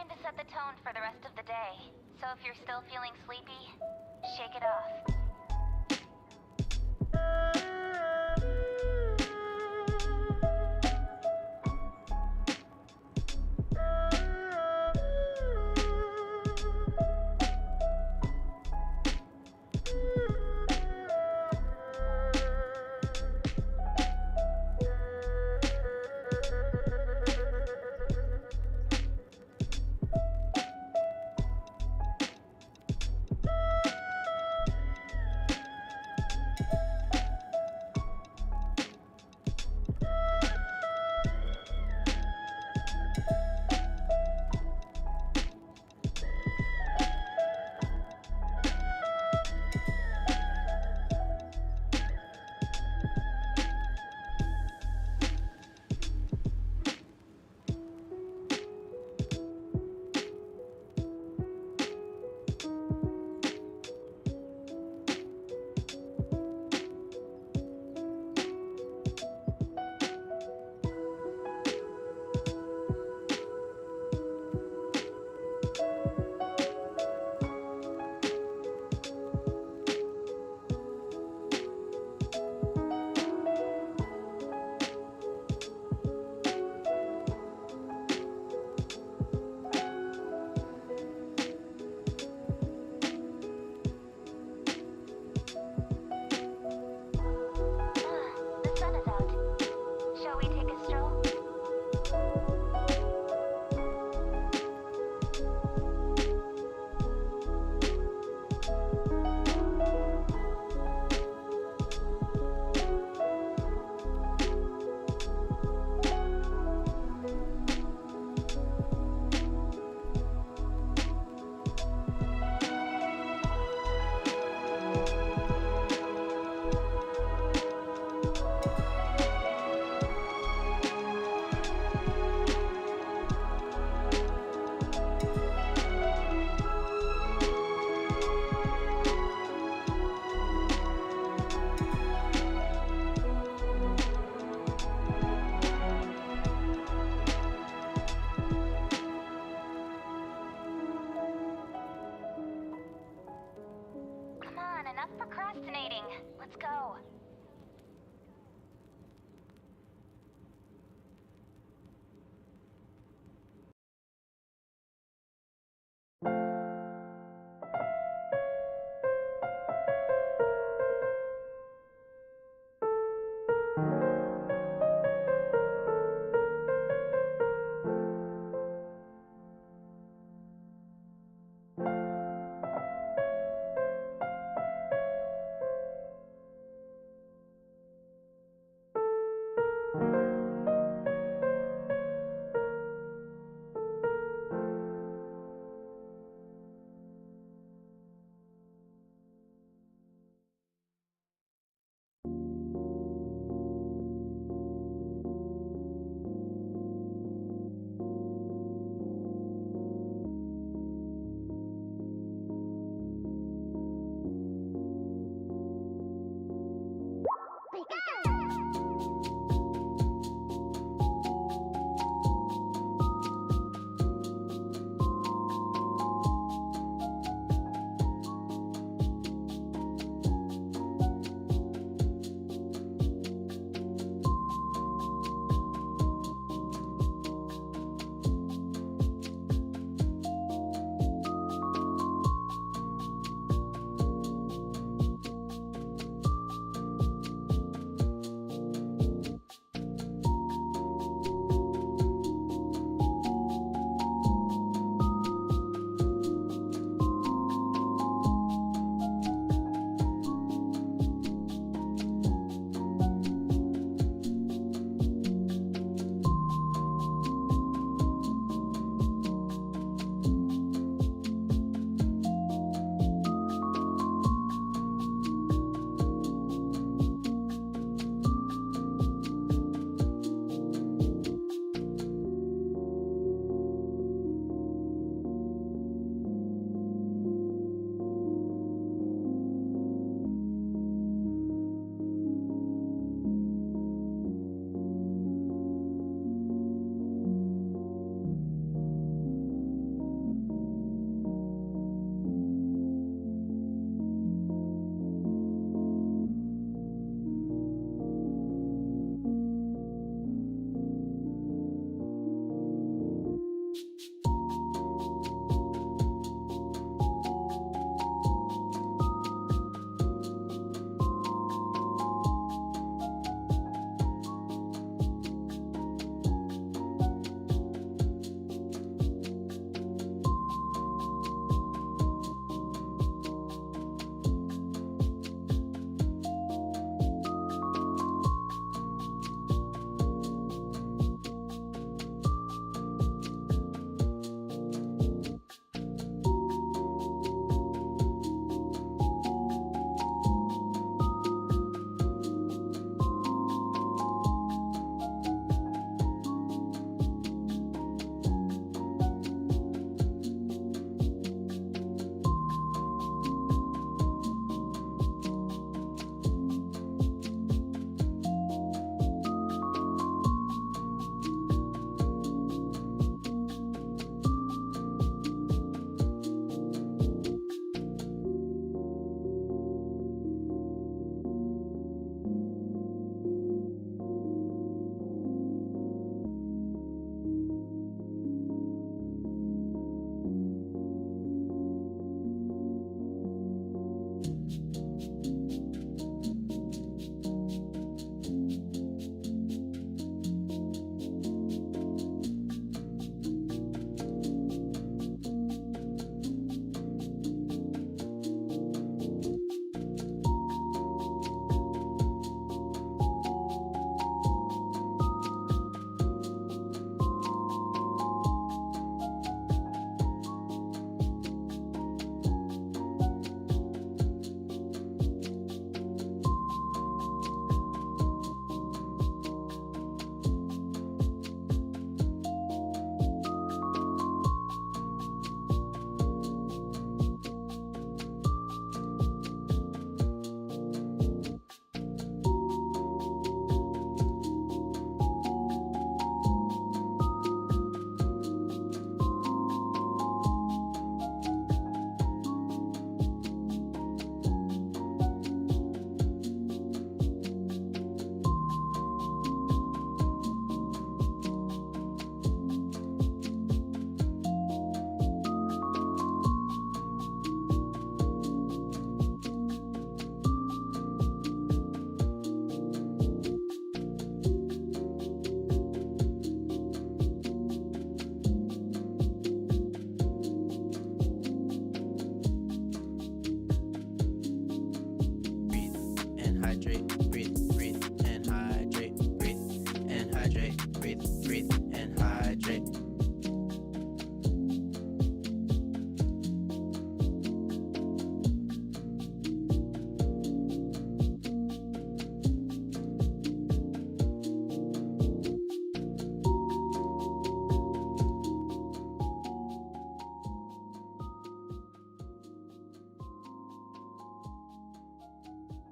to set the tone for the rest of the day. So if you're still feeling sleepy, shake it off.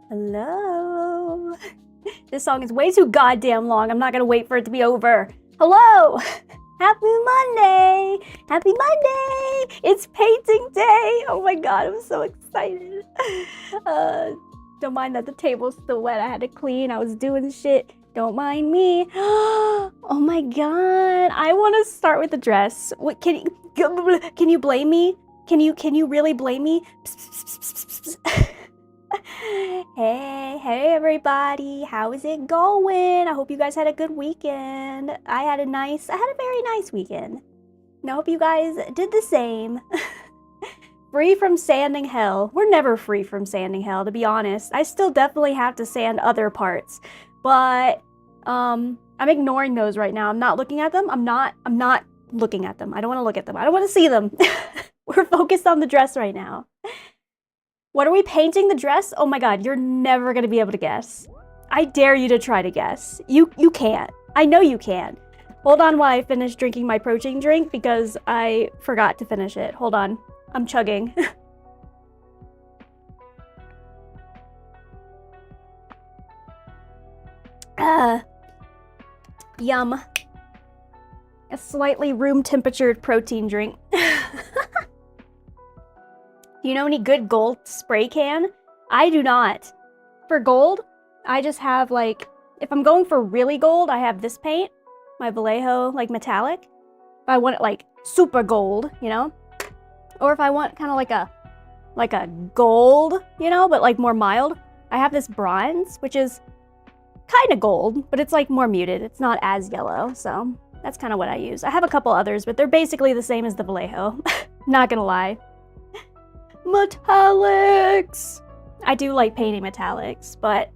Hello. This song is way too goddamn long. I'm not gonna wait for it to be over. Hello. Happy Monday. Happy Monday. It's painting day. Oh my god, I'm so excited. Don't mind that the table's still wet. I had to clean. I was doing shit. Don't mind me. Oh my god. I want to start with the dress. What can you blame me? Can you really blame me? Hey everybody. How is it going? I hope you guys had a good weekend. I had a very nice weekend. And I hope you guys did the same. Free from sanding hell. We're never free from sanding hell, to be honest. I still definitely have to sand other parts. But I'm ignoring those right now. I'm not looking at them. I'm not looking at them. I don't want to look at them. I don't want to see them. We're focused on the dress right now. What are we painting the dress? Oh my god, you're never going to be able to guess. I dare you to try to guess. You can't. I know you can. Hold on while I finish drinking my protein drink because I forgot to finish it. Hold on. I'm chugging. Yum. A slightly room temperatured protein drink. Do you know any good gold spray can? I do not. For gold, I just have like, if I'm going for really gold, I have this paint, my Vallejo like metallic. If I want it like super gold, you know? Or if I want kind of like a gold, you know, but like more mild, I have this bronze, which is kind of gold, but it's like more muted. It's not as yellow, so that's kind of what I use. I have a couple others, but they're basically the same as the Vallejo. Not gonna lie. Metallics! I do like painting metallics, but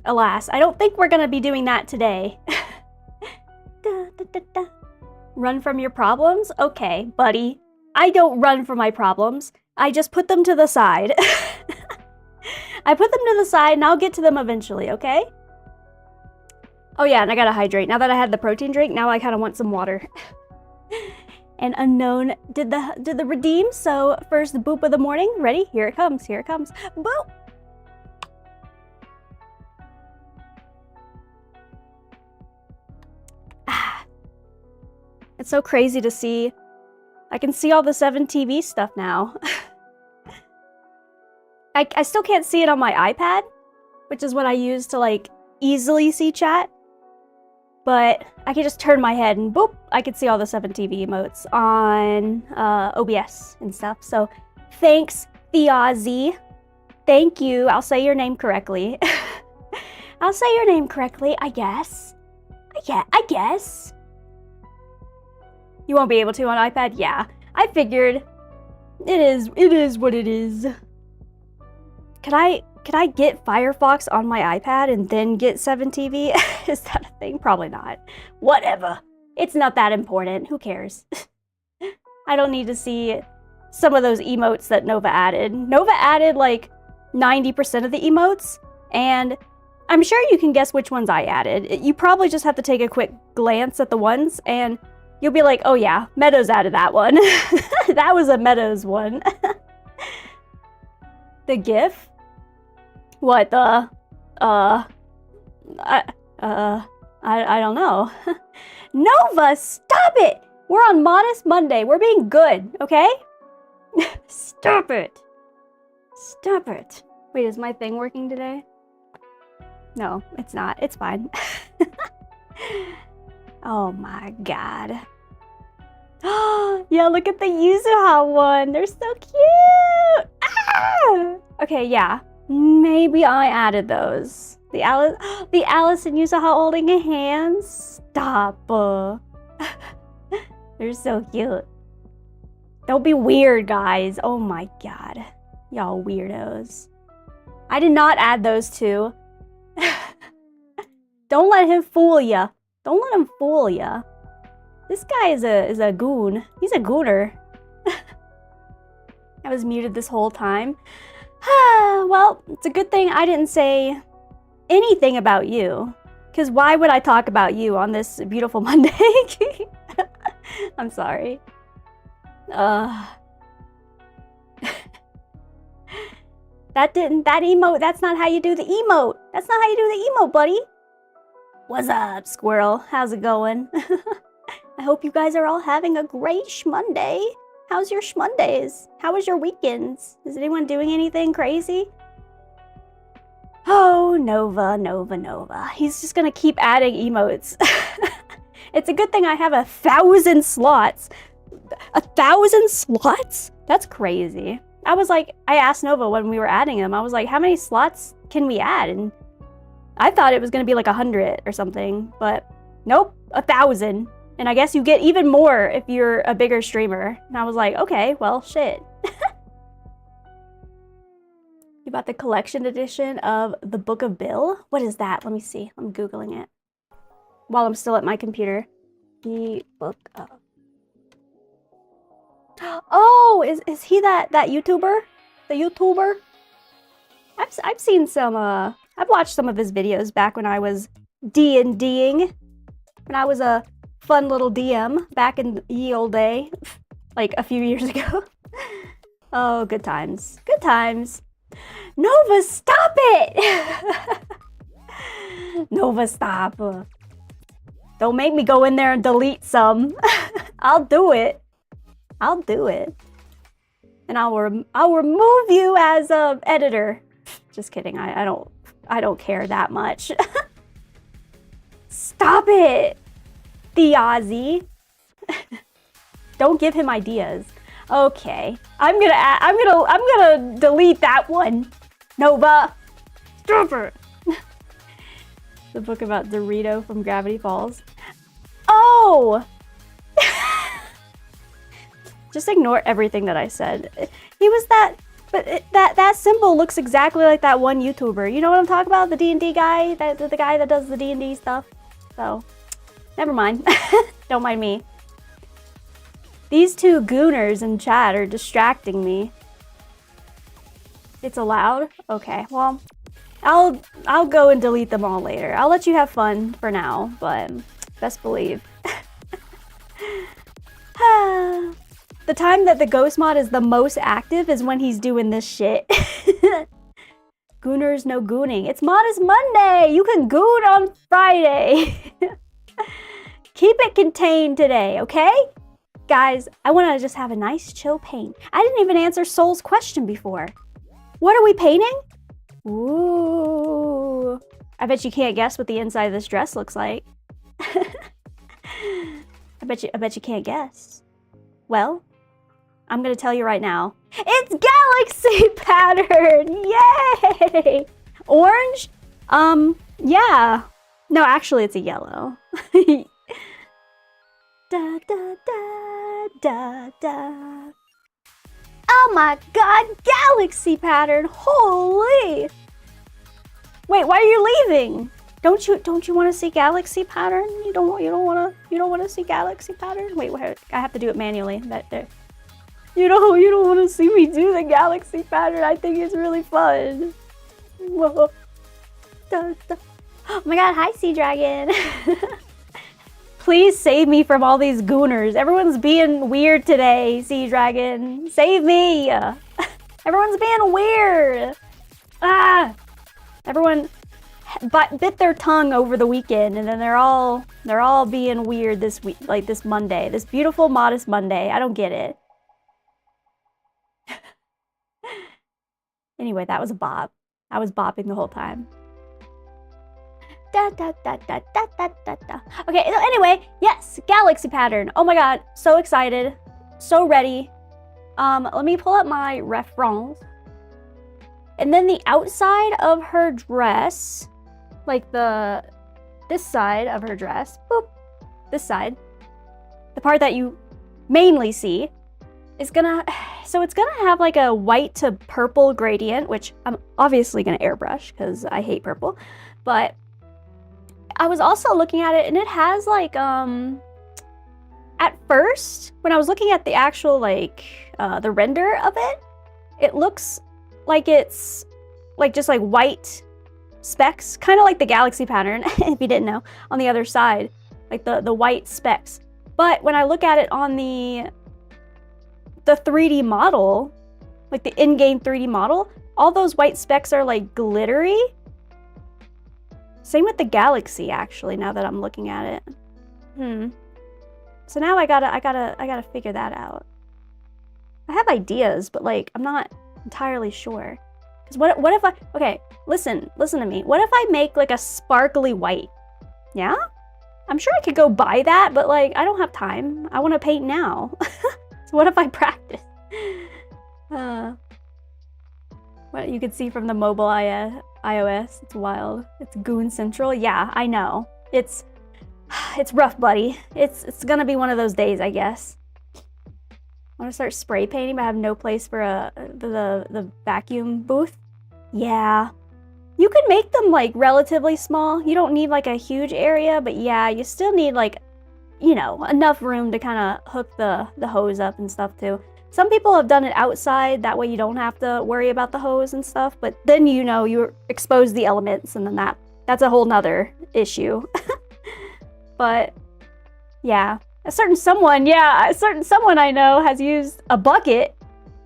alas, I don't think we're gonna be doing that today. Run from your problems? Okay, buddy. I don't run from my problems. I just put them to the side. I put them to the side and I'll get to them eventually, okay? Oh yeah, and I gotta hydrate. Now that I had the protein drink, now I kind of want some water. And Unknown did the redeem, so first the boop of the morning. Ready? Here it comes, here it comes. Boop! Ah. It's so crazy to see. I can see all the 7TV stuff now. I still can't see it on my iPad, which is what I use to like easily see chat. But I can just turn my head and boop, I can see all the 7TV emotes on OBS and stuff. So thanks, Theozzy. Thank you. I'll say your name correctly. I'll say your name correctly, I guess. I guess. You won't be able to on iPad? Yeah. I figured. It is what it is. Could I get Firefox on my iPad and then get 7TV? Is that a thing? Probably not. Whatever. It's not that important. Who cares? I don't need to see some of those emotes that Nova added. Nova added like 90% of the emotes, and I'm sure you can guess which ones I added. You probably just have to take a quick glance at the ones, and you'll be like, oh yeah, Meadows added that one. That was a Meadows one. The GIF? What the? I don't know. Nova, stop it! We're on Modest Monday. We're being good, okay? Stop it. Stop it. Wait, is my thing working today? No, it's not. It's fine. Oh my god. Yeah, look at the Yuzuha one. They're so cute. Ah! Okay, yeah. Maybe I added those. The Alice and Yuzuha holding a hand. Stop. They're so cute. Don't be weird, guys. Oh my god. Y'all weirdos. I did not add those two. Don't let him fool ya. Don't let him fool ya. This guy is a goon. He's a gooner. I was muted this whole time. Well, it's a good thing I didn't say anything about you. Because why would I talk about you on this beautiful Monday? I'm sorry. That emote, that's not how you do the emote. That's not how you do the emote, buddy. What's up, squirrel? How's it going? I hope you guys are all having a great Shmonday. How's your Shmondays? How was your weekends? Is anyone doing anything crazy? Oh, Nova, Nova, Nova. He's just gonna keep adding emotes. It's a good thing I have 1,000 slots. 1,000 slots? That's crazy. I asked Nova when we were adding him, I was like, how many slots can we add? And I thought it was gonna be like 100 or something, but nope, 1,000. And I guess you get even more if you're a bigger streamer. And I was like, okay, well, shit. You bought the collection edition of the Book of Bill? What is that? Let me see. I'm Googling it. While I'm still at my computer. The Book of... Oh, is he that YouTuber? The YouTuber? I've seen some, I've watched some of his videos back when I was D&Ding. When I was a fun little DM back in ye old day. Like a few years ago. Oh, good times. Good times. Nova, stop it! Nova, stop. Don't make me go in there and delete some. I'll do it. I'll do it. And I'll remove you as a editor. Just kidding. I don't care that much. Stop it, the Aussie. Don't give him ideas. Okay, I'm gonna delete that one. Nova, stop it. The book about Dorito from Gravity Falls. Oh. Just ignore everything that I said. He was that, but that symbol looks exactly like that one YouTuber. You know what I'm talking about? The D&D guy, the guy that does the D&D stuff. So, never mind. Don't mind me. These two gooners in chat are distracting me. It's allowed? Okay, well, I'll go and delete them all later. I'll let you have fun for now, but best believe. The time that the ghost mod is the most active is when he's doing this shit. Gooners, no gooning. It's Modest Monday! You can goon on Friday! Keep it contained today, okay? Guys, I want to just have a nice chill paint. I didn't even answer Soul's question before. What are we painting? Ooh. I bet you can't guess what the inside of this dress looks like. I bet you can't guess. Well, I'm gonna tell you right now. It's galaxy pattern! Yay! Orange? Yeah. No, actually it's a yellow. Da da da da da. Oh my god, galaxy pattern! Holy! Wait, why are you leaving? Don't you want to see galaxy pattern? You don't want to see galaxy pattern? Wait, I have to do it manually. There. You don't want to see me do the galaxy pattern. I think it's really fun. Whoa. Da, da. Oh my god, hi Sea Dragon. Please save me from all these gooners. Everyone's being weird today, Sea Dragon. Save me! Everyone's being weird! Ah! Everyone bit their tongue over the weekend, and then they're all being weird this week, like this Monday. This beautiful, modest Monday. I don't get it. Anyway, that was a bop. I was bopping the whole time. Da, da, da, da, da, da, da, da. Okay, so anyway, yes, galaxy pattern. Oh my god, so excited. So ready. Let me pull up my reference. And then the outside of her dress, like this side of her dress, boop, this side, the part that you mainly see, is gonna, so it's gonna have like a white to purple gradient, which I'm obviously gonna airbrush because I hate purple, but I was also looking at it and it has like, at first, when I was looking at the actual like, the render of it, it looks like it's like just like white specks, kind of like the galaxy pattern, if you didn't know, on the other side, like the white specks. But when I look at it on the 3D model, like the in-game 3D model, all those white specks are like glittery. Same with the galaxy, actually, now that I'm looking at it. So now I gotta figure that out. I have ideas, but like, I'm not entirely sure. Because what if I, okay, listen to me. What if I make like a sparkly white? Yeah? I'm sure I could go buy that, but like, I don't have time. I want to paint now. So what if I practice? What you can see from the mobile iOS, it's wild. It's Goon Central. Yeah, I know. It's rough, buddy. It's gonna be one of those days, I guess. I want to start spray painting, but I have no place for the vacuum booth. Yeah. You could make them like relatively small. You don't need like a huge area, but yeah, you still need like, you know, enough room to kind of hook the hose up and stuff too. Some people have done it outside, that way you don't have to worry about the hose and stuff, but then you know, you expose the elements and then that's a whole nother issue. But yeah, a certain someone I know has used a bucket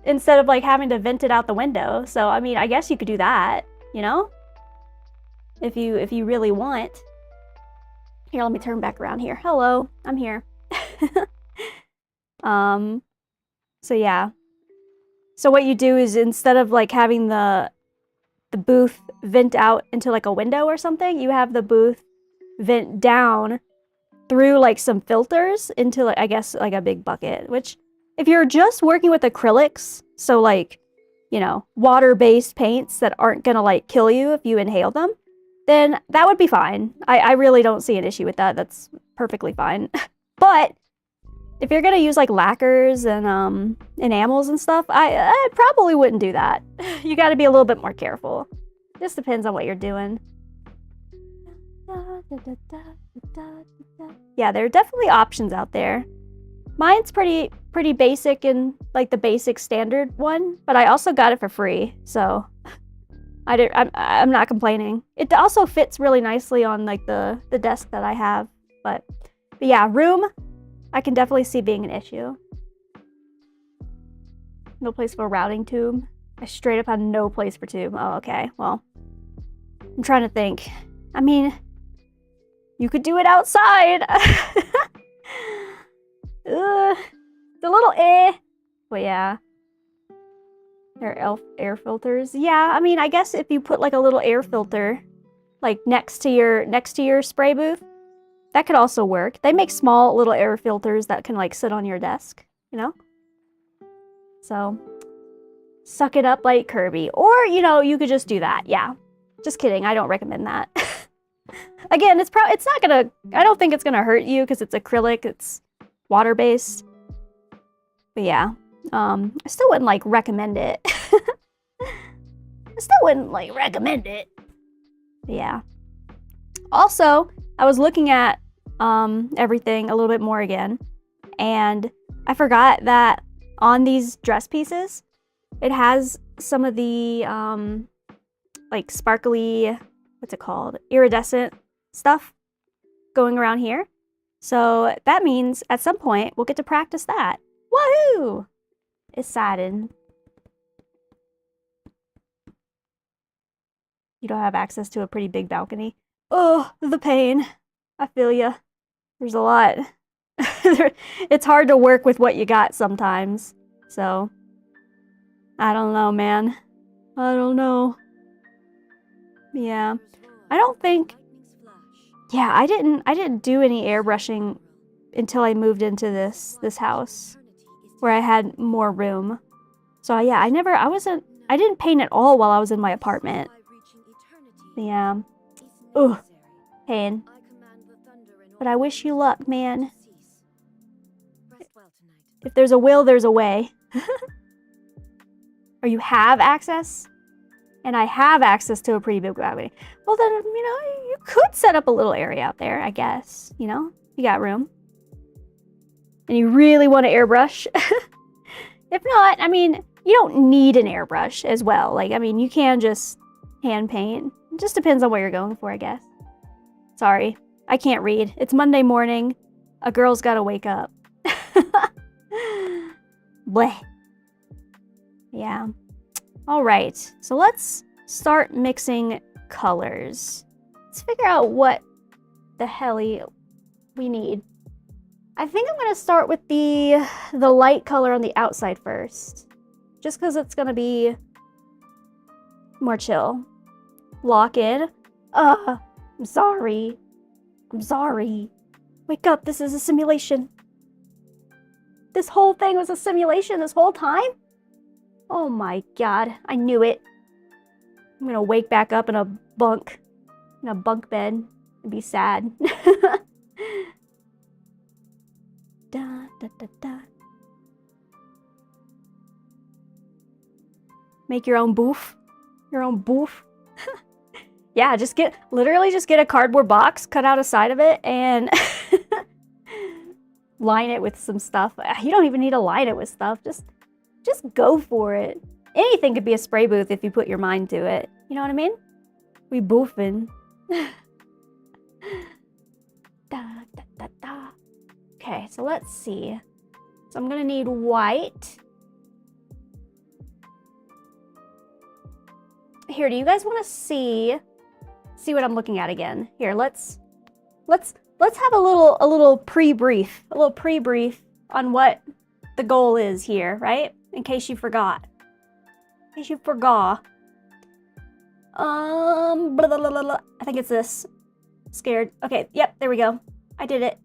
instead of like having to vent it out the window. So I mean, I guess you could do that, you know? If you really want. Here, let me turn back around here. Hello, I'm here. So yeah. So what you do is instead of like having the booth vent out into like a window or something, you have the booth vent down through like some filters into like, I guess like a big bucket, which if you're just working with acrylics, so like, you know, water-based paints that aren't gonna like kill you if you inhale them, then that would be fine. I really don't see an issue with that. That's perfectly fine. But if you're gonna use like lacquers and enamels and stuff, I probably wouldn't do that. You gotta be a little bit more careful. Just depends on what you're doing. Yeah, there are definitely options out there. Mine's pretty basic and like the basic standard one, but I also got it for free, so I'm not complaining. It also fits really nicely on like the desk that I have, but yeah, room, I can definitely see being an issue. No place for a routing tube. I straight up had no place for tube. Oh, okay, well, I'm trying to think. I mean, you could do it outside. It's a little but yeah. There are air filters. Yeah, I mean, I guess if you put like a little air filter like next to your spray booth, that could also work. They make small little air filters that can like sit on your desk, you know? So, suck it up like Kirby. Or, you know, you could just do that. Yeah. Just kidding. I don't recommend that. Again, it's not gonna, I don't think it's gonna hurt you because it's acrylic, it's water-based. But yeah, I still wouldn't like recommend it. But yeah. Also, I was looking at everything a little bit more again, and I forgot that on these dress pieces, it has some of the like sparkly, what's it called? Iridescent stuff going around here. So that means at some point we'll get to practice that. Woohoo! Excited. You don't have access to a pretty big balcony. Oh, the pain. I feel ya. There's a lot. It's hard to work with what you got sometimes. So, I don't know, man. I don't know. Yeah. I don't think... Yeah, I didn't do any airbrushing until I moved into this house where I had more room. So yeah, I didn't paint at all while I was in my apartment. Yeah. Ugh. Pain. But I wish you luck, man. If there's a will, there's a way. Or you have access? And I have access to a pretty big balcony. Well then, you know, you could set up a little area out there, I guess. You know? You got room. And you really want to airbrush? If not, I mean, you don't need an airbrush as well. Like, I mean, you can just hand paint. It just depends on what you're going for, I guess. Sorry, I can't read. It's Monday morning. A girl's gotta wake up. Bleh. Yeah. All right, so let's start mixing colors. Let's figure out what the hell we need. I think I'm gonna start with the light color on the outside first, just because it's gonna be more chill. Lock in. I'm sorry. I'm sorry. Wake up, this is a simulation. This whole thing was a simulation this whole time? Oh my god, I knew it. I'm gonna wake back up in a bunk bed and be sad. Da, da, da, da. Make your own booth. Your own booth. Yeah, literally just get a cardboard box, cut out a side of it, and line it with some stuff. You don't even need to line it with stuff. Just go for it. Anything could be a spray booth if you put your mind to it. You know what I mean? We boofing. Da, da, da, da. Okay, so let's see. So I'm gonna need white. Here, do you guys want to see what I'm looking at again? Here, let's have a little pre-brief, on what the goal is here, right? In case you forgot. Blah, blah, blah, blah, blah. I think it's this. Scared. Okay, yep, there we go. I did it.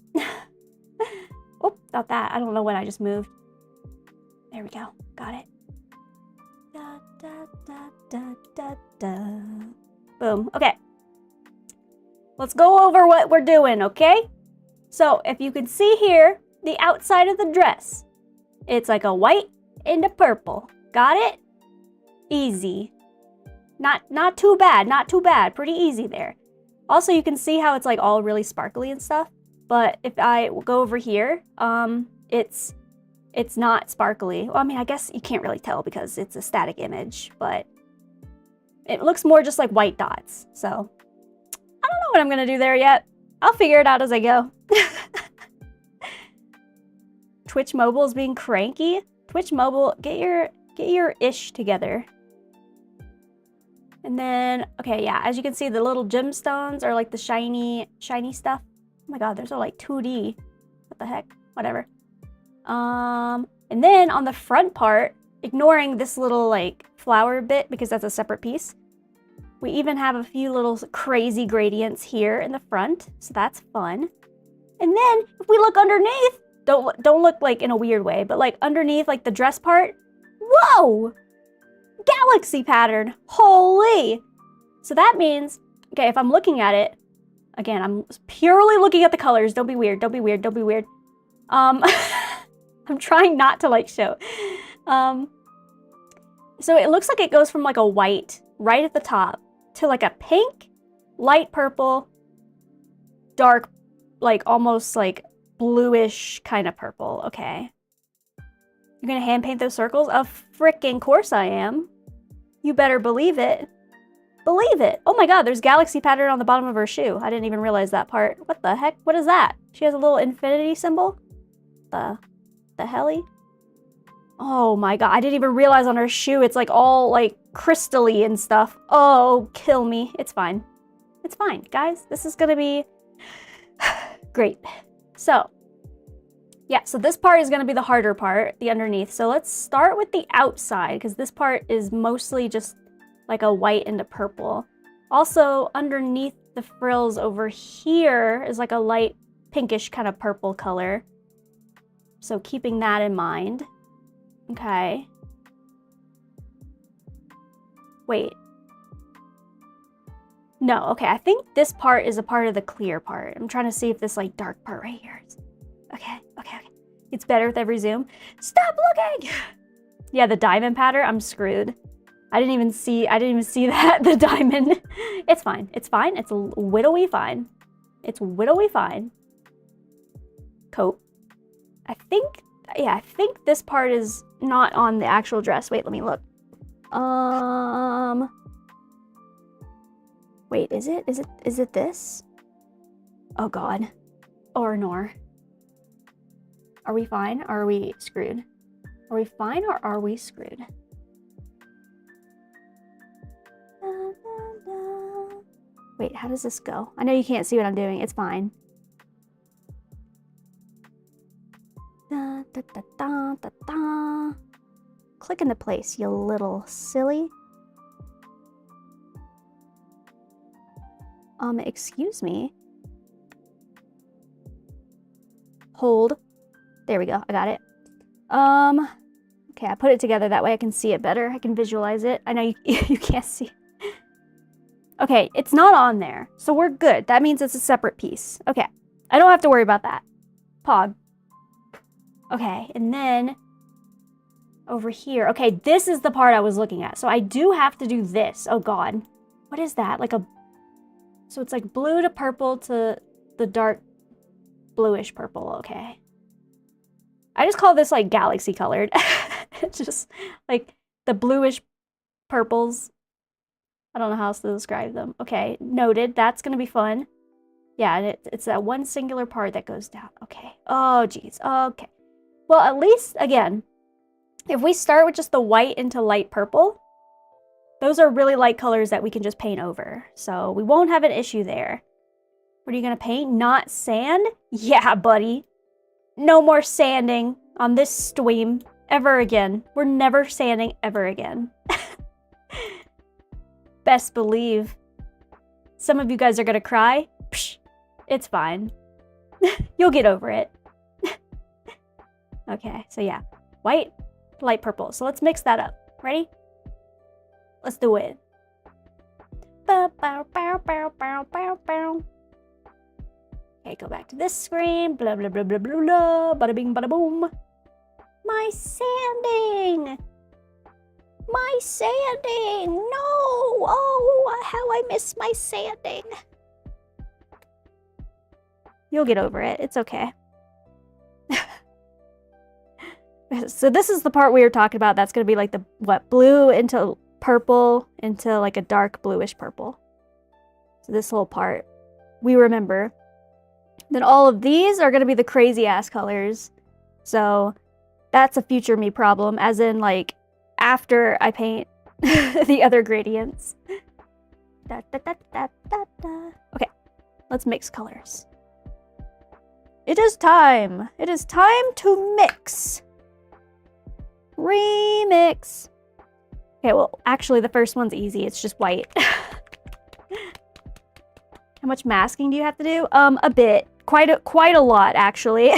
Oh, not that. I don't know what I just moved. There we go. Got it. Da, da, da, da, da, da. Boom. Okay. Let's go over what we're doing, okay? So, if you can see here, the outside of the dress. It's like a white and a purple. Got it? Easy. Not too bad. Pretty easy there. Also, you can see how it's like all really sparkly and stuff. But if I go over here, it's not sparkly. Well, I mean, I guess you can't really tell because it's a static image, but it looks more just like white dots. So, I don't know what I'm gonna do there yet. I'll figure it out as I go. Twitch Mobile is being cranky. Twitch Mobile, get your ish together. And then, okay, yeah, as you can see, the little gemstones are like the shiny stuff. Oh my god, those are like 2D. What the heck? Whatever. And then on the front part, ignoring this little like flower bit because that's a separate piece, we even have a few little crazy gradients here in the front, so that's fun. And then if we look underneath, don't look like in a weird way, but like underneath like the dress part, whoa! Galaxy pattern, holy! So that means, okay, if I'm looking at it, again, I'm purely looking at the colors. Don't be weird. I'm trying not to like show. So it looks like it goes from like a white right at the top to like a pink, light purple, dark, like almost like bluish kind of purple. Okay. You're gonna hand paint those circles? Of frickin' course I am. You better believe it. Believe it. Oh my god, there's galaxy pattern on the bottom of her shoe. I didn't even realize that part. What the heck? What is that? She has a little infinity symbol? The helly? Oh my god, I didn't even realize on her shoe it's like all like crystally and stuff. Oh, kill me. It's fine. It's fine, guys. This is gonna be great. So, yeah, so this part is gonna be the harder part, the underneath. So let's start with the outside, because this part is mostly just like a white and a purple. Also, underneath the frills over here is like a light pinkish kind of purple color. So keeping that in mind. Okay. Wait. No, okay, I think this part is a part of the clear part. I'm trying to see if this like dark part right here is. Okay. It's better with every zoom. Stop looking! Yeah, the diamond pattern, I'm screwed. I didn't even see that, the diamond. It's fine. It's widowy fine. It's widowy fine. Coat. I think this part is not on the actual dress. Wait, let me look. Wait, is it this? Oh god. Or nor. Are we fine or are we screwed? Are we fine or are we screwed? Wait, how does this go? I know you can't see what I'm doing. It's fine. Da, da, da, da, da, da. Click into place, you little silly. Excuse me. Hold. There we go. I got it. Okay, I put it together that way I can see it better. I can visualize it. I know you, you can't see. Okay, it's not on there, so we're good. That means it's a separate piece. Okay, I don't have to worry about that. Pog. Okay, and then over here. Okay, this is the part I was looking at. So I do have to do this. Oh God. What is that? Like a... So it's like blue to purple to the dark bluish purple. Okay. I just call this like galaxy colored. It's just like the bluish purples. I don't know how else to describe them. Okay, noted. That's going to be fun. Yeah, and it's that one singular part that goes down. Okay. Oh, geez. Okay. Well, at least, again, if we start with just the white into light purple, those are really light colors that we can just paint over. So we won't have an issue there. What are you going to paint? Not sand? Yeah, buddy. No more sanding on this stream ever again. We're never sanding ever again. Best believe. Some of you guys are gonna cry. Psh, it's fine. You'll get over it. Okay, so yeah. White, light purple. So let's mix that up. Ready? Let's do it. Okay, go back to this screen. Blah, blah, blah, blah, blah, blah. Bada bing, bada boom. My sanding! My sanding! No! Oh, how I miss my sanding. You'll get over it. It's okay. So this is the part we were talking about. That's going to be like the, what, blue into purple into like a dark bluish purple. So this whole part, we remember. Then all of these are going to be the crazy ass colors. So that's a future me problem, as in like after I paint the other gradients. Da, da, da, da, da, da. Okay, let's mix colors. It is time. It is time to mix. Remix. Okay, well, actually the first one's easy. It's just white. How much masking do you have to do? A bit. Quite a lot, actually.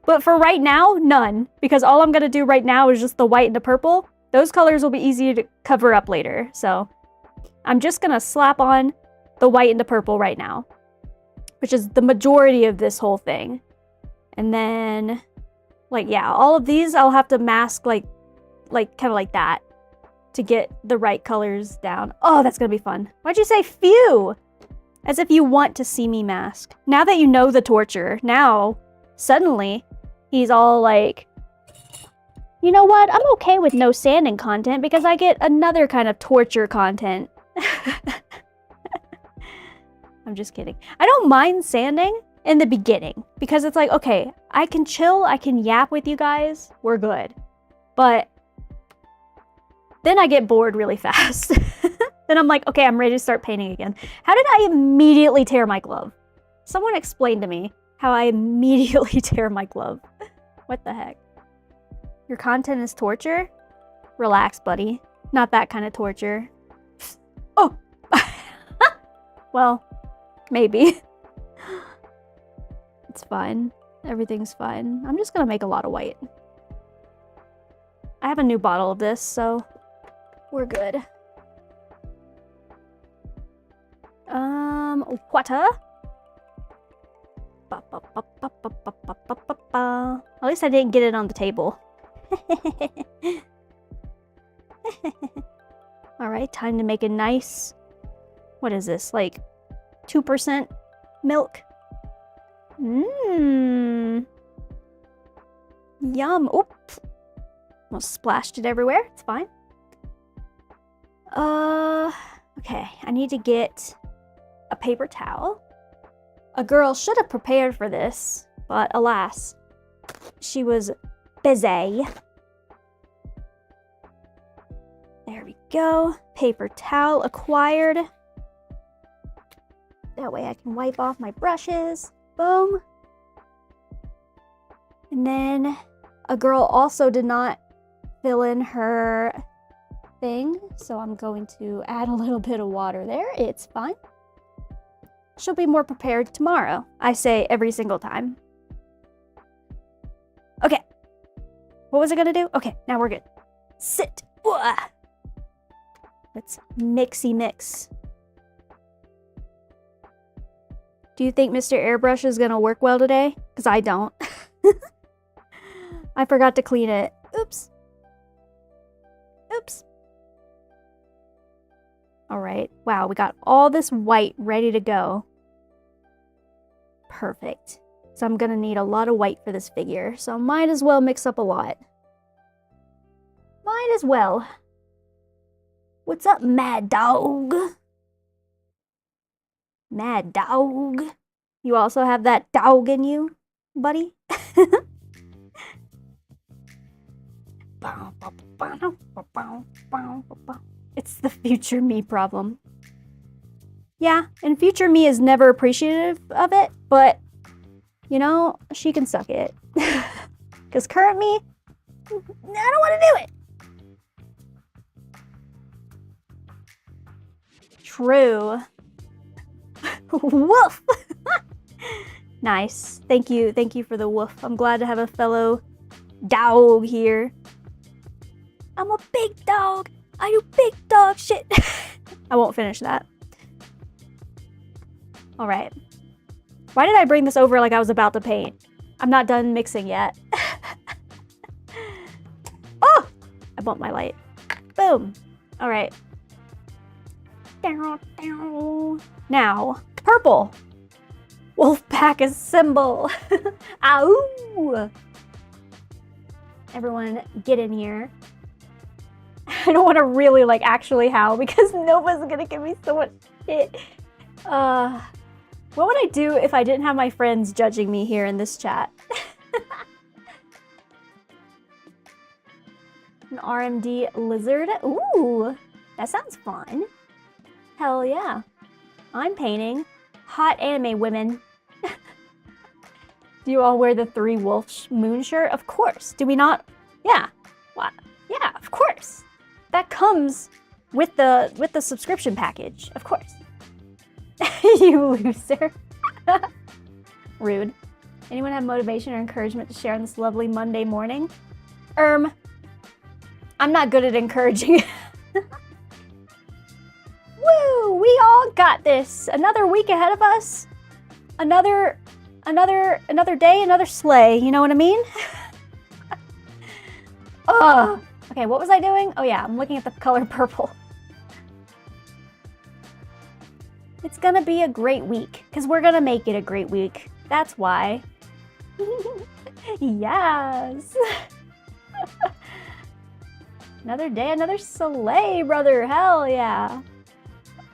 But for right now, none. Because all I'm going to do right now is just the white and the purple. Those colors will be easy to cover up later. So I'm just going to slap on the white and the purple right now. Which is the majority of this whole thing. And then, like, yeah, all of these I'll have to mask like kind of like that. To get the right colors down. Oh, that's going to be fun. Why'd you say phew? As if you want to see me mask. Now that you know the torture, now, suddenly, he's all like, you know what? I'm okay with no sanding content because I get another kind of torture content. I'm just kidding. I don't mind sanding in the beginning because it's like, okay, I can chill, I can yap with you guys, we're good. But then I get bored really fast. Then I'm like, okay, I'm ready to start painting again. How did I immediately tear my glove? Someone explain to me how I immediately tear my glove. What the heck? Your content is torture? Relax, buddy. Not that kind of torture. Oh! Well, maybe. It's fine. Everything's fine. I'm just gonna make a lot of white. I have a new bottle of this, so we're good. Water. At least I didn't get it on the table. Alright, time to make a nice... What is this? Like 2% milk? Mmm. Yum. Oop. Almost splashed it everywhere. It's fine. Okay. I need to get a paper towel. A girl should have prepared for this, but alas, she was busy. There we go. Paper towel acquired. That way I can wipe off my brushes. Boom. And then a girl also did not fill in her thing, so I'm going to add a little bit of water there. It's fine. She'll be more prepared tomorrow. I say every single time. Okay. What was I gonna do? Okay, now we're good. Sit. Let's mixy mix. Do you think Mr. Airbrush is gonna work well today? Because I don't. I forgot to clean it. Oops. Oops. Alright. Wow, we got all this white ready to go. Perfect. So I'm gonna need a lot of white for this figure. So might as well mix up a lot. Might as well. What's up, Mad Dog? Mad Dog. You also have that dog in you, buddy? It's the future me problem. Yeah, and future me is never appreciative of it, but, you know, she can suck it. Because current me, I don't want to do it. True. Woof! Nice. Thank you for the woof. I'm glad to have a fellow dog here. I'm a big dog. I do big dog shit. I won't finish that. Alright. Why did I bring this over like I was about to paint? I'm not done mixing yet. Oh! I bumped my light. Boom. Alright. Now, purple. Wolfpack assemble. Ow! Everyone get in here. I don't want to really like actually howl because Nova's gonna give me so much shit. What would I do if I didn't have my friends judging me here in this chat? An RMD lizard. Ooh, that sounds fun. Hell yeah. I'm painting hot anime women. Do you all wear the 3 wolf moon shirt? Of course. Do we not? Yeah. What? Yeah, of course. That comes with the subscription package. Of course. You loser. Rude. Anyone have motivation or encouragement to share on this lovely Monday morning? I'm not good at encouraging. Woo! We all got this. Another week ahead of us. Another day, another sleigh. You know what I mean? Okay, what was I doing? Oh yeah, I'm looking at the color purple. It's gonna be a great week, because we're gonna make it a great week. That's why. Yes! Another day, another sleigh, brother. Hell yeah.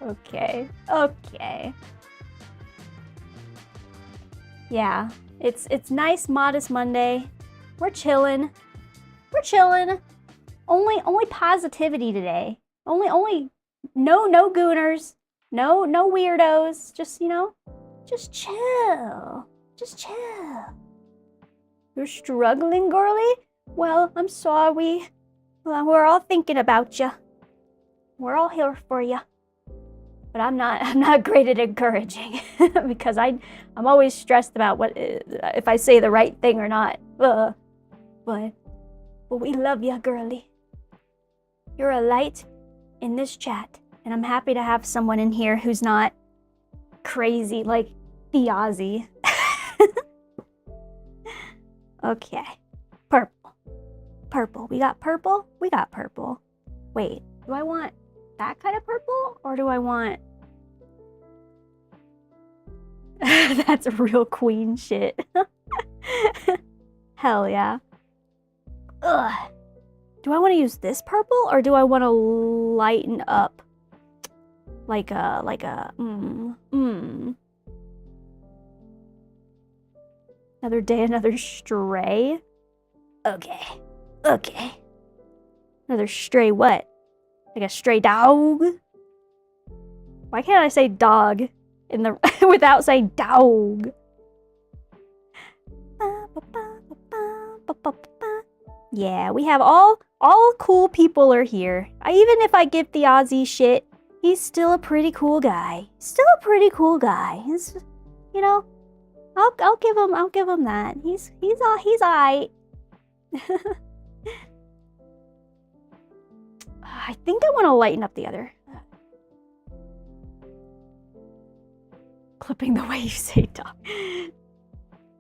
Okay. Okay. Yeah. It's nice, modest Monday. We're chilling. We're chilling. Only positivity today. Only no gooners. No weirdos. Just, you know, just chill. Just chill. You're struggling, girly? Well, I'm sorry. Well, we're all thinking about you. We're all here for you. But I'm not great at encouraging because I'm always stressed about what if I say the right thing or not. But we love you, girly. You're a light in this chat, and I'm happy to have someone in here who's not crazy like the Aussie. Okay, purple. Purple. We got purple? We got purple. Wait, do I want that kind of purple? Or do I want... That's real queen shit. Hell yeah. Ugh. Do I want to use this purple? Or do I want to lighten up? Like a... Another day, another stray? Okay. Okay. Another stray what? Like a stray dog. Why can't I say dog in the without saying dog? Yeah, we have all cool people are here. Even if I give the Aussie shit, he's still a pretty cool guy. Still a pretty cool guy. He's, you know, I'll give him that. He's alright. I think I want to lighten up the other. Clipping the way you say dog.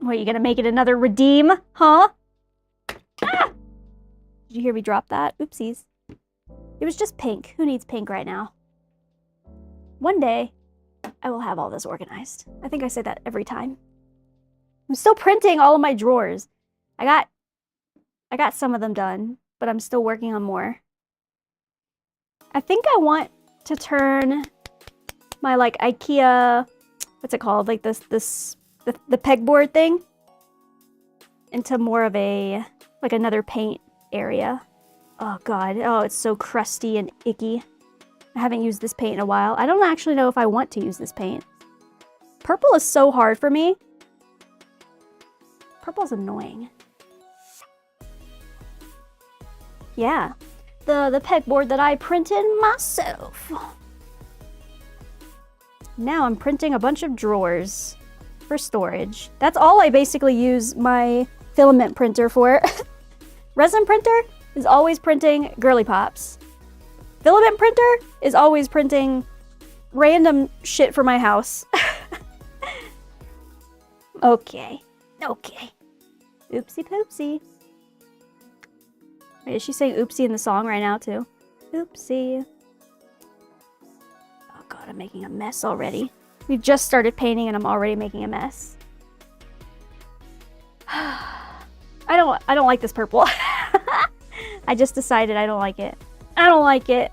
What, you gonna make it another redeem? Huh? Ah! Did you hear me drop that? Oopsies. It was just pink. Who needs pink right now? One day, I will have all this organized. I think I say that every time. I'm still printing all of my drawers. I got some of them done, but I'm still working on more. I think I want to turn my like IKEA, what's it called? Like the pegboard thing into more of a, like another paint area. Oh god, oh it's so crusty and icky. I haven't used this paint in a while. I don't actually know if I want to use this paint. Purple is so hard for me. Purple's annoying. Yeah, the pegboard that I printed myself. Now I'm printing a bunch of drawers for storage. That's all I basically use my filament printer for. Resin printer is always printing girly pops. Filament printer is always printing random shit for my house. Okay. Oopsie poopsie. Wait, is she saying oopsie in the song right now too? Oopsie. Oh god, I'm making a mess already. We just started painting and I'm already making a mess. I don't like this purple. I just decided I don't like it. I don't like it.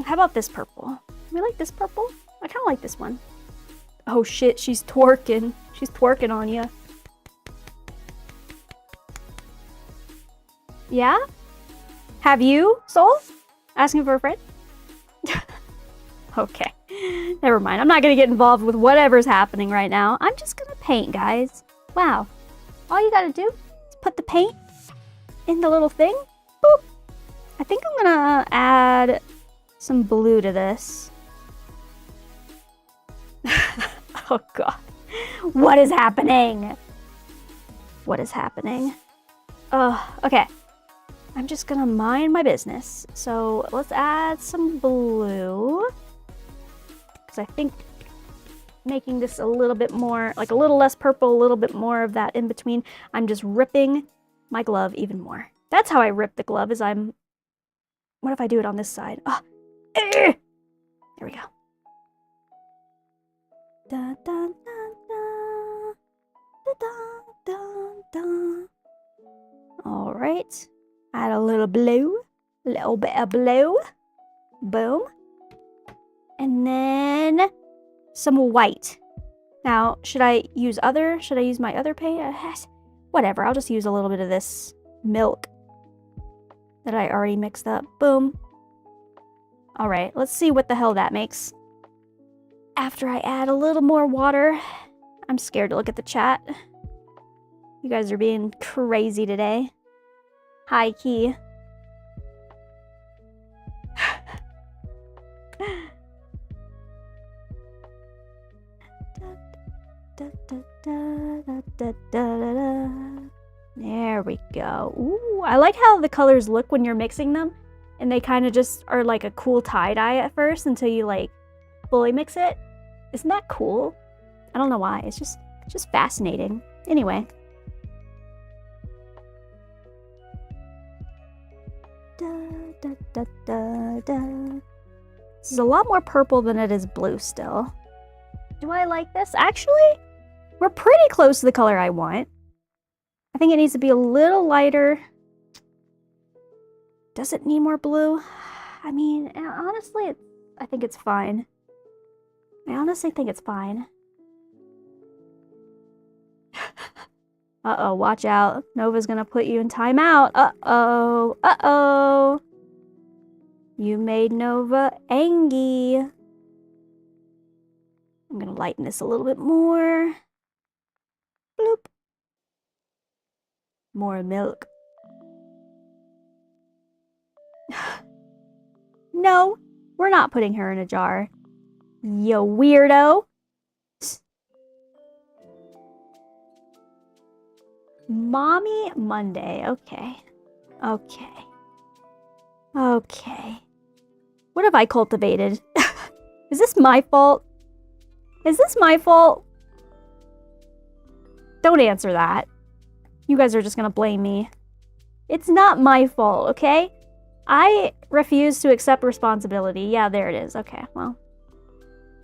How about this purple? We like this purple? I kind of like this one. Oh shit, she's twerking. She's twerking on you. Yeah? Have you, Soul? Asking for a friend? Okay. Never mind. I'm not gonna get involved with whatever's happening right now. I'm just gonna paint, guys. Wow. All you gotta do is put the paint in the little thing. Boop. I think I'm gonna add some blue to this. Oh god. What is happening? What is happening? Okay. I'm just gonna mind my business. So let's add some blue. Because I think making this a little bit more, like a little less purple, a little bit more of that in between, I'm just ripping my glove even more. That's how I rip the glove, is I'm... What if I do it on this side? Oh. There we go. Da, da, da, da. Da, da, da, da. All right. Add a little blue. A little bit of blue. Boom. And then some white. Now, should I use my other paint? Whatever, I'll just use a little bit of this milk that I already mixed up. Boom. All right, let's see what the hell that makes. After I add a little more water, I'm scared to look at the chat. You guys are being crazy today. High key. There we go. Ooh, I like how the colors look when you're mixing them, and they kind of just are like a cool tie-dye at first until you like fully mix it. Isn't that cool? I don't know why. It's just fascinating. Anyway. This is a lot more purple than it is blue still. Do I like this? Actually, we're pretty close to the color I want. I think it needs to be a little lighter. Does it need more blue? I mean, honestly, I think it's fine. I honestly think it's fine. Uh-oh, watch out. Nova's gonna put you in timeout. Uh-oh. Uh-oh. You made Nova angry. I'm gonna lighten this a little bit more. Bloop. More milk. No, we're not putting her in a jar. You weirdo. Mommy Monday. Okay. Okay. Okay. What have I cultivated? Is this my fault? Is this my fault? Don't answer that. You guys are just gonna blame me. It's not my fault, okay? I refuse to accept responsibility. Yeah, there it is. Okay, well.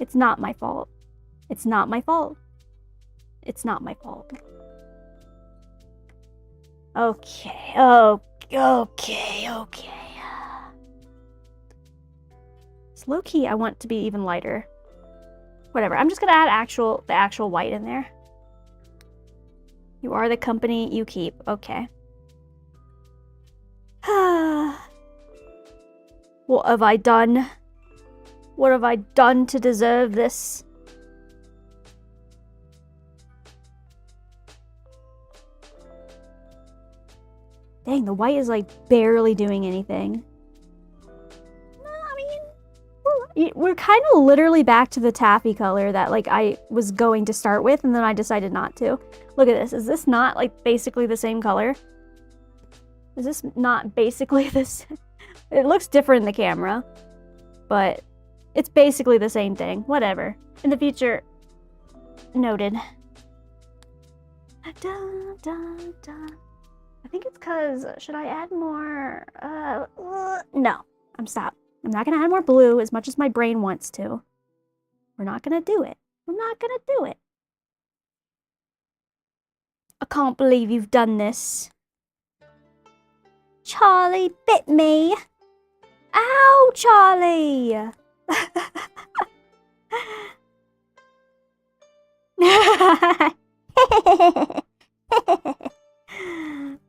It's not my fault. It's not my fault. It's not my fault. Okay, okay. It's low-key, I want to be even lighter. Whatever, I'm just gonna add the actual white in there. You are the company you keep. Okay. What have I done? What have I done to deserve this? Dang, the white is like barely doing anything. No, I mean, we're kind of literally back to the taffy color that like I was going to start with and then I decided not to. Look at this. Is this not like basically the same color? Is this not basically this? It looks different in the camera, but it's basically the same thing. Whatever. In the future, noted. Dun, dun, dun. I think it's because, should I add more? No, I'm not gonna add more blue as much as my brain wants to. We're not gonna do it. We're not gonna do it. I can't believe you've done this. Charlie bit me. Ow, Charlie.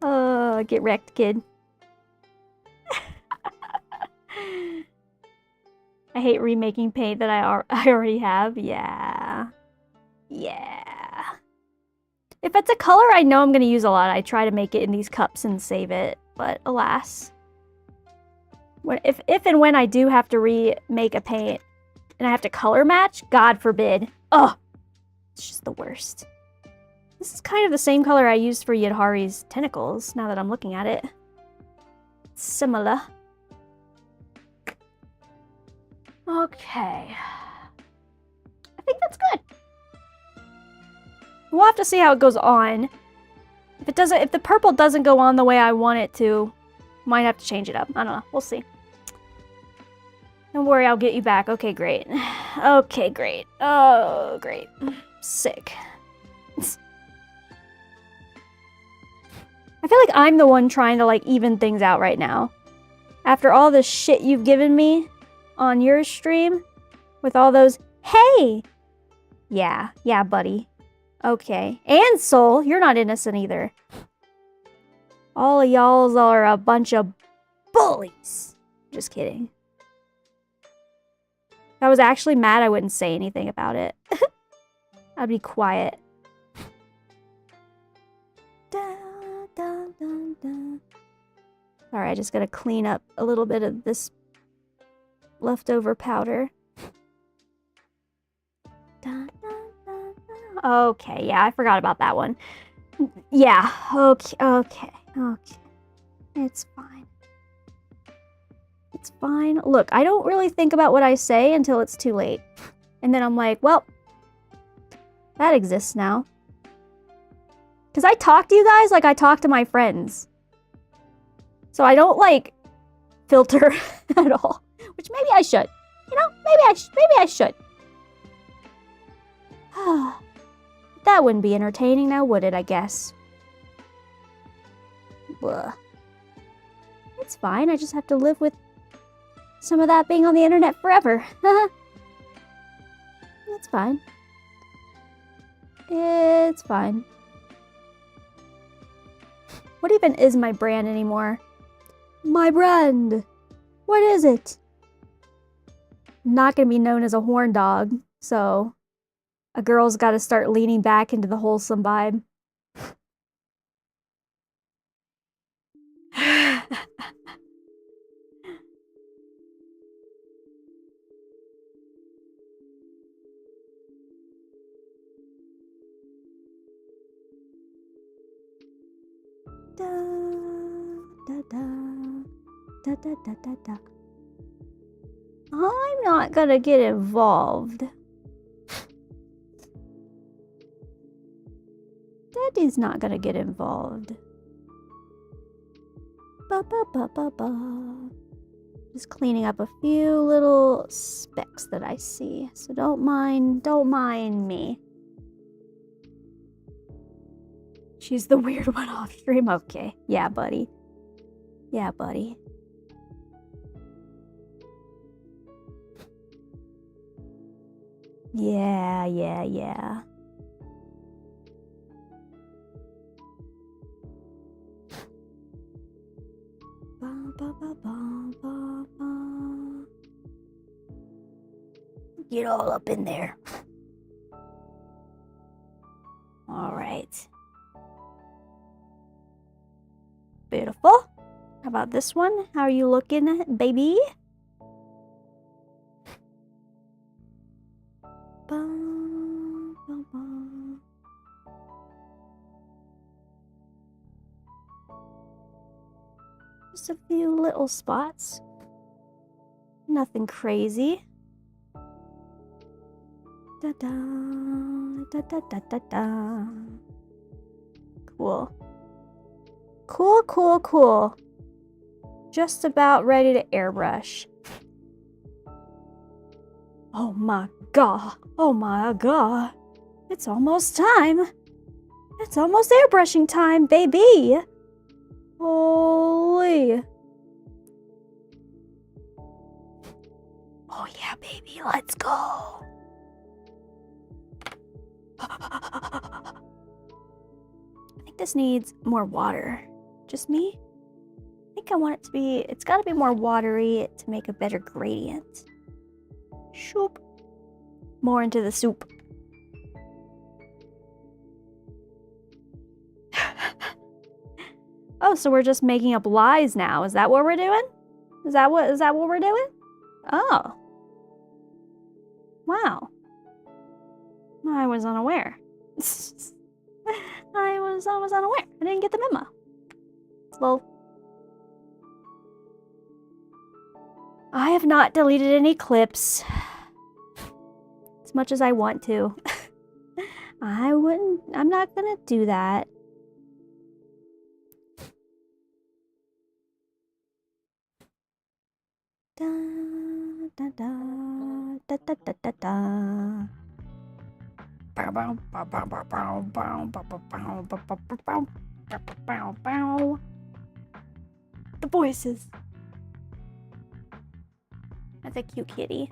Oh, get wrecked, kid. I hate remaking paint that I already have. Yeah. Yeah. If it's a color I know I'm going to use a lot, I try to make it in these cups and save it. But alas. If and when I do have to remake a paint and I have to color match, God forbid. Oh, it's just the worst. This is kind of the same color I used for Yadhari's tentacles, now that I'm looking at it. It's similar. Okay. I think that's good. We'll have to see how it goes on. If the purple doesn't go on the way I want it to, might have to change it up. I don't know. We'll see. Don't worry, I'll get you back. Okay, great. Okay, great. Oh, great. Sick. I feel like I'm the one trying to, like, even things out right now. After all the shit you've given me on your stream, with all those, hey! Yeah, buddy. Okay. And Soul, you're not innocent either. All of y'alls are a bunch of bullies. Just kidding. If I was actually mad, I wouldn't say anything about it. I'd be quiet. Alright, I just gotta clean up a little bit of this leftover powder. Okay, yeah, I forgot about that one. Yeah, okay. It's fine. It's fine. Look, I don't really think about what I say until it's too late. And then I'm like, well, that exists now. Because I talk to you guys like I talk to my friends. So I don't, like, filter at all. Which maybe I should. You know, maybe I should. That wouldn't be entertaining now, would it, I guess? Blah. It's fine, I just have to live with some of that being on the internet forever. It's fine. It's fine. What even is my brand anymore? My brand! What is it? Not gonna be known as a horn dog, so a girl's gotta start leaning back into the wholesome vibe. Da, da, da, da, da, da, da, da. I'm not gonna get involved. Daddy's not gonna get involved. Ba, ba, ba, ba, ba. Just cleaning up a few little specks that I see. So don't mind me. She's the weird one off stream. Okay. Yeah, buddy. Yeah, buddy. Yeah. Ba, ba, ba, ba, ba, ba. Get all up in there. All right. Beautiful. How about this one? How are you looking, baby? Ba, ba, ba. Just a few little spots. Nothing crazy. Da da da da da da da. Cool. Cool. Just about ready to airbrush. Oh my god. It's almost time. It's almost airbrushing time, baby. Holy. Oh yeah, baby, let's go. I think this needs more water. Just me? I think I want it to be, it's gotta be more watery to make a better gradient. Shoop. More into the soup. Oh, so we're just making up lies now. Is that what we're doing? Is that what we're doing? Oh. Wow. I was unaware. I was unaware. I didn't get the memo. Well, I have not deleted any clips. As much as I want to. I'm not gonna do that. Da, da, da, da, da, da, da, da. The voices. That's a cute kitty.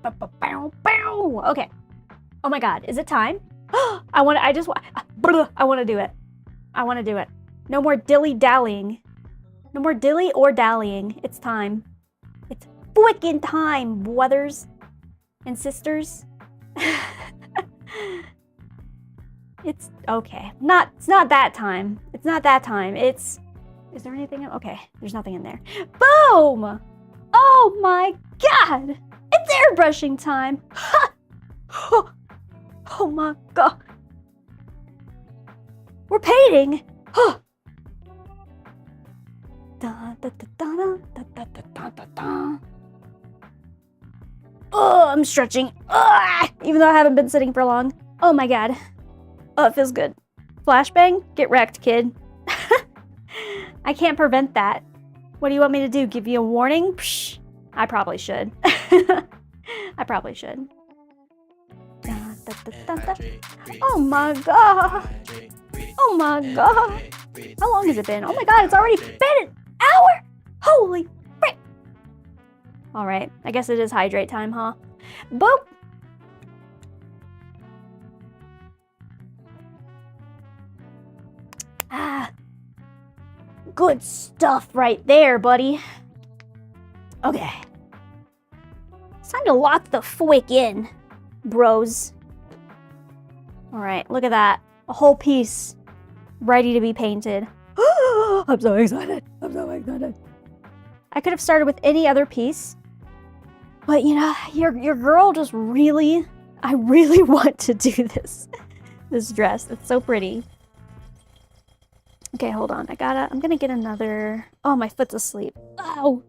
Okay. Oh my god, is it time? I want to do it. I want to do it. No more dilly-dallying. No more dilly or dallying. It's time. It's freaking time, brothers and sisters. It's okay. It's not that time. It's not that time. Is there anything? Okay, there's nothing in there. Boom! Oh my god! It's airbrushing time. Oh my god. We're painting. Oh, I'm stretching. Even though I haven't been sitting for long. Oh my god. Oh, it feels good. Flashbang? Get wrecked, kid. I can't prevent that. What do you want me to do? Give you a warning? Psh, I probably should. I probably should. Oh my god. Oh my god. How long has it been? Oh my god, it's already been an hour! Holy frick! Alright, I guess it is hydrate time, huh? Boop! good stuff right there, buddy. Okay. It's time to lock the fwick in, bros. Alright, look at that. A whole piece ready to be painted. I'm so excited. I'm so excited. I could have started with any other piece. But, you know, your girl just really... I really want to do this. This dress. It's so pretty. Okay, hold on. I'm gonna get another... Oh, my foot's asleep. Oh!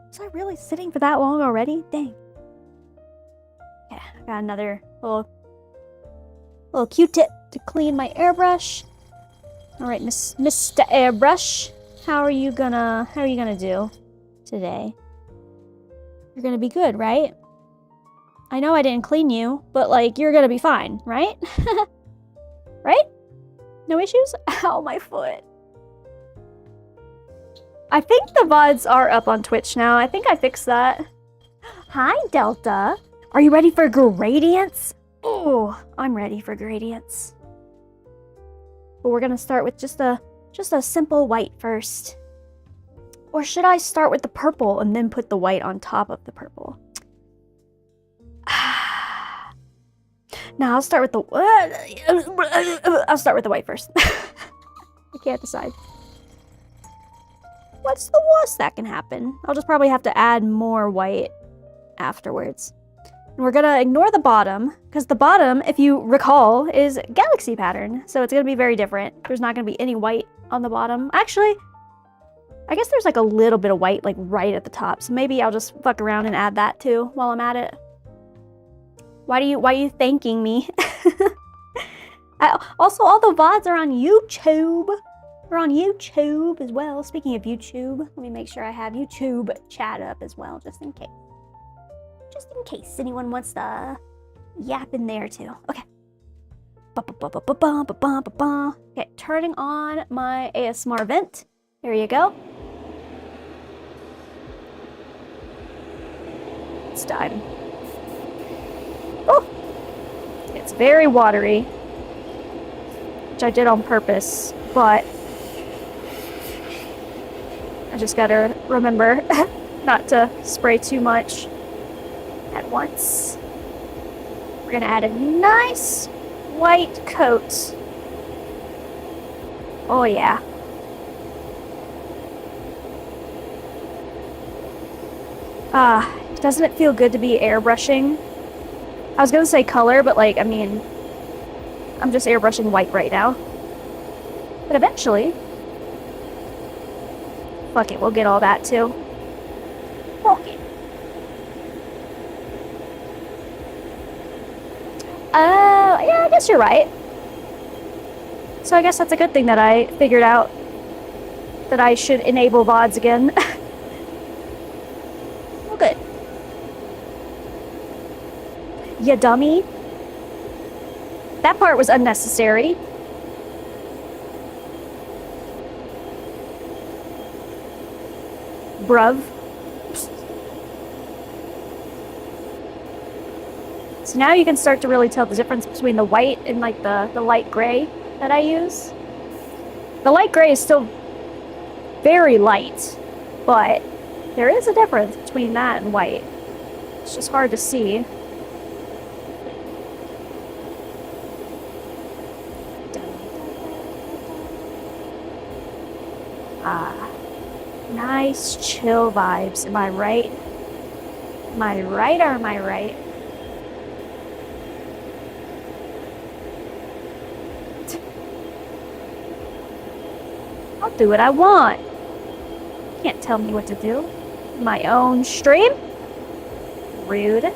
Was I really sitting for that long already? Dang. Okay, I got another little Q-tip to clean my airbrush. Alright, Mr. Airbrush. How are you gonna do today? You're gonna be good, right? I know I didn't clean you, but like, you're gonna be fine, right? Right? No issues? Ow, my foot. I think the VODs are up on Twitch now. I think I fixed that. Hi, Delta. Are you ready for gradients? Oh, I'm ready for gradients. But we're gonna start with just a simple white first. Or should I start with the purple and then put the white on top of the purple? No, I'll start with the white first. I can't decide. What's the worst that can happen? I'll just probably have to add more white afterwards. And we're gonna ignore the bottom, because the bottom, if you recall, is galaxy pattern. So it's gonna be very different. There's not gonna be any white on the bottom. Actually, I guess there's like a little bit of white like right at the top. So maybe I'll just fuck around and add that too while I'm at it. Why are you thanking me? Also, all the VODs are on YouTube. We're on YouTube as well. Speaking of YouTube, let me make sure I have YouTube chat up as well, just in case. Just in case anyone wants to yap in there too. Okay. Okay, turning on my ASMR vent. There you go. It's time. Oh! It's very watery. Which I did on purpose, but I just gotta remember not to spray too much at once. We're gonna add a nice white coat. Oh yeah. Doesn't it feel good to be airbrushing? I was gonna say color, but like, I mean, I'm just airbrushing white right now. But eventually, fuck it, we'll get all that too. Fuck it. Yeah, I guess you're right. So I guess that's a good thing that I figured out that I should enable VODs again. Well, good. You dummy. That part was unnecessary. Bruv. So now you can start to really tell the difference between the white and like the light gray that I use. The light gray is still very light, but there is a difference between that and white. It's just hard to see. Nice chill vibes. Am I right? Am I right or am I right? I'll do what I want. You can't tell me what to do. My own stream? Rude.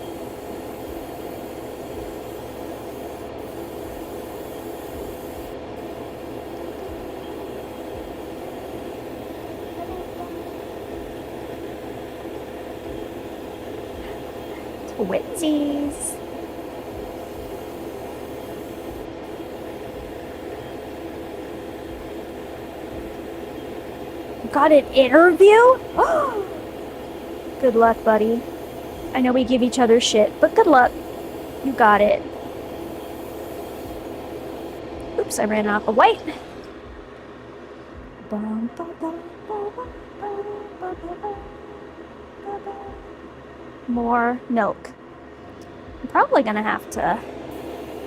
Twinsies. Got an interview? Good luck, buddy. I know we give each other shit, but good luck. You got it. Oops, I ran off of white. More milk. I'm probably gonna have to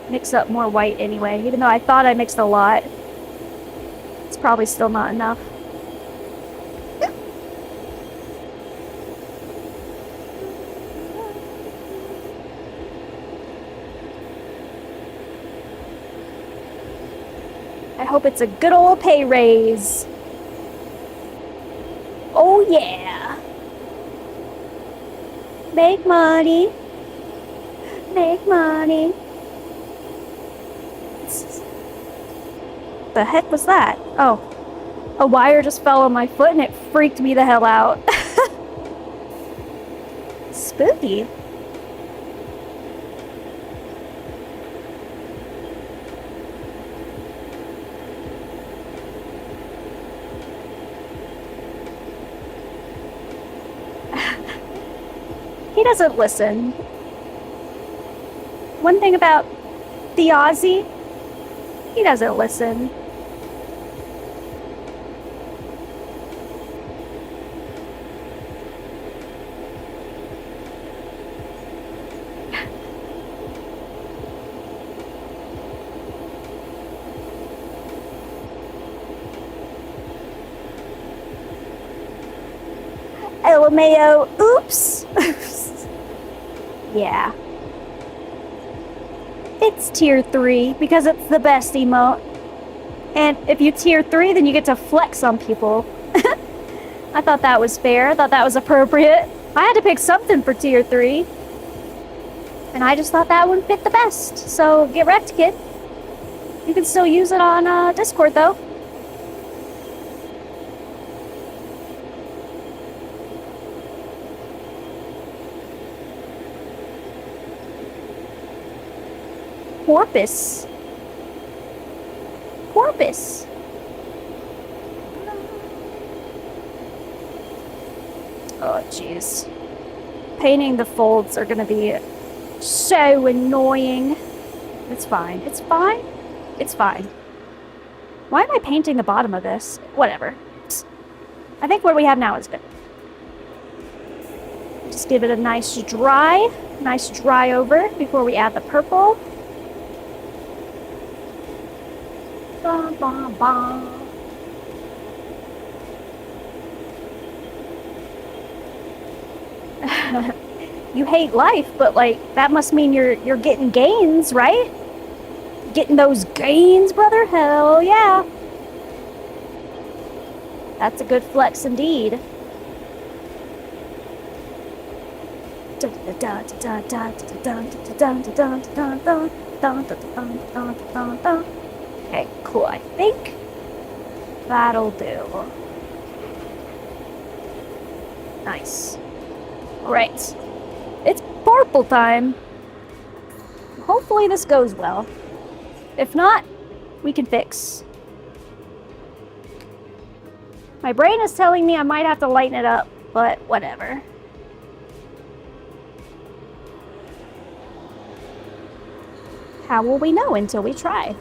mix up more white anyway, even though I thought I mixed a lot. It's probably still not enough. I hope it's a good old pay raise. Oh yeah. Make money. Make money. The heck was that? Oh. A wire just fell on my foot and it freaked me the hell out. Spooky. He doesn't listen. One thing about the Aussie, he doesn't listen. LMAO, oops. Yeah. It's tier 3 because it's the best emote. And if you tier 3, then you get to flex on people. I thought that was fair. I thought that was appropriate. I had to pick something for tier 3. And I just thought that one fit the best. So get wrecked, kid. You can still use it on Discord, though. Porpoise. Porpoise. Oh, jeez. Painting the folds are gonna be so annoying. It's fine. It's fine. It's fine. Why am I painting the bottom of this? Whatever. I think what we have now is good. Just give it a nice dry over before we add the purple. Bum, bum, bum. You hate life, but like that must mean you're getting gains, right? Getting those gains, brother? Hell yeah. That's a good flex indeed. Okay, cool. I think that'll do. Nice. Alright. It's purple time. Hopefully this goes well. If not, we can fix. My brain is telling me I might have to lighten it up, but whatever. How will we know until we try?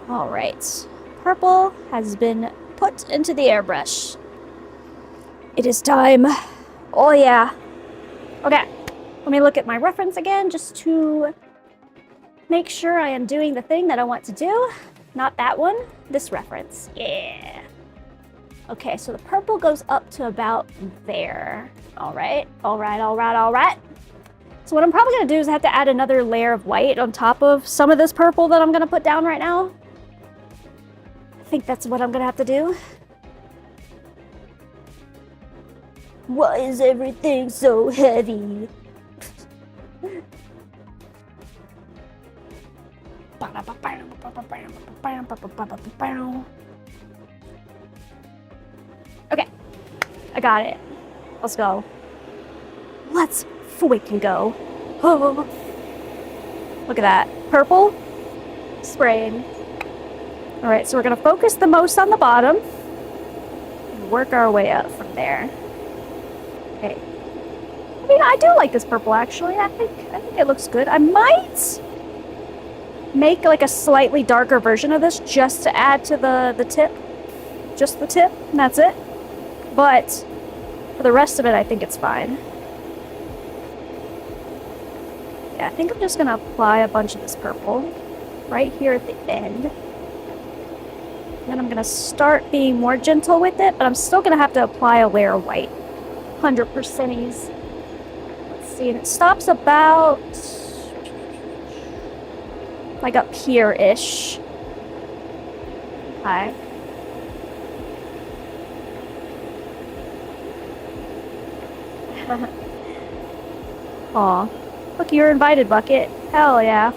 Alright. Purple has been put into the airbrush. It is time. Oh yeah. Okay. Let me look at my reference again just to make sure I am doing the thing that I want to do. Not that one. This reference. Yeah. Okay, so the purple goes up to about there. Alright. Alright, alright, alright. So what I'm probably going to do is I have to add another layer of white on top of some of this purple that I'm going to put down right now. I think that's what I'm going to have to do. Why is everything so heavy? Okay, I got it. Let's go. Let's freaking go. Oh. Look at that. Purple spraying. All right, so we're gonna focus the most on the bottom and work our way up from there. Okay. I mean, I do like this purple actually. I think it looks good. I might make like a slightly darker version of this just to add to the tip. Just the tip, and that's it. But for the rest of it, I think it's fine. Yeah, I think I'm just gonna apply a bunch of this purple right here at the end. And then I'm gonna start being more gentle with it, but I'm still gonna have to apply a layer of white. 100%ies. Let's see, and it stops about like up here-ish. Okay. Aw. Look, you're invited, Bucket. Hell yeah.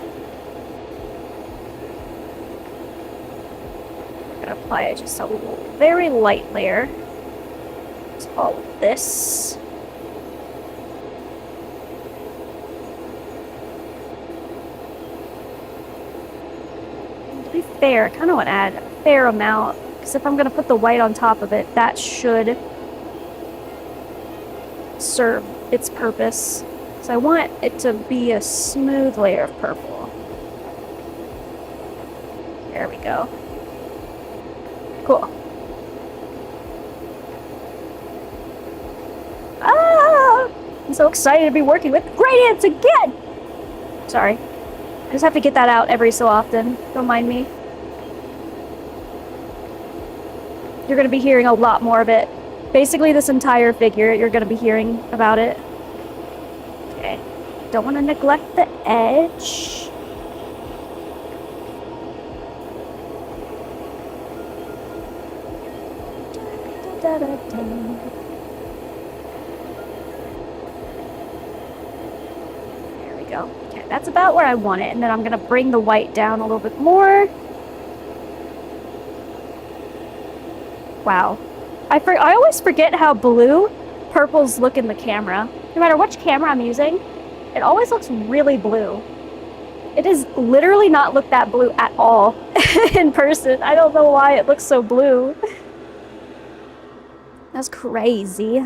I'm gonna apply just a very light layer to all of this. And to be fair, I kind of want to add a fair amount, because if I'm gonna put the white on top of it, that should serve its purpose. So I want it to be a smooth layer of purple. There we go. Cool. Ah! I'm so excited to be working with gradients again! Sorry. I just have to get that out every so often. Don't mind me. You're going to be hearing a lot more of it. Basically, this entire figure, you're going to be hearing about it. Okay. Don't want to neglect the edge. Da, da, da, da. There we go. Okay, that's about where I want it. And then I'm going to bring the white down a little bit more. Wow. I always forget how blue purples look in the camera. No matter which camera I'm using, it always looks really blue. It does literally not look that blue at all in person. I don't know why it looks so blue. That's crazy.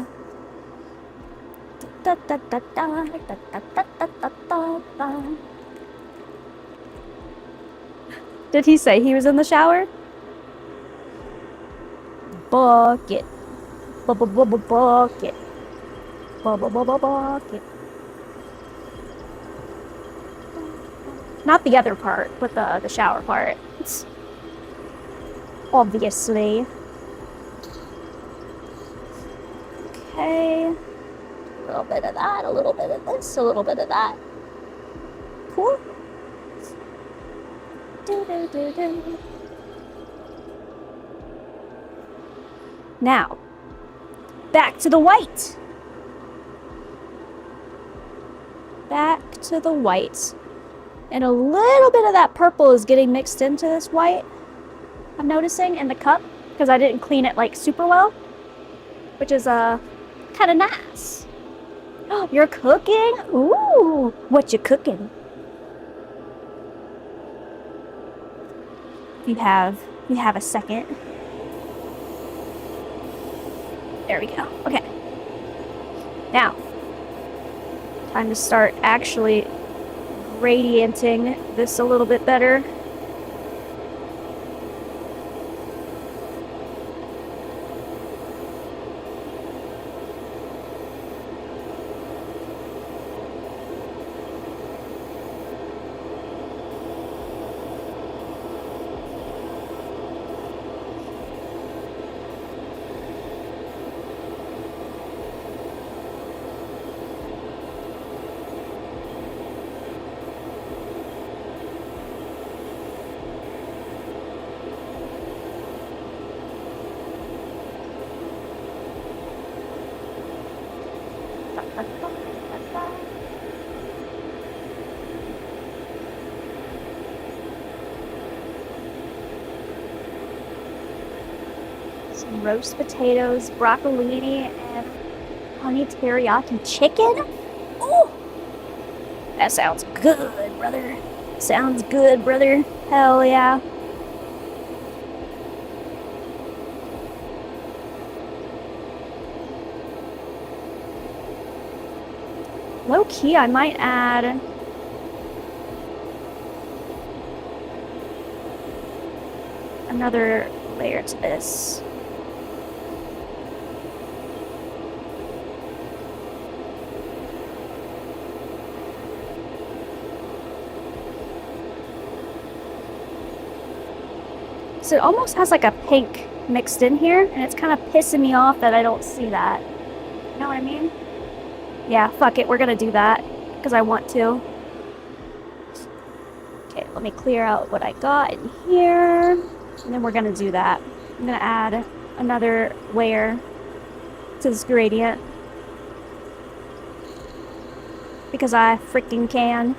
Did he say he was in the shower? Bucket. Bucket. Bucket. Not the other part, but the shower part. It's obviously. Okay. A little bit of that, a little bit of this, a little bit of that. Cool. Do. Now, back to the white. Back to the white. And a little bit of that purple is getting mixed into this white, I'm noticing, in the cup, because I didn't clean it, like, super well. Which is, kind of nice. Oh, you're cooking? Ooh, what you cooking? You have a second. There we go. Okay. Now, time to start actually gradienting this a little bit better. Some roast potatoes, broccolini, and honey teriyaki chicken. Ooh, that sounds good, brother. Sounds good, brother. Hell yeah. Low key, I might add another layer to this. So it almost has like a pink mixed in here, and it's kind of pissing me off that I don't see that. You know what I mean? Yeah, fuck it, we're gonna do that, because I want to. Okay, let me clear out what I got in here, and then we're gonna do that. I'm gonna add another layer to this gradient, because I freaking can.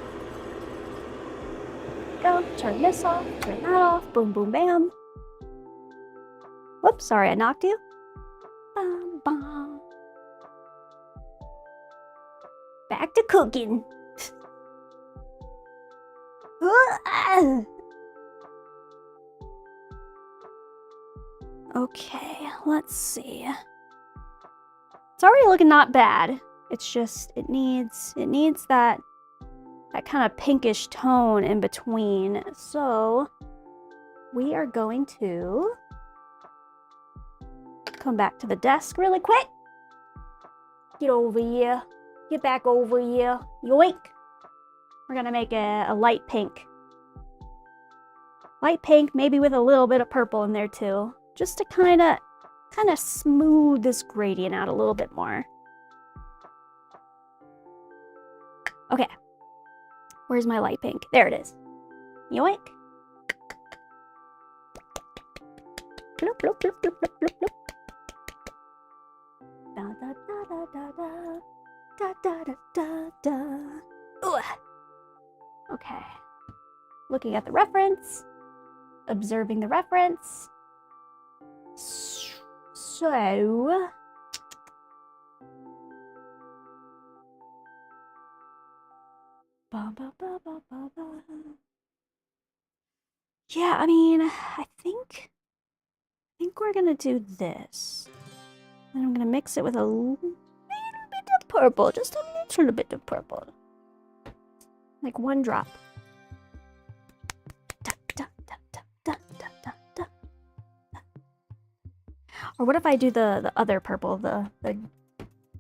Go, turn this off, turn that off, boom, boom, bam. Whoops, sorry, I knocked you. Bum, bum. Back to cooking. Okay, let's see. It's already looking not bad. It's just, it needs that kind of pinkish tone in between. So we are going to come back to the desk really quick. Get over here. Get back over here. Yoink. We're gonna make a light pink. Light pink, maybe with a little bit of purple in there too. Just to kind of smooth this gradient out a little bit more. Okay. Where's my light pink? There it is. Yoink. Bloop, bloop, bloop, bloop, bloop, bloop, bloop. Da da da da da da da da da. Ooh. Okay. Looking at the reference, observing the reference. So ba, ba, ba, ba, ba, ba. Yeah, I mean, I think we're gonna do this. And I'm gonna mix it with a little bit of purple, just a little bit of purple. Like one drop. Da, da, da, da, da, da, da, da. Or what if I do the other purple, the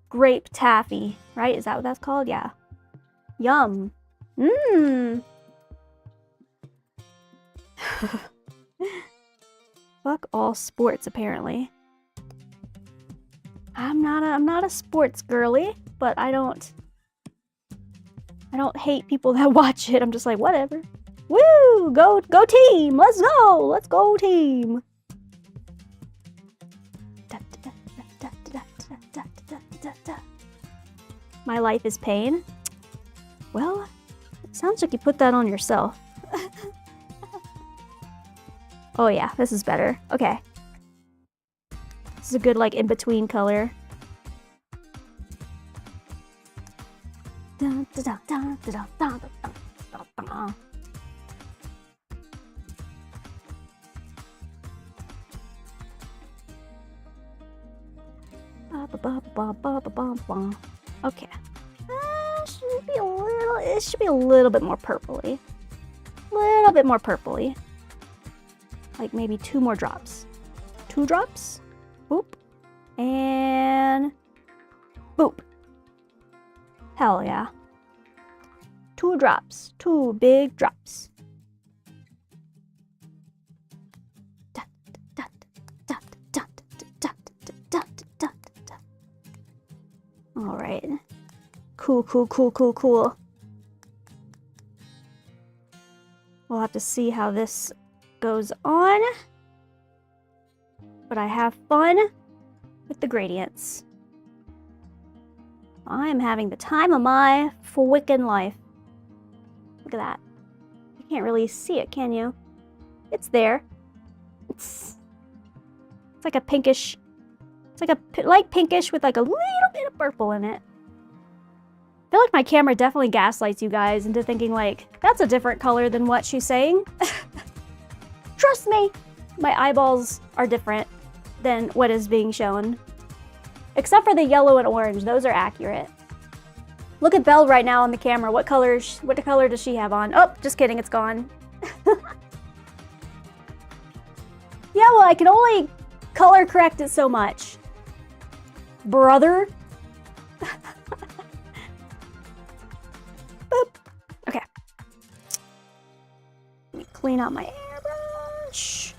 grape taffy, right? Is that what that's called? Yeah. Yum. Mmm. Fuck all sports, apparently. I'm not a sports girly, but I don't hate people that watch it. I'm just like, whatever. Woo! Go team! Let's go! Let's go team! My life is pain. Well, it sounds like you put that on yourself. Oh yeah, this is better. Okay. This is a good, like, in-between color. Okay. It should be a little bit more purpley. Little bit more purpley. Like maybe 2 more drops. 2 drops. Boop. And boop. Hell yeah. 2 drops. 2 big drops. All right. Cool, cool, cool, cool, cool. We'll have to see how this goes on. But I have fun with the gradients. I am having the time of my frickin' life. Look at that. You can't really see it, can you? It's there. It's like a pinkish. It's like a light pinkish with like a little bit of purple in it. I feel like my camera definitely gaslights you guys into thinking like, that's a different color than what she's saying. Trust me, my eyeballs are different than what is being shown. Except for the yellow and orange, those are accurate. Look at Belle right now on the camera. What color does she have on? Oh, just kidding, it's gone. Yeah, well, I can only color correct it so much. Brother. Boop. Okay. Let me clean out my airbrush.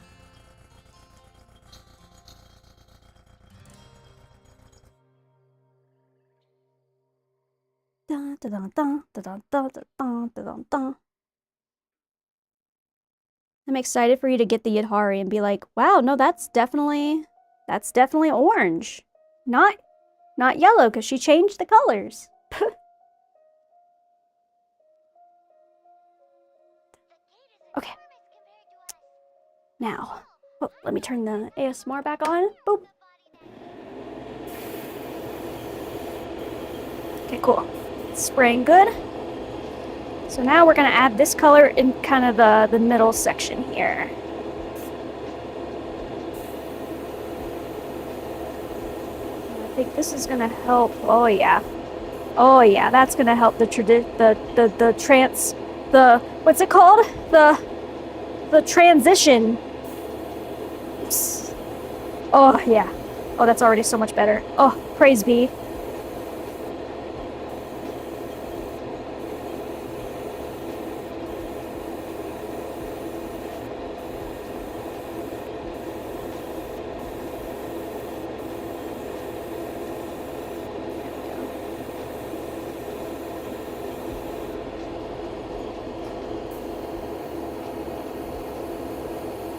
Dun, dun, dun, dun, dun, dun, dun, dun, dun. I'm excited for you to get the Yadhari and be like, wow, no, that's definitely orange. Not yellow, because she changed the colors. Okay. Now, oh, let me turn the ASMR back on. Boop. Okay, cool. Spraying good. So now we're gonna add this color in kind of the middle section here. I think this is gonna help. Oh yeah. Oh yeah, that's gonna help the what's it called? The transition. Oops. Oh yeah. Oh, that's already so much better. Oh, praise be.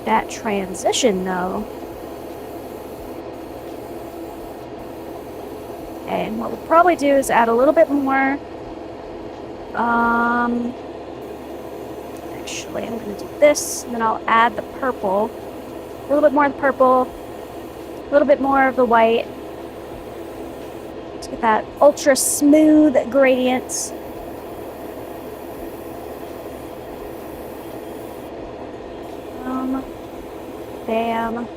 That transition though. Okay, and what we'll probably do is add a little bit more. Actually, I'm gonna do this, and then I'll add the purple. A little bit more of the purple, a little bit more of the white. Let's get that ultra smooth gradient. Bam.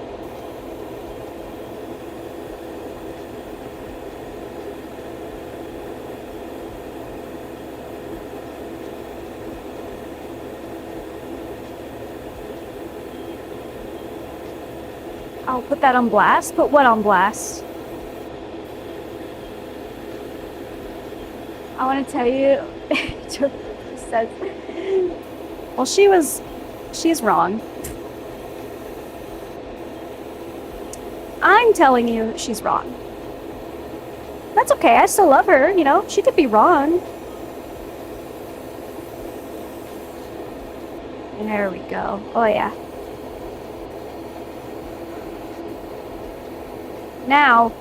I'll put that on blast. Put what on blast? I want to tell you, says, well, she's wrong. I'm telling you she's wrong. That's okay, I still love her, you know? She could be wrong. There we go. Oh yeah. Now,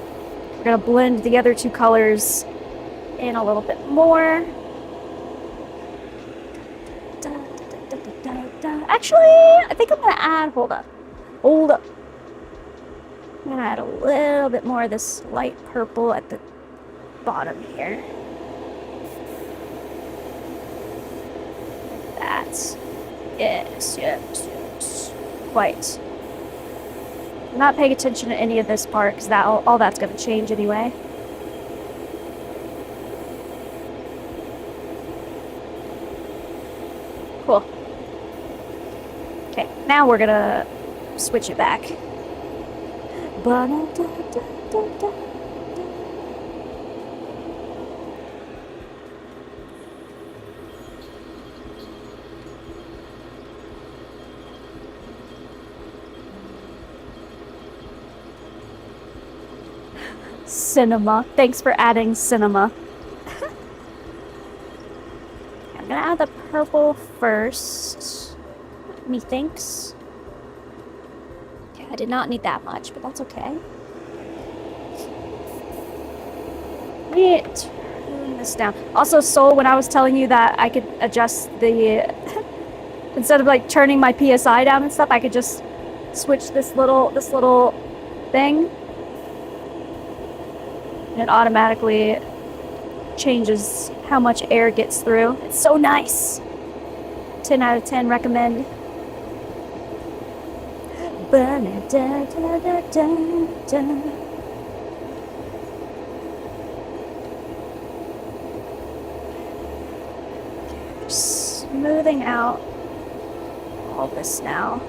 we're gonna blend the other two colors in a little bit more. Actually, I think I'm gonna add, hold up. I'm gonna add a little bit more of this light purple at the bottom here. That. Yes. Quite. I'm not paying attention to any of this part because all that's gonna change anyway. Cool. Okay, now we're gonna switch it back. Cinema. Thanks for adding cinema. I'm gonna add the purple first. Methinks. Okay, I did not need that much, but that's okay. Let me turn this down. Also, Soul, when I was telling you that I could adjust the instead of like turning my PSI down and stuff, I could just switch this little thing. And it automatically changes how much air gets through. It's so nice. 10 out of 10 recommend. Smoothing out all this now.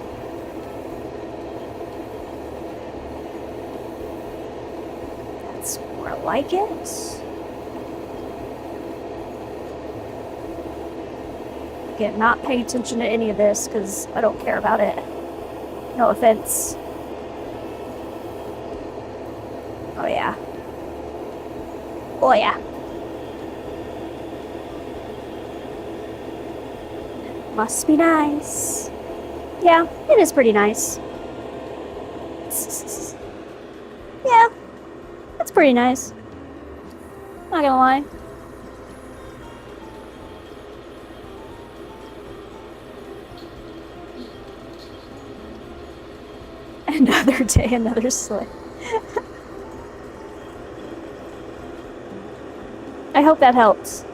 More like it. Again, not paying attention to any of this because I don't care about it. No offense. Oh yeah. Oh yeah. Must be nice. Yeah, it is pretty nice. Yeah, that's pretty nice. Not gonna lie. Another day, another sleigh. I hope that helps.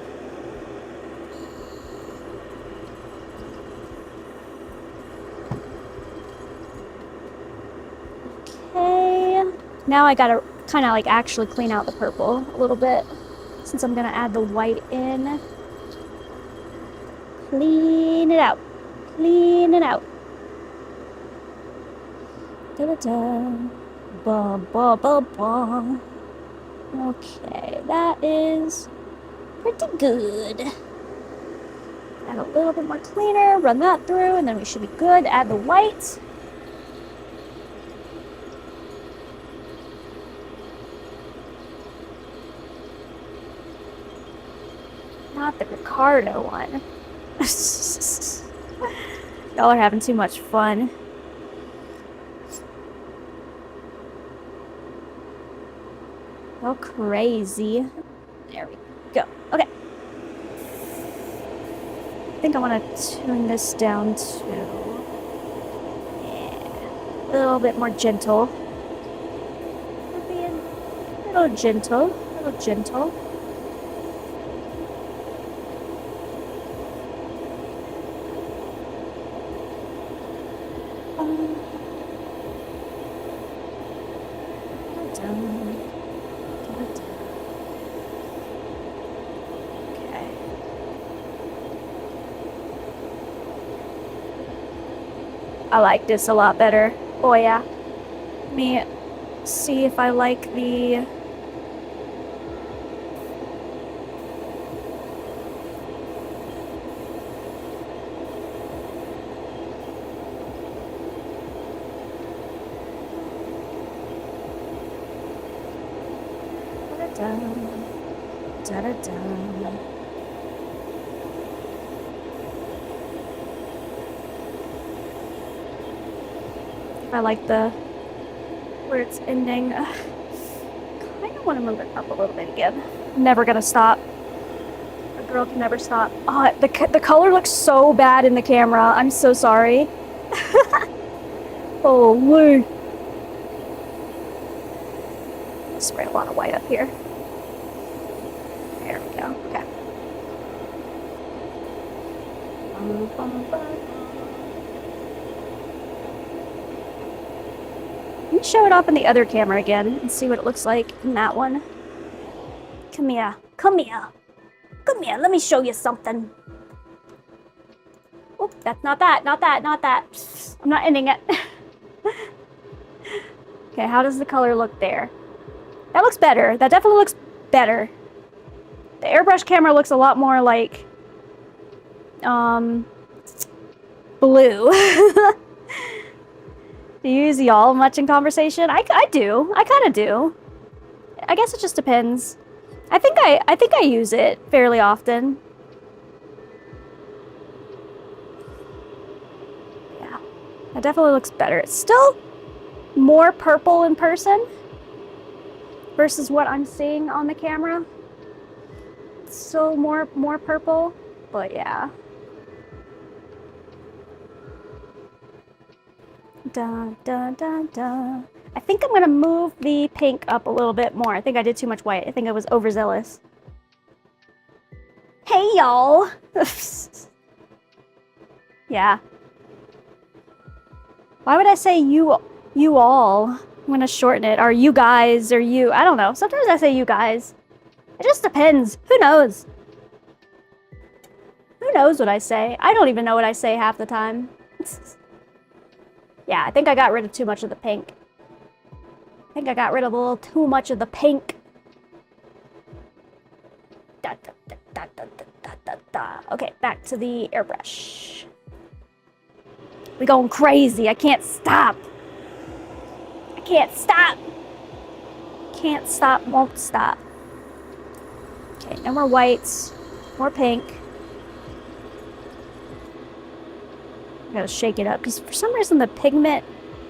Okay. Now I gotta kind of like actually clean out the purple a little bit since I'm gonna add the white in. Clean it out. Clean it out. Da-da-da. Ba-ba-ba-ba. Okay, that is pretty good. Add a little bit more cleaner, run that through, and then we should be good. Add the white. Not the Ricardo one. Y'all are having too much fun. Go crazy. There we go. Okay. I think I want to tune this down to a little bit more gentle. We're being a little gentle. A little gentle. I like this a lot better. Oh yeah. Let me see if I like the... Da-da-da. I like the where it's ending. Kind of want to move it up a little bit again. Never gonna stop. A girl can never stop. Oh, the color looks so bad in the camera. I'm so sorry. Holy. Spray a lot of white up here. There we go. Okay. Let me show it off in the other camera again and see what it looks like in that one. Come here. Come here. Come here. Let me show you something. Oh, that's not that. Not that. Not that. I'm not ending it. Okay, how does the color look there? That looks better. That definitely looks better. The airbrush camera looks a lot more like blue. Do you use y'all much in conversation? I do. I kind of do. I guess it just depends. I think I use it fairly often. Yeah. That definitely looks better. It's still more purple in person versus what I'm seeing on the camera. It's still more purple, but yeah. Da, da, da, da. I think I'm gonna move the pink up a little bit more. I think I did too much white. I think I was overzealous. Hey, y'all. Yeah. Why would I say you all? I'm gonna shorten it. Or you guys, or you. I don't know. Sometimes I say you guys. It just depends. Who knows? Who knows what I say? I don't even know what I say half the time. Yeah, I think I got rid of too much of the pink. I think I got rid of a little too much of the pink. Okay, back to the airbrush. We going crazy. I can't stop. I can't stop. Can't stop, won't stop. Okay, no more whites. More pink. I gotta shake it up because for some reason the pigment,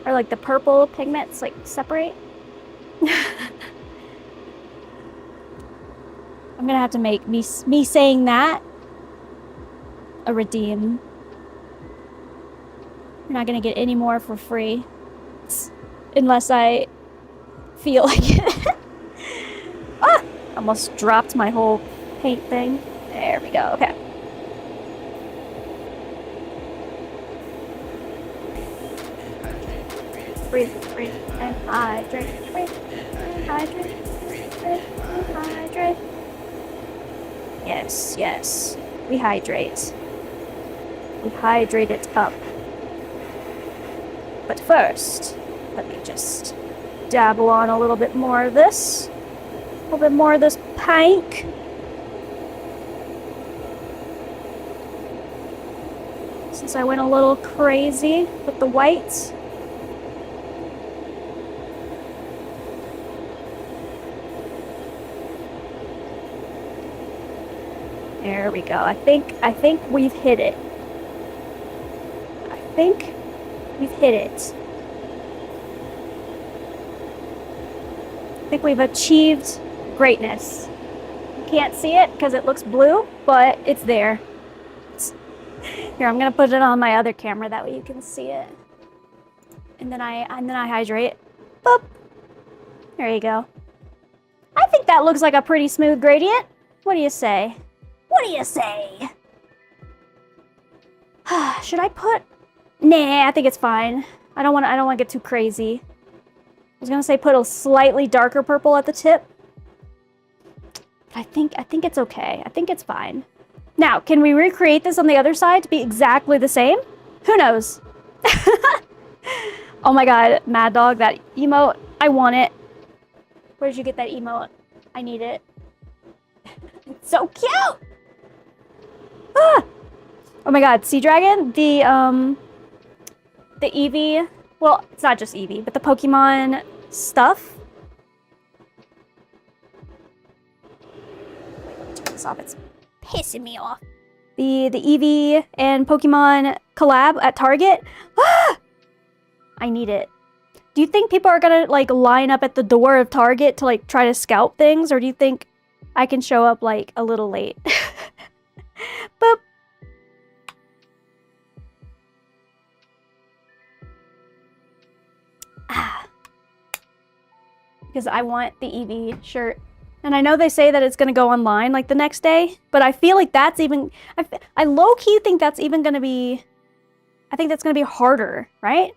or like the purple pigments, like separate. I'm gonna have to make me saying that a redeem. You're not gonna get any more for free. Unless I feel like it. Ah! Almost dropped my whole paint thing. There we go, okay. Breathe, breathe, and hydrate. Breathe, and hydrate. Breathe, and hydrate. Yes, yes. We hydrate. We hydrate it up. But first, let me just dabble on a little bit more of this. A little bit more of this pink. Since I went a little crazy with the whites. There we go. I think we've hit it. I think we've hit it. I think we've achieved greatness. You can't see it because it looks blue, but it's there. Here, I'm gonna put it on my other camera that way you can see it. And then I hydrate. Boop. There you go. I think that looks like a pretty smooth gradient. What do you say? What do you say? Should I put? Nah, I think it's fine. I don't want to get too crazy. I was gonna say put a slightly darker purple at the tip. I think it's okay. I think it's fine. Now, can we recreate this on the other side to be exactly the same? Who knows? Oh my god, Mad Dog, that emote. I want it. Where did you get that emote? I need it. It's so cute! Ah! Oh my god, Sea Dragon, the Eevee, well, it's not just Eevee, but the Pokemon stuff. Turn this off, it's pissing me off. The Eevee and Pokemon collab at Target. Ah! I need it. Do you think people are gonna like line up at the door of Target to like try to scout things, or do you think I can show up like a little late? Boop. Because I want the Eevee shirt. And I know they say that it's going to go online like the next day, but I feel like that's even... I low-key think that's even going to be... I think that's going to be harder, right?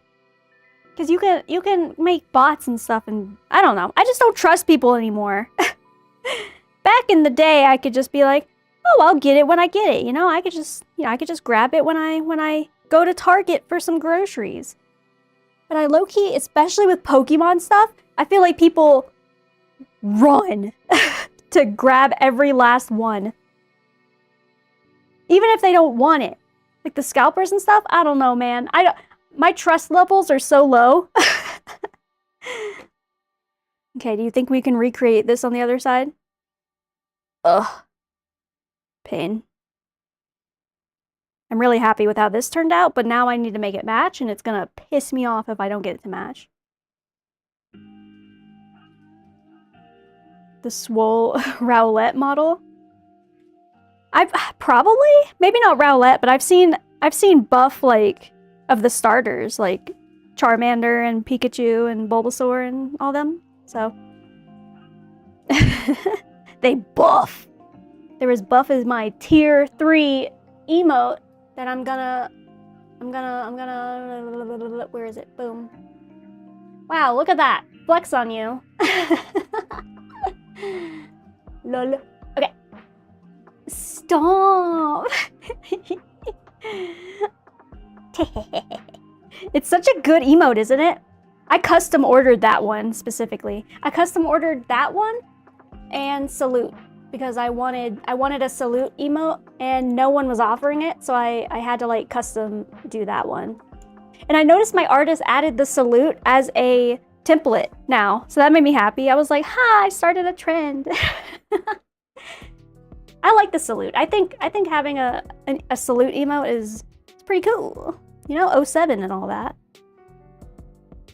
Because you can make bots and stuff, and I don't know. I just don't trust people anymore. Back in the day, I could just be like, oh, I'll get it when I get it. You know, I could just grab it when I go to Target for some groceries. But I low-key, especially with Pokemon stuff, I feel like people run to grab every last one. Even if they don't want it. Like the scalpers and stuff, I don't know, man. My trust levels are so low. Okay, do you think we can recreate this on the other side? Ugh. Pain. I'm really happy with how this turned out, but now I need to make it match, and it's gonna piss me off if I don't get it to match. The Swole Rowlett model. I've probably, maybe not Rowlett, but I've seen buff like of the starters, like Charmander and Pikachu and Bulbasaur and all them. So they buff. They're as buff as my tier 3 emote that I'm gonna, where is it? Boom. Wow, look at that. Flex on you. Lol. Okay. Stop. It's such a good emote, isn't it? I custom ordered that one specifically. I custom ordered that one and Salute. because I wanted a salute emote and no one was offering it, so I had to like custom do that one. And I noticed my artist added the salute as a template now, so that made me happy. I was like, ha, I started a trend. I like the salute. I think having a salute emote is pretty cool. You know, 07 and all that.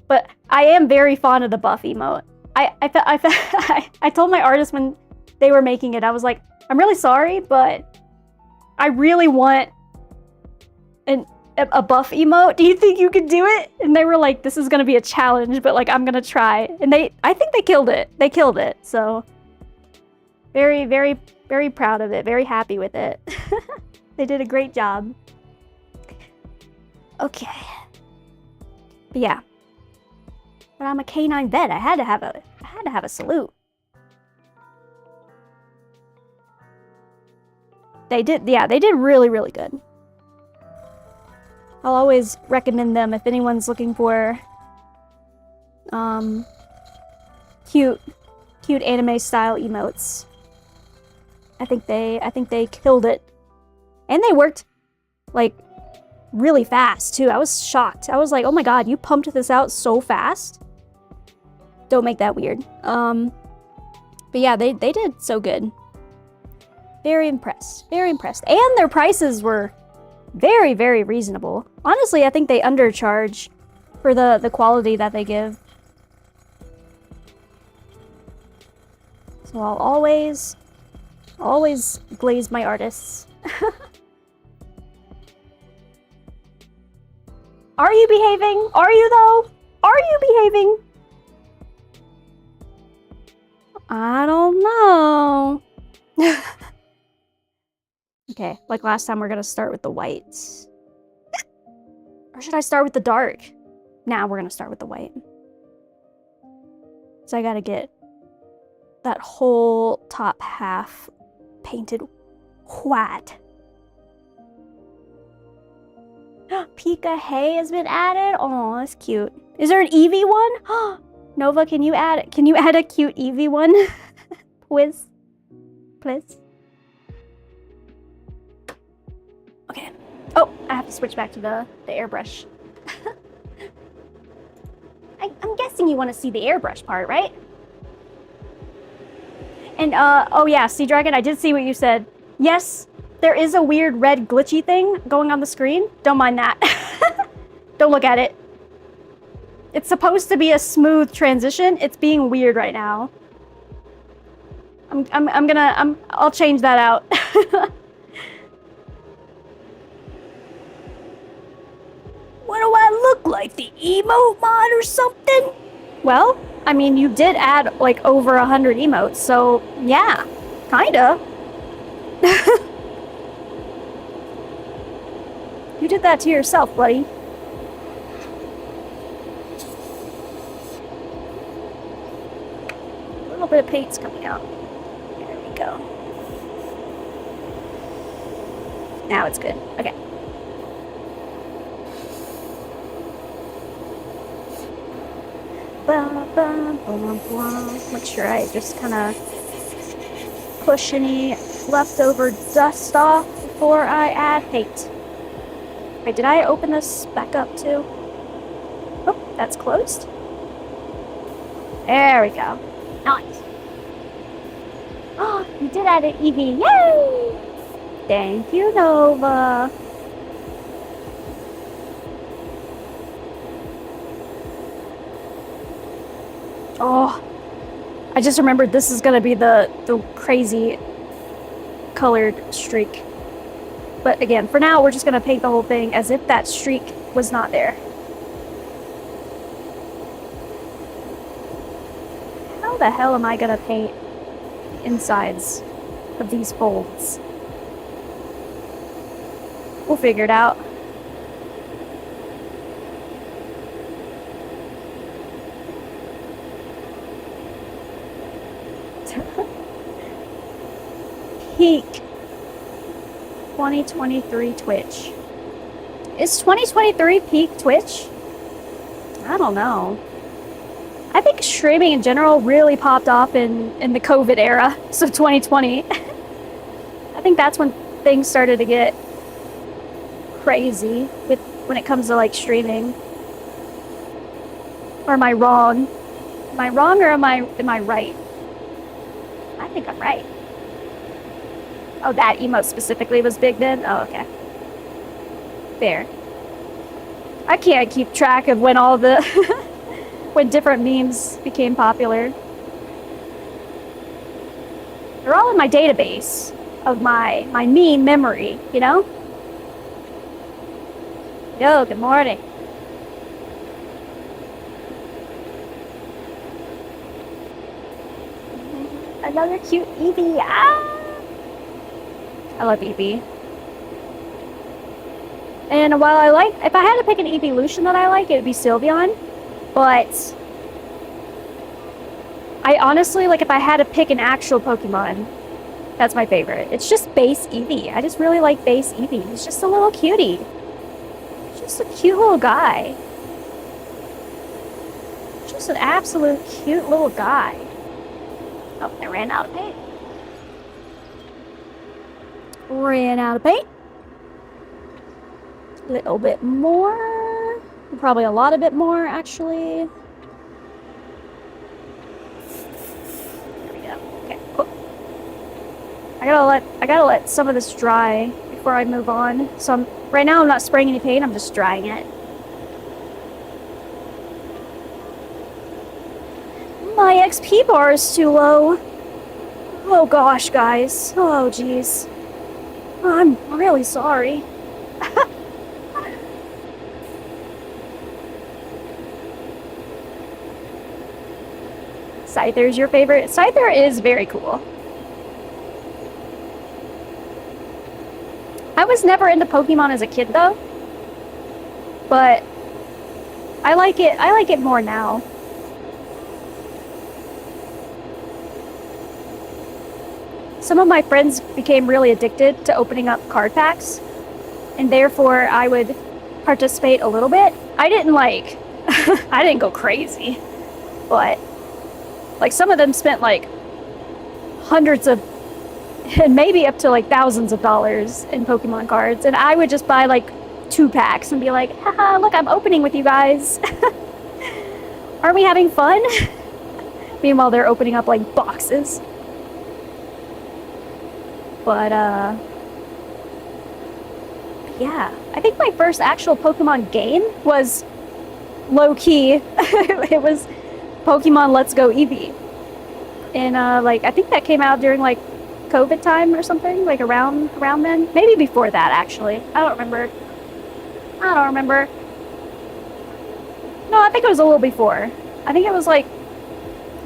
But I am very fond of the buff emote. I told my artist when they were making it, I was like, I'm really sorry, but I really want a buff emote. Do you think you could do it? And they were like, this is gonna be a challenge, but like I'm gonna try. And I think they killed it. They killed it. So very, very, very proud of it. Very happy with it. They did a great job. Okay. But yeah. But I'm a canine vet. I had to have a salute. They did really, really good. I'll always recommend them if anyone's looking for cute anime style emotes. I think they killed it. And they worked like really fast too. I was shocked. I was like, oh my god, you pumped this out so fast. Don't make that weird. But yeah, they did so good. Very impressed. Very impressed. And their prices were very, very reasonable. Honestly, I think they undercharge for the quality that they give. So I'll always glaze my artists. Are you behaving? Are you though? Are you behaving? I don't know. Okay, like last time, we're gonna start with the whites. Or should I start with the dark? Nah, we're gonna start with the white. So I gotta get that whole top half painted white. Pika Hay has been added. Oh, that's cute. Is there an Eevee one? Nova, can you add a cute Eevee one? Please. Please. Okay. Oh, I have to switch back to the airbrush. I'm guessing you want to see the airbrush part, right? And, oh yeah, Sea Dragon, I did see what you said. Yes, there is a weird red glitchy thing going on the screen. Don't mind that. Don't look at it. It's supposed to be a smooth transition. It's being weird right now. I'll change that out. What do I look like? The emote mod or something? Well, I mean, you did add like over 100 emotes, so yeah, kinda. You did that to yourself, buddy. A little bit of paint's coming out. There we go. Now it's good. Okay. Make sure I just kind of push any leftover dust off before I add paint. Wait, did I open this back up too? Oh, that's closed. There we go. Nice. Oh, you did add an Eevee. Yay! Thank you, Nova. Oh, I just remembered this is gonna be the crazy colored streak. But again, for now, we're just gonna paint the whole thing as if that streak was not there. How the hell am I gonna paint the insides of these folds? We'll figure it out. Peak 2023 Twitch. Is 2023 peak Twitch? I don't know. I think streaming in general really popped off in the COVID era, so 2020. I think that's when things started to get crazy with when it comes to like streaming. Or am I wrong? Am I wrong or am I right? I think I'm right. Oh, that emote specifically was big then? Oh, okay. Fair. I can't keep track of when all the when different memes became popular. They're all in my database of my meme memory, you know? Yo, good morning. Another cute Eevee. Ah! I love Eevee. And while I like, if I had to pick an evolution that I like, it would be Sylveon. But I honestly, like, if I had to pick an actual Pokemon, that's my favorite. It's just base Eevee. I just really like base Eevee. He's just a little cutie. Just a cute little guy. Just an absolute cute little guy. Oh, I ran out of paint. Ran out of paint. A little bit more. Probably a lot of bit more, actually. There we go. Okay, cool. I gotta let some of this dry before I move on. So right now I'm not spraying any paint, I'm just drying it. My XP bar is too low. Oh gosh, guys. Oh jeez. I'm really sorry. Scyther's your favorite? Scyther is very cool. I was never into Pokemon as a kid though. But I like it more now. Some of my friends became really addicted to opening up card packs, and therefore I would participate a little bit. I didn't like, I didn't go crazy, but like some of them spent like hundreds of, and maybe up to like thousands of dollars in Pokemon cards, and I would just buy like 2 packs and be like, haha, look, I'm opening with you guys. Aren't we having fun? Meanwhile, they're opening up like boxes. But, yeah. I think my first actual Pokemon game was low-key. It was Pokemon Let's Go Eevee. And, like, I think that came out during, like, COVID time or something, like, around then. Maybe before that, actually. I don't remember. No, I think it was a little before. I think it was, like,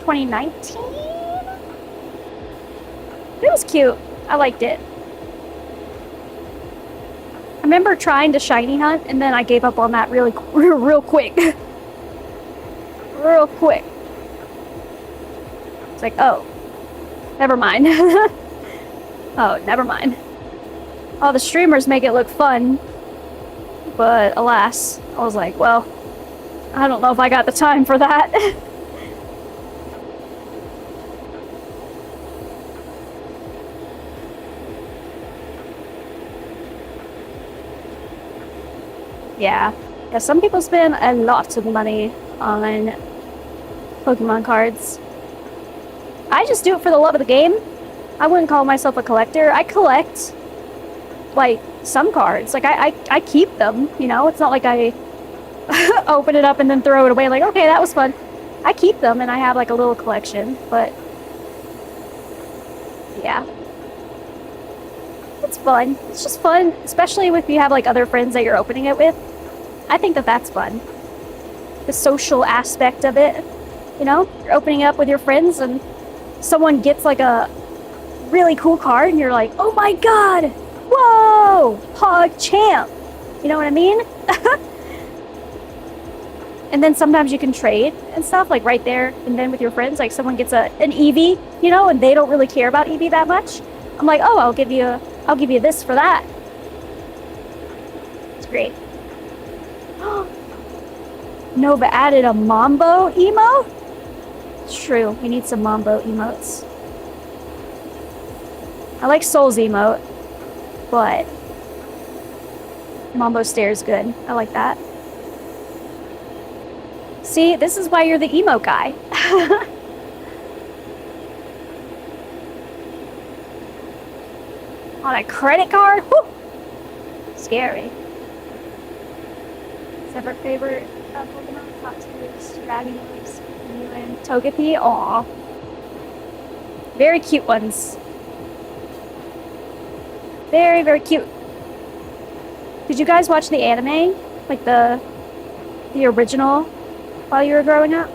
2019? It was cute. I liked it. I remember trying to shiny hunt, and then I gave up on that real quick. Real quick. It's like, oh, never mind. Oh, never mind. All the streamers make it look fun, but alas, I was like, well, I don't know if I got the time for that. Yeah, some people spend a lot of money on Pokemon cards. I just do it for the love of the game. I wouldn't call myself a collector. I collect, like, some cards. Like, I keep them, you know? It's not like I open it up and then throw it away like, okay, that was fun. I keep them and I have, like, a little collection, but yeah. It's fun. It's just fun, especially if you have, like, other friends that you're opening it with. I think that that's fun. The social aspect of it, you know? You're opening up with your friends and someone gets like a really cool card and you're like, oh my god! Whoa! Hog champ! You know what I mean? And then sometimes you can trade and stuff, like right there and then with your friends, like someone gets an Eevee, you know, and they don't really care about Eevee that much. I'm like, oh, I'll give you this for that. It's great. Nova added a Mambo emo? It's true. We need some Mambo emotes. I like Soul's emote, but Mambo Stare's good. I like that. See, this is why you're the emo guy. On a credit card? Woo! Scary. Separate favorite Pokemon? Top 2 is Dragonite, Mew, and Togepi. Aw. Very cute ones. Very, very cute. Did you guys watch the anime? Like the original while you were growing up?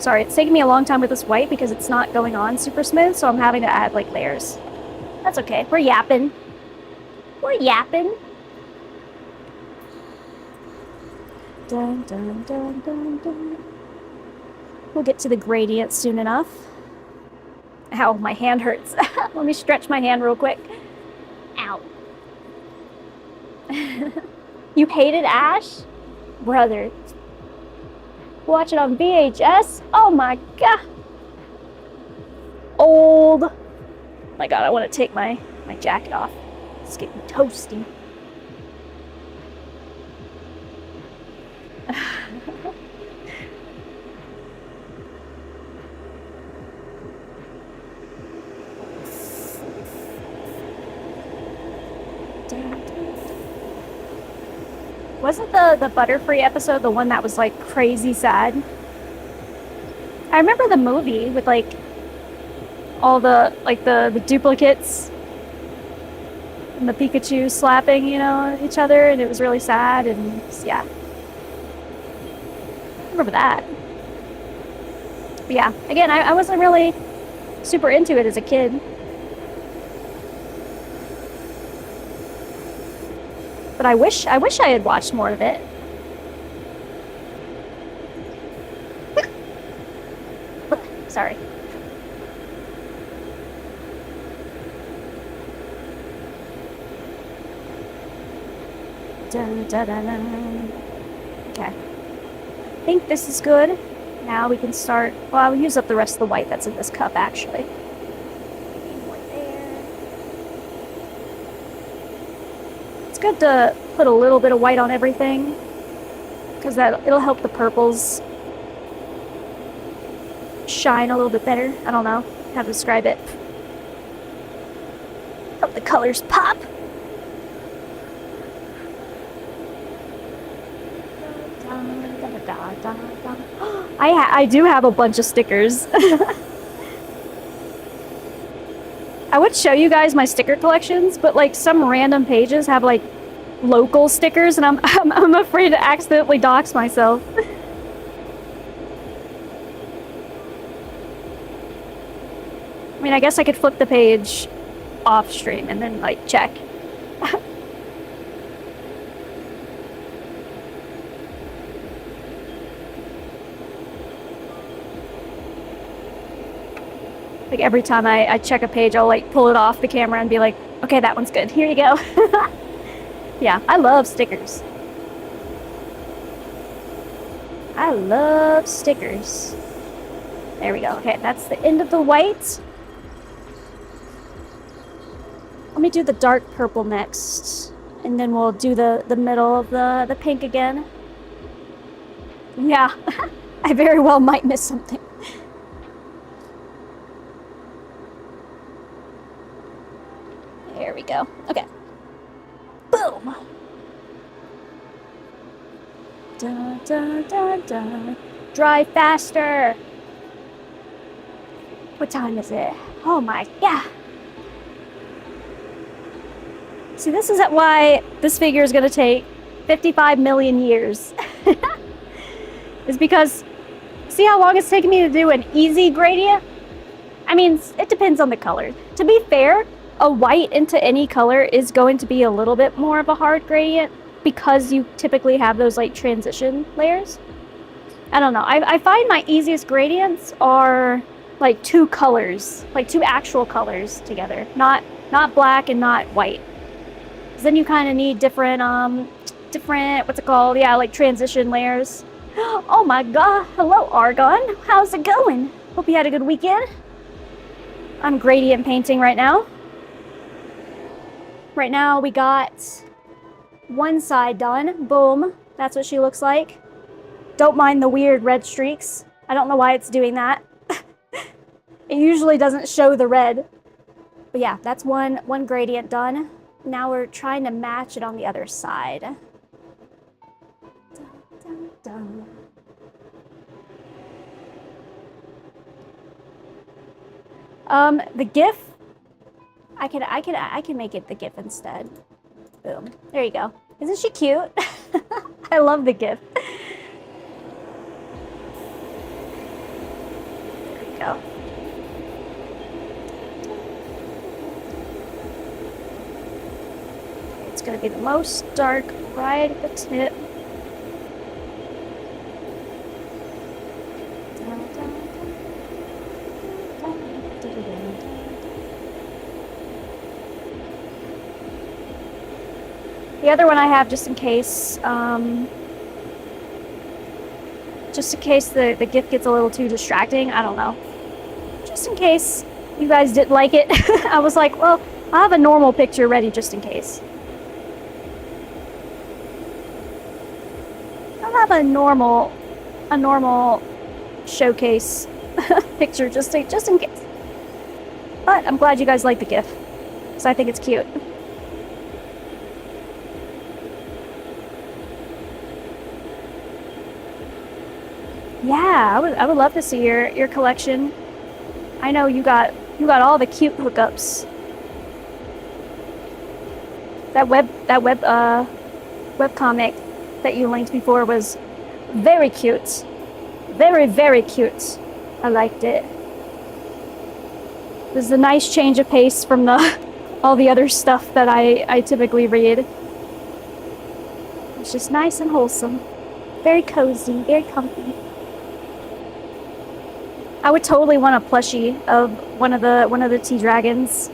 Sorry, it's taking me a long time with this white because it's not going on super smooth, so I'm having to add like layers. That's okay. We're yapping. We're yapping. Dun, dun, dun, dun, dun. We'll get to the gradient soon enough. Ow, my hand hurts. Let me stretch my hand real quick. Ow. You hated Ash? Brother. Watch it on VHS? Oh my god. Old. Oh my god, I want to take my jacket off. It's getting toasty. Wasn't the Butterfree episode the one that was like crazy sad? I remember the movie with like all the duplicates and the Pikachu slapping, you know, each other, and it was really sad, and yeah. I remember that. But yeah, again, I wasn't really super into it as a kid. But I wish I had watched more of it. Sorry. Dun, dun, dun, dun. Okay. I think this is good. Now we can start. Well, I'll use up the rest of the white that's in this cup, actually. It's good to put a little bit of white on everything, because it'll help the purples shine a little bit better. I don't know how to describe it. Help the colors pop. I do have a bunch of stickers. I would show you guys my sticker collections, but like some random pages have like local stickers, and I'm afraid to accidentally dox myself. I mean, I guess I could flip the page off stream and then like check. Like every time I check a page, I'll like pull it off the camera and be like, okay, that one's good. Here you go. Yeah, I love stickers. I love stickers. There we go. Okay, that's the end of the white. Let me do the dark purple next, and then we'll do the middle of the pink again. Yeah, I very well might miss something. There we go. Okay. Boom. Dun, dun, dun, dun. Drive faster. What time is it? Oh my god. See, this is why this figure is going to take 55 million years. It's because, see how long it's taken me to do an easy gradient? I mean, it depends on the color. To be fair, a white into any color is going to be a little bit more of a hard gradient because you typically have those like transition layers. I don't know. I find my easiest gradients are like two colors, like two actual colors together, not black and not white. Then you kind of need different different, what's it called? Yeah, like transition layers. Oh my god, hello Argon. How's it going? Hope you had a good weekend. I'm gradient painting right now. Right now we got one side done. Boom. That's what she looks like. Don't mind the weird red streaks. I don't know why it's doing that. It usually doesn't show the red. But yeah, that's one gradient done. Now we're trying to match it on the other side. Dun, dun, dun. The GIF, I can make it the GIF instead. Boom. There you go. Isn't she cute? I love the GIF. There you go. It's gonna be the most dark right at the tip. The other one I have just in case the GIF gets a little too distracting. I don't know. Just in case you guys didn't like it. I was like, well, I have a normal picture ready just in case. I'll have a normal showcase picture just in case. But I'm glad you guys like the GIF, because I think it's cute. Yeah, I would love to see your collection. I know you got all the cute hookups. That webcomic that you linked before was very cute. Very, very cute. I liked it. It was a nice change of pace from all the other stuff that I typically read. It's just nice and wholesome. Very cozy, very comfy. I would totally want a plushie of one of the tea dragons.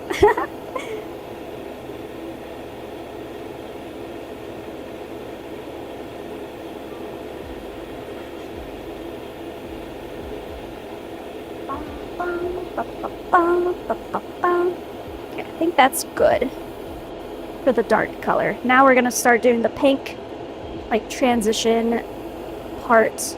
Okay, I think that's good for the dark color. Now we're gonna start doing the pink, like transition part.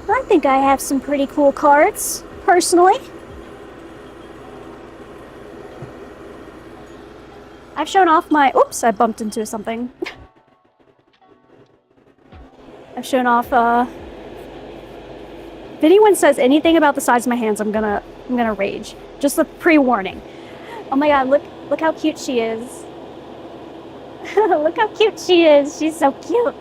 I think I have some pretty cool cards, personally. I've shown off my... Oops, I bumped into something. I've shown off, if anyone says anything about the size of my hands, I'm gonna rage. Just a pre-warning. Oh my god, look how cute she is. Look how cute she is. She's so cute.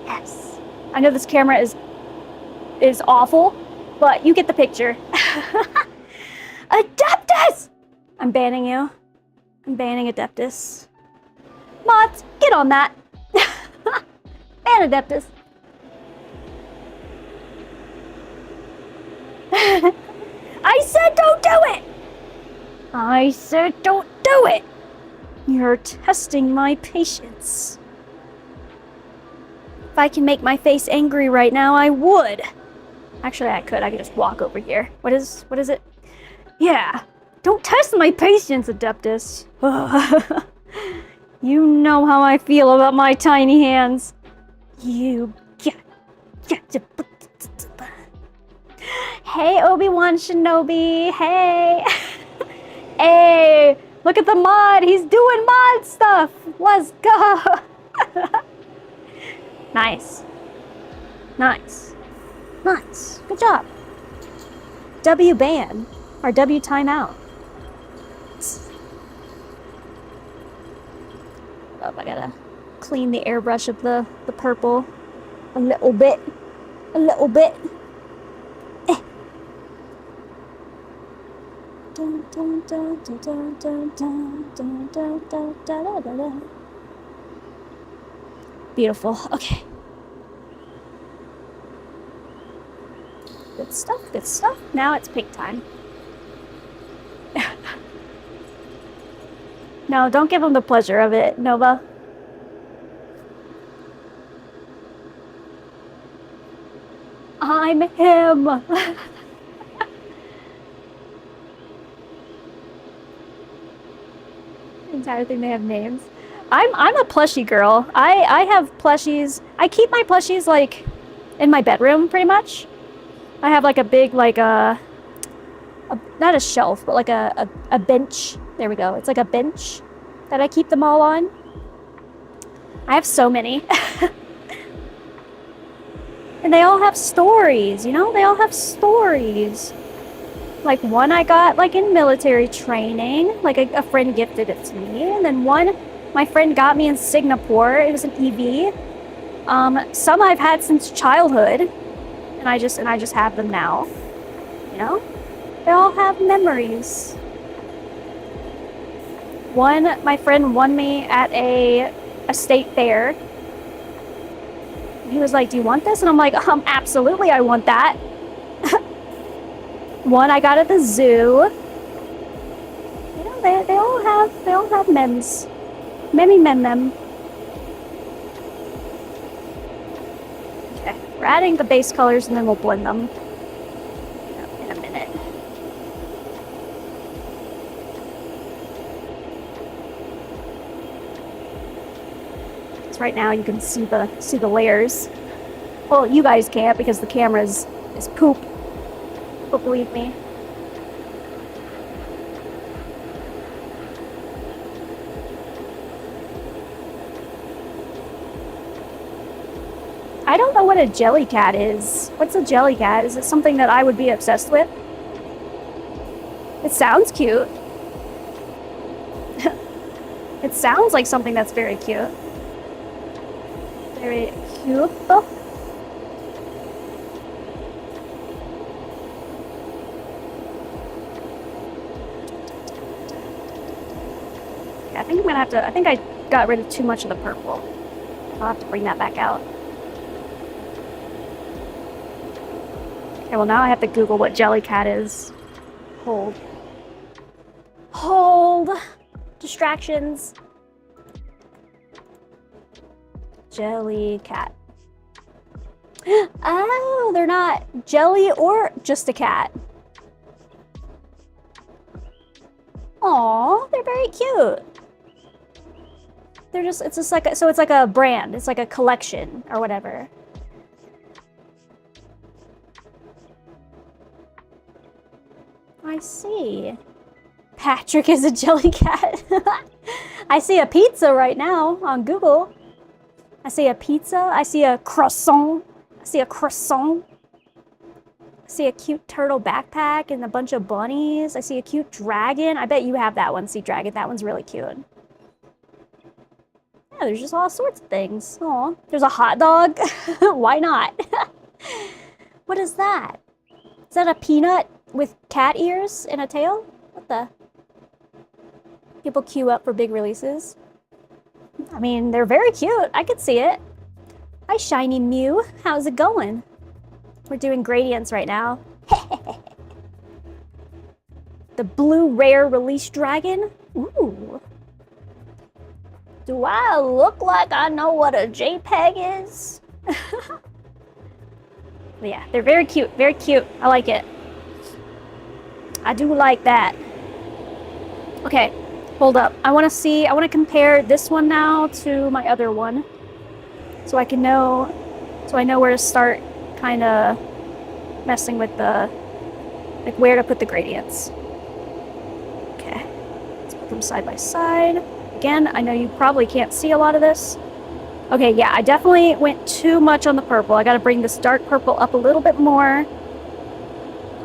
Yes. I know this camera is awful, but you get the picture. Adeptus! I'm banning you. I'm banning Adeptus. Mods, get on that. Ban Adeptus. I said don't do it! I said don't do it! You're testing my patience. If I can make my face angry right now, I would. Actually, I could just walk over here. What is it? Yeah. Don't test my patience, Adeptus. You know how I feel about my tiny hands. You get. Hey, Obi-Wan Shinobi. Hey. Hey, look at the mod. He's doing mod stuff. Let's go. Nice. Nice. Nice. Good job. W ban. Or W timeout. Oh, I gotta clean the airbrush of the purple a little bit. A little bit. Beautiful. Okay. Good stuff, good stuff. Now it's pink time. No, don't give him the pleasure of it, Nova. I'm him. Entire thing they have names. I'm a plushie girl. I have plushies. I keep my plushies like in my bedroom pretty much. I have like a big like not a shelf, but like a bench. There we go. It's like a bench that I keep them all on. I have so many. And they all have stories, you know? They all have stories. Like one I got like in military training. Like a friend gifted it to me. And then one my friend got me in Singapore. It was an EV. Some I've had since childhood. And I just have them now. You know? They all have memories. One, my friend won me at a state fair. He was like, "Do you want this?" And I'm like, absolutely, I want that. One I got at the zoo. You know, they all have memes. Many mem. Okay, we're adding the base colors and then we'll blend them in a minute. So right now you can see the layers. Well, you guys can't because the camera is poop. But believe me. I don't know what a jellycat is. What's a jellycat? Is it something that I would be obsessed with? It sounds cute. It sounds like something that's very cute. Very cute. I think I'm gonna have to, I think I got rid of too much of the purple. I'll have to bring that back out. Okay, well now I have to Google what jellycat is. Hold. Distractions. Jellycat. Oh, they're not jelly or just a cat. Aw, they're very cute. They're just, it's just like, so it's like a brand. It's like a collection or whatever. I see. Patrick is a jellycat. I see a pizza right now on Google. I see a pizza. I see a croissant. I see a croissant. I see a cute turtle backpack and a bunch of bunnies. I see a cute dragon. I bet you have that one. See, dragon. That one's really cute. Yeah, there's just all sorts of things. Aw, there's a hot dog. Why not? What is that? Is that a peanut with cat ears and a tail? What the? People queue up for big releases. I mean, they're very cute. I could see it. Hi, Shiny Mew. How's it going? We're doing gradients right now. The blue rare release dragon. Ooh. Do I look like I know what a JPEG is? Yeah, they're very cute. Very cute. I like it. I do like that. Okay, hold up. I want to compare this one now to my other one. So I know where to start kind of messing with like where to put the gradients. Okay, let's put them side by side. Again, I know you probably can't see a lot of this. Okay, yeah, I definitely went too much on the purple. I gotta bring this dark purple up a little bit more.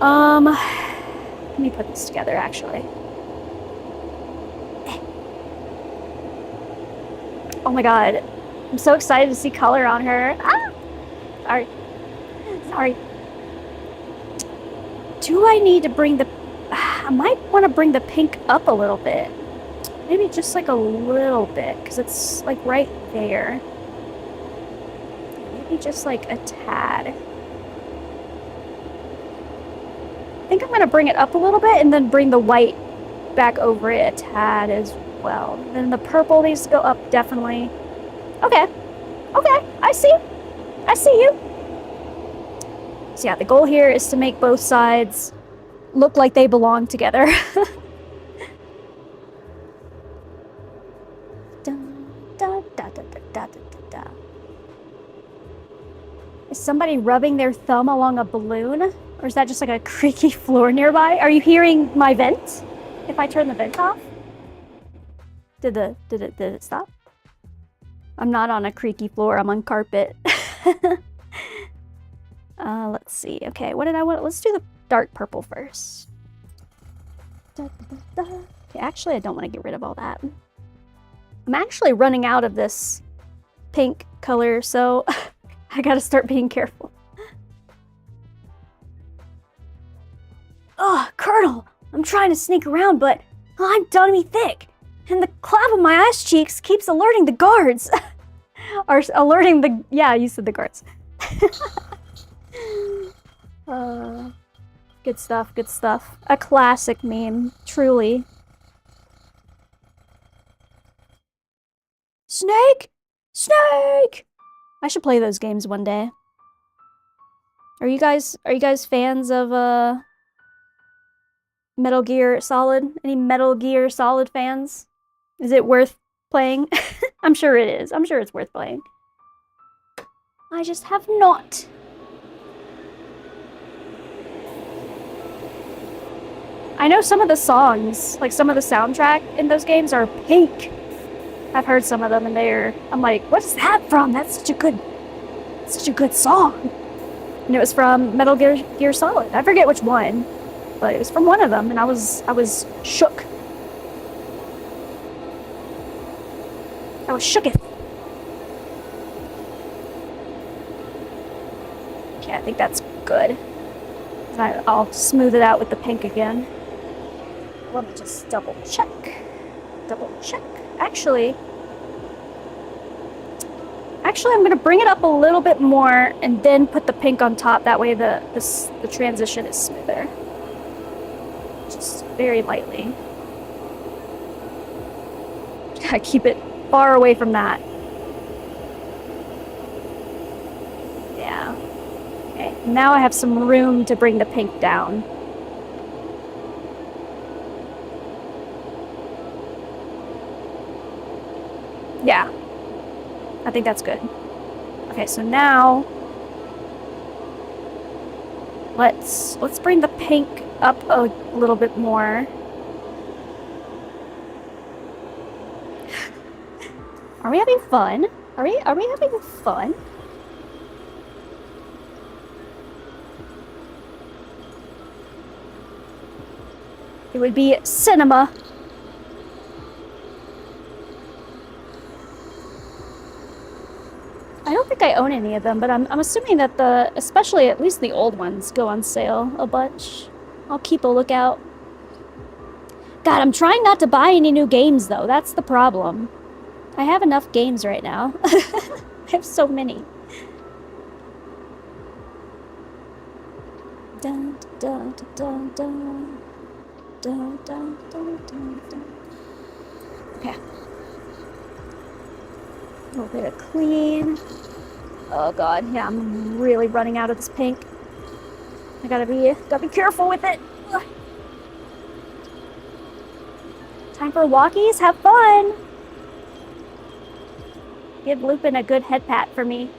Let me put this together, actually. Oh my god. I'm so excited to see color on her. Ah! Sorry. Do I need to bring the... I I might want to bring the pink up a little bit. Maybe just like a little bit, because it's like right there. Maybe just like a tad. I think I'm going to bring it up a little bit and then bring the white back over it a tad as well. Then the purple needs to go up, definitely. Okay. Okay, I see. I see you. So yeah, the goal here is to make both sides look like they belong together. Is somebody rubbing their thumb along a balloon? Or is that just like a creaky floor nearby? Are you hearing my vent? If I turn the vent off? Did it stop? I'm not on a creaky floor, I'm on carpet. Let's see. Okay, what did I want? Let's do the dark purple first. Okay, actually, I don't want to get rid of all that. I'm actually running out of this pink color, so I gotta start being careful. Ugh, Colonel! I'm trying to sneak around, but I'm done me thick. And the clap of my ass cheeks keeps alerting the guards. Or alerting the... Yeah, you said the guards. Good stuff, good stuff. A classic meme, truly. Snake! Snake! I should play those games one day. Are you guys fans of Metal Gear Solid? Any Metal Gear Solid fans? Is it worth playing? I'm sure it is. I'm sure it's worth playing. I just have not. I know some of the songs, like some of the soundtrack in those games are pink. I've heard some of them and I'm like, what's that from? That's such a good song. And it was from Metal Gear Solid. I forget which one, but it was from one of them and I was shook. I was shooketh. Okay, I think that's good. I'll smooth it out with the pink again. Let me just double check. Double check. Actually, I'm gonna bring it up a little bit more and then put the pink on top. That way the transition is smoother. Just very lightly. Gotta keep it far away from that. Yeah. Okay, now I have some room to bring the pink down. Yeah, I think that's good. Okay, so now let's bring the pink up a little bit more. Are we having fun? Are we having fun? It would be cinema. I don't think I own any of them, but I'm assuming that especially at least the old ones, go on sale a bunch. I'll keep a lookout. God, I'm trying not to buy any new games though. That's the problem. I have enough games right now. I have so many. Dun, dun, dun, dun, dun, dun, dun, dun, dun. Okay. A little bit of clean. Oh god, yeah, I'm really running out of this pink. I gotta be careful with it. Ugh. Time for walkies, have fun! Give Lupin a good head pat for me.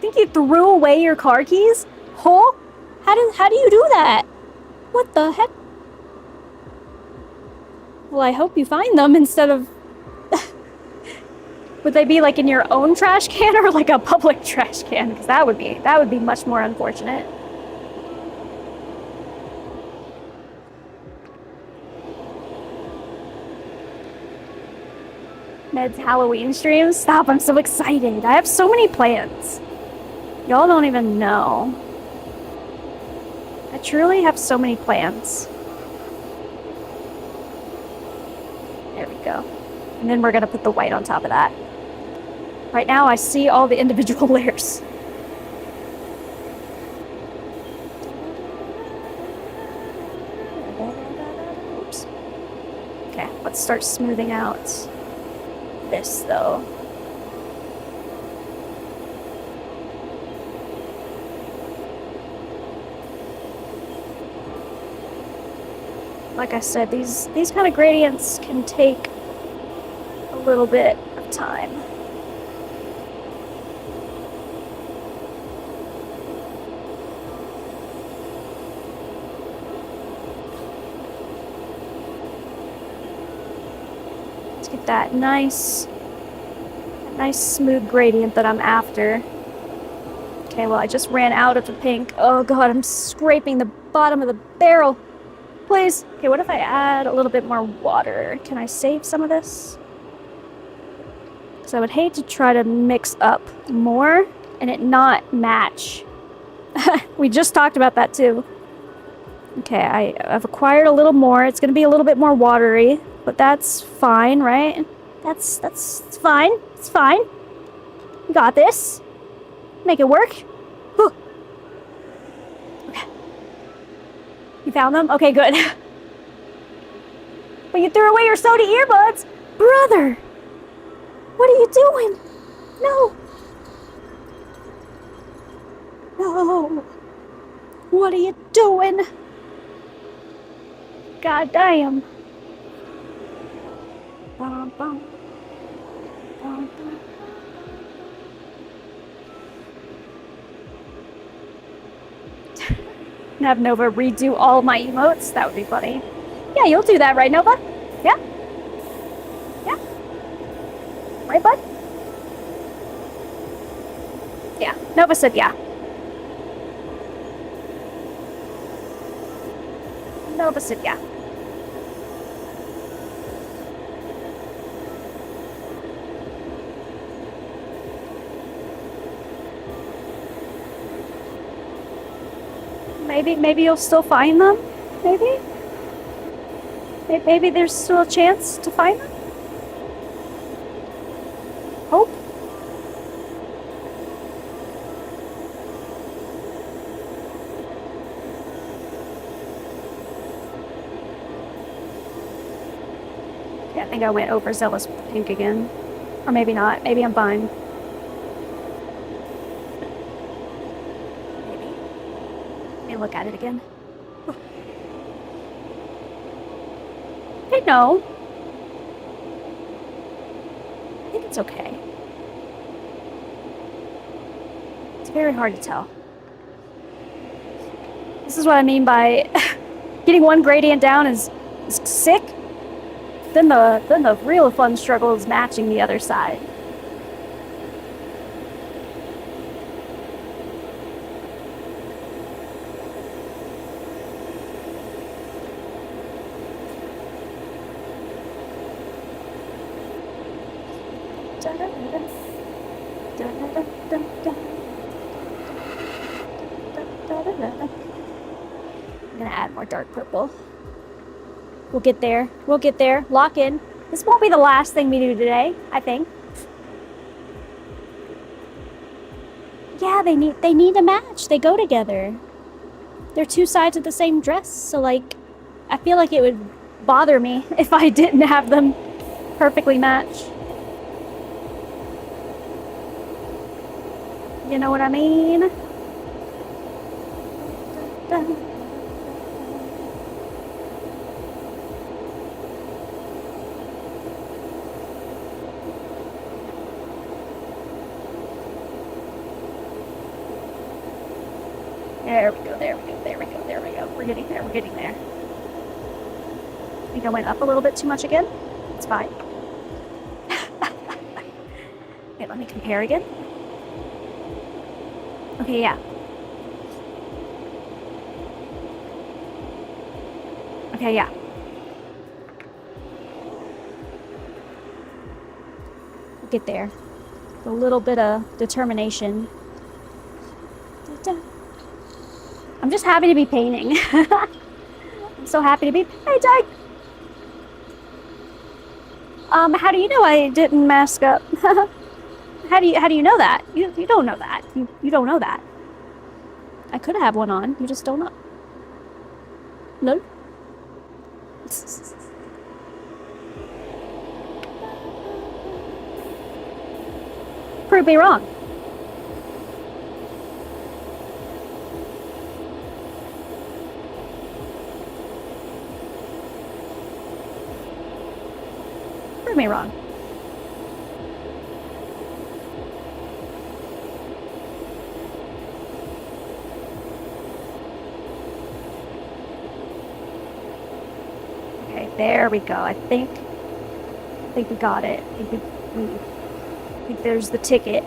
Think you threw away your car keys? Huh? How do you do that? What the heck? Well, I hope you find them instead of... Would they be like in your own trash can or like a public trash can? Because that would be much more unfortunate. Ned's Halloween stream? Stop, I'm so excited. I have so many plans. Y'all don't even know. I truly have so many plans. There we go. And then we're gonna put the white on top of that. Right now I see all the individual layers. Oops. Okay, let's start smoothing out this though. Like I said, these kind of gradients can take a little bit of time. Let's get that nice smooth gradient that I'm after. Okay, well I just ran out of the pink. Oh god, I'm scraping the bottom of the barrel. Please. Okay, what if I add a little bit more water? Can I save some of this? Because I would hate to try to mix up more and it not match. We just talked about that too. Okay, I've acquired a little more. It's going to be a little bit more watery, but that's fine, right? That's fine. It's fine. You got this. Make it work. Whew. Okay. You found them? Okay, good. But you threw away your Sony earbuds! Brother! What are you doing? No! No! What are you doing? God damn. Bum, bum. Bum, bum. Have Nova redo all my emotes? That would be funny. Yeah, you'll do that, right, Nova? Yeah? Yeah? Right, bud? Yeah, Nova said yeah. Nova said yeah. Maybe you'll still find them? Maybe? Maybe there's still a chance to find them? Hope? Yeah, I think I went overzealous with the pink again. Or maybe not. Maybe I'm fine. Look at it again. Hey, no. I think it's okay. It's very hard to tell. This is what I mean by getting one gradient down is sick. Then the real fun struggle is matching the other side. I'm gonna add more dark purple. We'll get there. We'll get there. Lock in. This won't be the last thing we do today, I think. Yeah, they need to match. They go together. They're two sides of the same dress, so like I feel like it would bother me if I didn't have them perfectly match. You know what I mean? There we go, there we go, there we go, there we go. We're getting there, we're getting there. I think I went up a little bit too much again. It's fine. Okay, let me compare again. Okay, yeah. Okay, yeah. We'll get there. A little bit of determination. I'm just happy to be painting. I'm so happy to be painting. How do you know I didn't mask up? How do you know that? You don't know that. You don't know that. I could have one on. You just don't know. No. Prove me wrong. Prove me wrong. Okay, there we go. I think we got it. I think there's the ticket.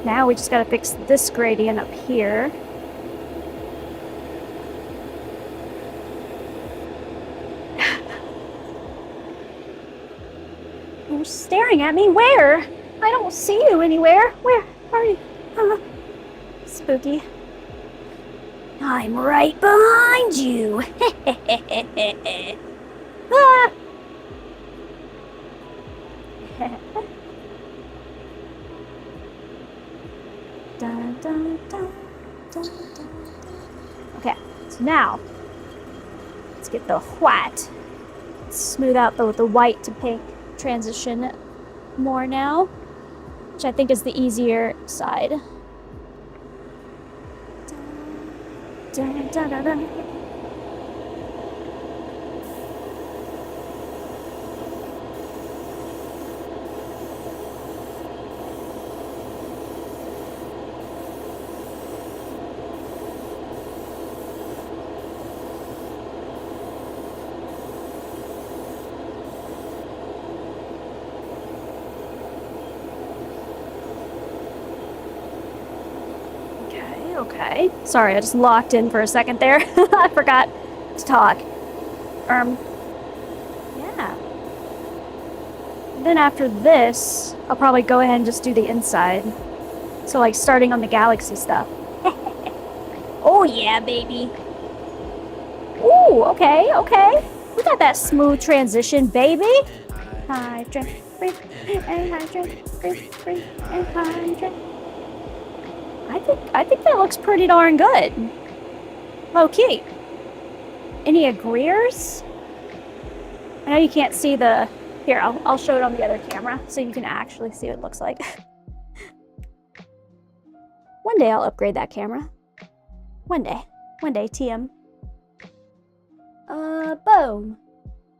Now we just gotta fix this gradient up here. You're staring at me? Where? I don't see you anywhere. Where are you? Spooky. I'm right behind you. Ah. Dun, dun, dun, dun, dun. Okay, so now let's get the white. Smooth out the white to pink transition more now, which I think is the easier side. Dun, dun, dun, dun. Okay. Sorry, I just locked in for a second there. I forgot to talk. Yeah. Then after this, I'll probably go ahead and just do the inside. So like starting on the galaxy stuff. Oh yeah, baby. Ooh, okay, okay. We got that smooth transition, baby. Hydrate, breathe, and hydrate, breathe, and hydrate. I think that looks pretty darn good. Low key. Any agreeers? I know you can't see the... Here, I'll show it on the other camera so you can actually see what it looks like. One day I'll upgrade that camera. One day, TM. Boom.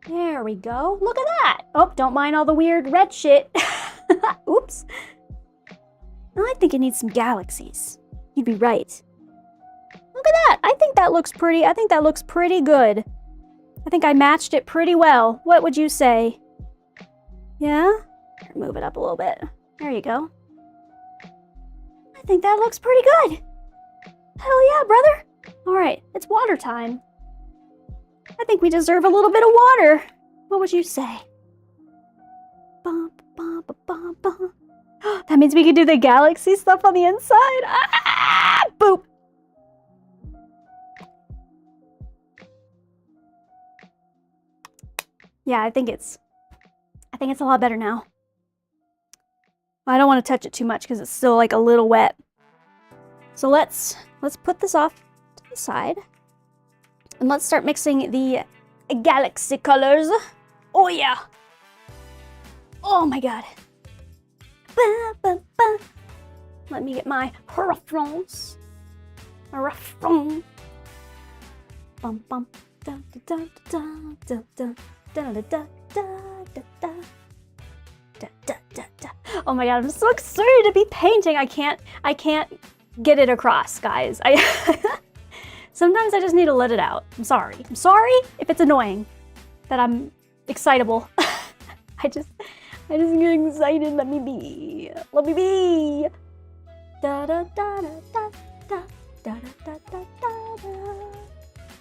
There we go. Look at that. Oh, don't mind all the weird red shit. Oops. I think it needs some galaxies. You'd be right. Look at that. I think that looks pretty good. I think I matched it pretty well. What would you say? Yeah? Move it up a little bit. There you go. I think that looks pretty good. Hell yeah, brother. All right, it's water time. I think we deserve a little bit of water. What would you say? Bum, bum, bum, bum, bum. That means we can do the galaxy stuff on the inside. Ah! Boop. Yeah, I think it's a lot better now. I don't want to touch it too much because it's still like a little wet. So let's put this off to the side. And let's start mixing the galaxy colors. Oh yeah. Oh my god. Ba, ba, ba. Let me get my reference. Bum bum da da da da da da da da da da da. Oh my god, I'm so excited to be painting. I can't get it across, guys. Sometimes I just need to let it out. I'm sorry if it's annoying that I'm excitable. I just get excited. Let me be. Da da da da da da da da da da.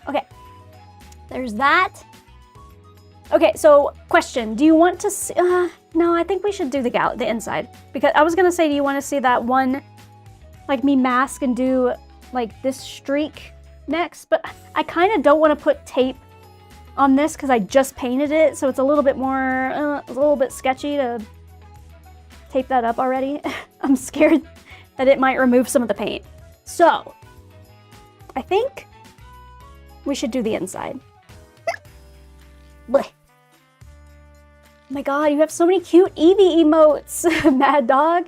Okay, there's that. Okay, so question: do you want to see? No, I think we should do the inside, because I was gonna say, do you want to see that one, like me mask and do like this streak next, but I kind of don't want to put tape on this because I just painted it, so it's a little bit more, it's a little bit sketchy to tape that up already. I'm scared that it might remove some of the paint. So, I think we should do the inside. Blech. Oh my god, you have so many cute Eevee emotes, Mad Dog.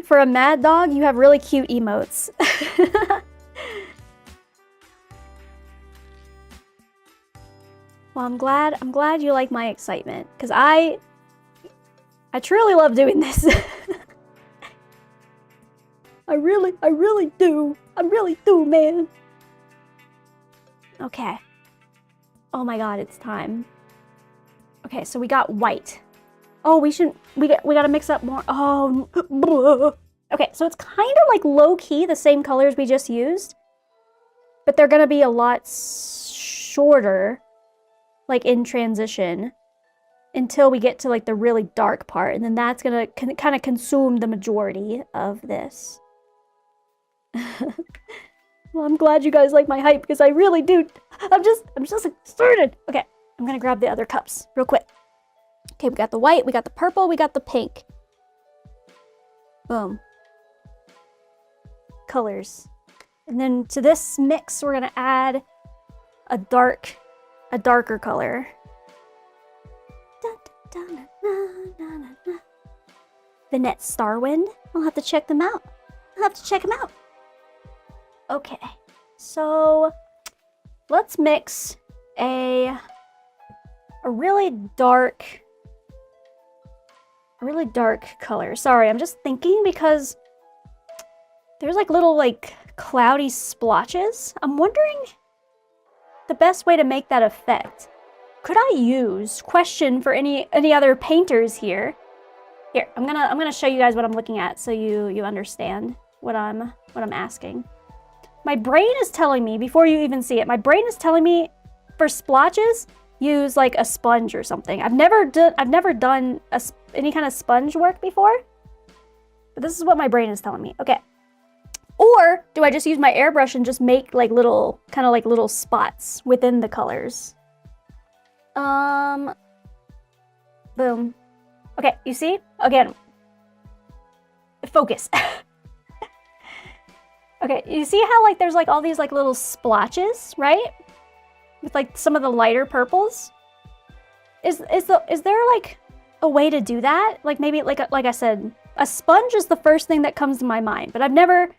For a Mad Dog, you have really cute emotes. Well, I'm glad you like my excitement, because I truly love doing this. I really do. I really do, man. Okay. Oh my god, it's time. Okay, so we got white. Oh, we gotta mix up more. Oh, okay, so it's kind of like low-key the same colors we just used, but they're gonna be a lot shorter, like in transition, until we get to like the really dark part, and then that's gonna kind of consume the majority of this. Well, I'm glad you guys like my hype, because I really do. I'm just excited. Okay, I'm gonna grab the other cups real quick. Okay, we got the white, we got the purple, we got the pink. Boom. Colors. And then to this mix, we're gonna add a darker color. Vinette Starwind. I'll have to check them out. Okay, so let's mix a really dark color. Sorry, I'm just thinking because there's like little like cloudy splotches. I'm wondering the best way to make that effect. Could I use, question for any other painters here? Here, I'm gonna show you guys what I'm looking at so you understand what I'm asking. My brain is telling me, before you even see it, my brain is telling me for splotches, use like a sponge or something. I've never done any kind of sponge work before, but this is what my brain is telling me. Okay. Or do I just use my airbrush and just make like little, kind of like little spots within the colors? Boom. Okay, you see? Again, focus. Okay, you see how like there's like all these like little splotches, right? With like some of the lighter purples. Is there like a way to do that? Like maybe like I said, a sponge is the first thing that comes to my mind, but I've never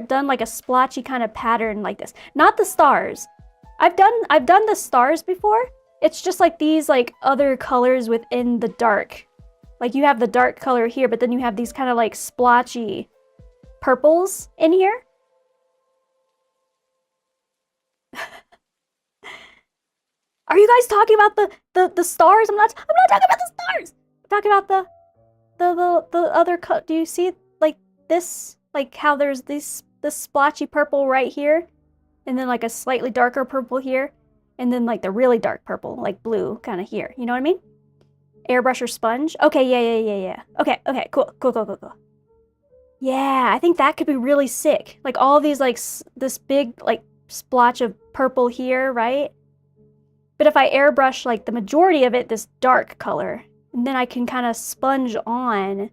done like a splotchy kind of pattern like this. Not the stars. I've done the stars before. It's just like these like other colors within the dark. Like you have the dark color here, but then you have these kind of like splotchy purples in here. Are you guys talking about the stars? I'm not talking about the stars. I'm talking about the other cut. Do you see like this? Like how there's this splotchy purple right here, and then like a slightly darker purple here, and then like the really dark purple, like blue kind of here. You know what I mean? Airbrush or sponge? Okay, yeah. Okay, cool. Yeah, I think that could be really sick. Like all these like this big like splotch of purple here, right? But if I airbrush like the majority of it this dark color, and then I can kind of sponge on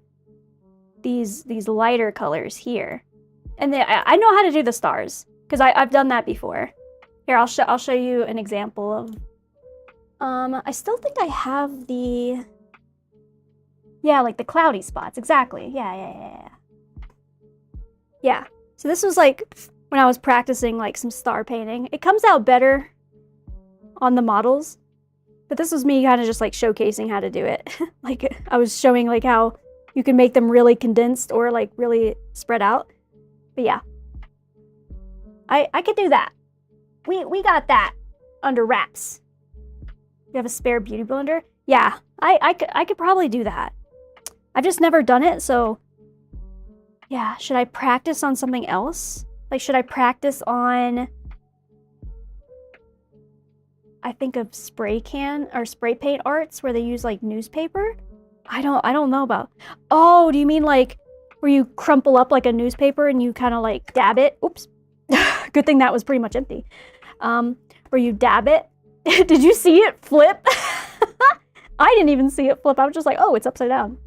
these lighter colors here. And then I know how to do the stars because I've done that before. Here, I'll show you an example of I still think I have the like the cloudy spots. Exactly. Yeah. So this was like when I was practicing like some star painting. It comes out better on the models, but this was me kind of just like showcasing how to do it. Like I was showing like how you can make them really condensed or like really spread out. But yeah, I could do that. We got that under wraps. You have a spare beauty blender? Yeah, I could probably do that. I've just never done it, so yeah. Should I practice on something else? Like, should I practice on, I think of spray can or spray paint arts where they use like newspaper? I don't know about. Oh, do you mean like where you crumple up like a newspaper and you kind of like dab it. Oops. Good thing that was pretty much empty. Where you dab it. Did you see it flip? I didn't even see it flip. I was just like, oh, it's upside down.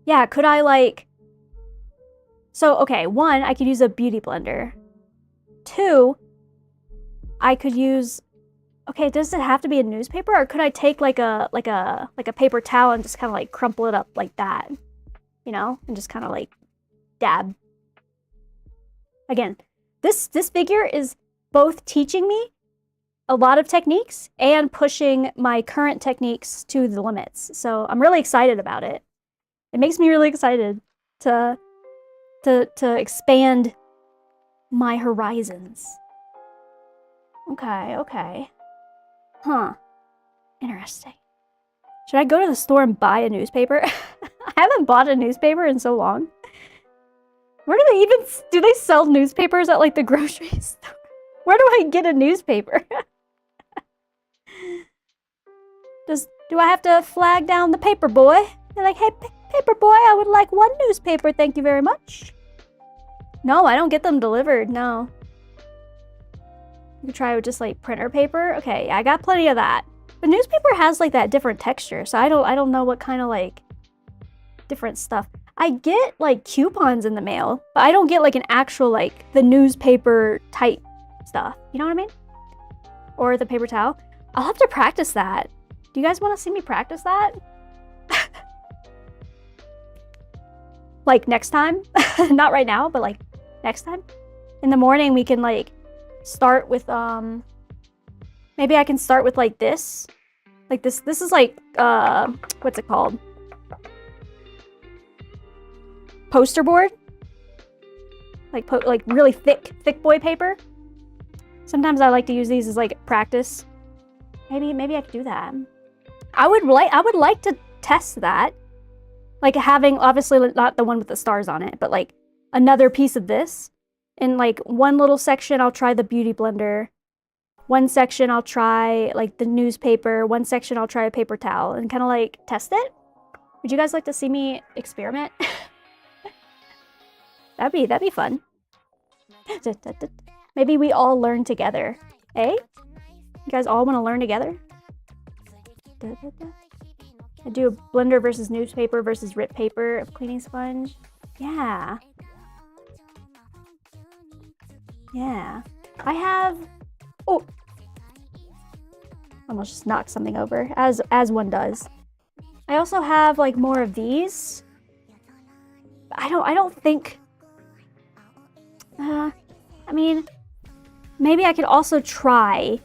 Yeah, could I like... So, okay, 1, I could use a beauty blender. 2, I could use... Okay, does it have to be a newspaper, or could I take like a paper towel and just kind of like crumple it up like that, you know, and just kind of like dab. Again, this figure is both teaching me a lot of techniques and pushing my current techniques to the limits. So I'm really excited about it. It makes me really excited to expand my horizons. Okay. Huh. Interesting. Should I go to the store and buy a newspaper? I haven't bought a newspaper in so long. Where do they sell newspapers at like the grocery store? Where do I get a newspaper? Do I have to flag down the paper boy? They're like, hey, paper boy, I would like 1 newspaper, thank you very much. No, I don't get them delivered, no. You could try with just like printer paper. Okay, I got plenty of that. But newspaper has like that different texture, so I don't know what kind of like different stuff. I get like coupons in the mail, but I don't get like an actual like the newspaper type stuff. You know what I mean? Or the paper towel. I'll have to practice that. Do you guys want to see me practice that? Like next time? Not right now, but like next time? In the morning we can like start with maybe I can start with like this. Like this is like what's it called? Poster board? Like really thick boy paper. Sometimes I like to use these as like practice. Maybe I could do that. I would like to test that. Like having, obviously not the one with the stars on it, but like another piece of this. In like one little section, I'll try the beauty blender. One section, I'll try like the newspaper. One section, I'll try a paper towel and kind of like test it. Would you guys like to see me experiment? That'd be fun. Maybe we all learn together. Eh? You guys all want to learn together? I do a blender versus newspaper versus rip paper of cleaning sponge. Yeah. Yeah. I have... Oh! Almost just knocked something over, as one does. I also have like more of these. I don't think... I mean, maybe I could also try...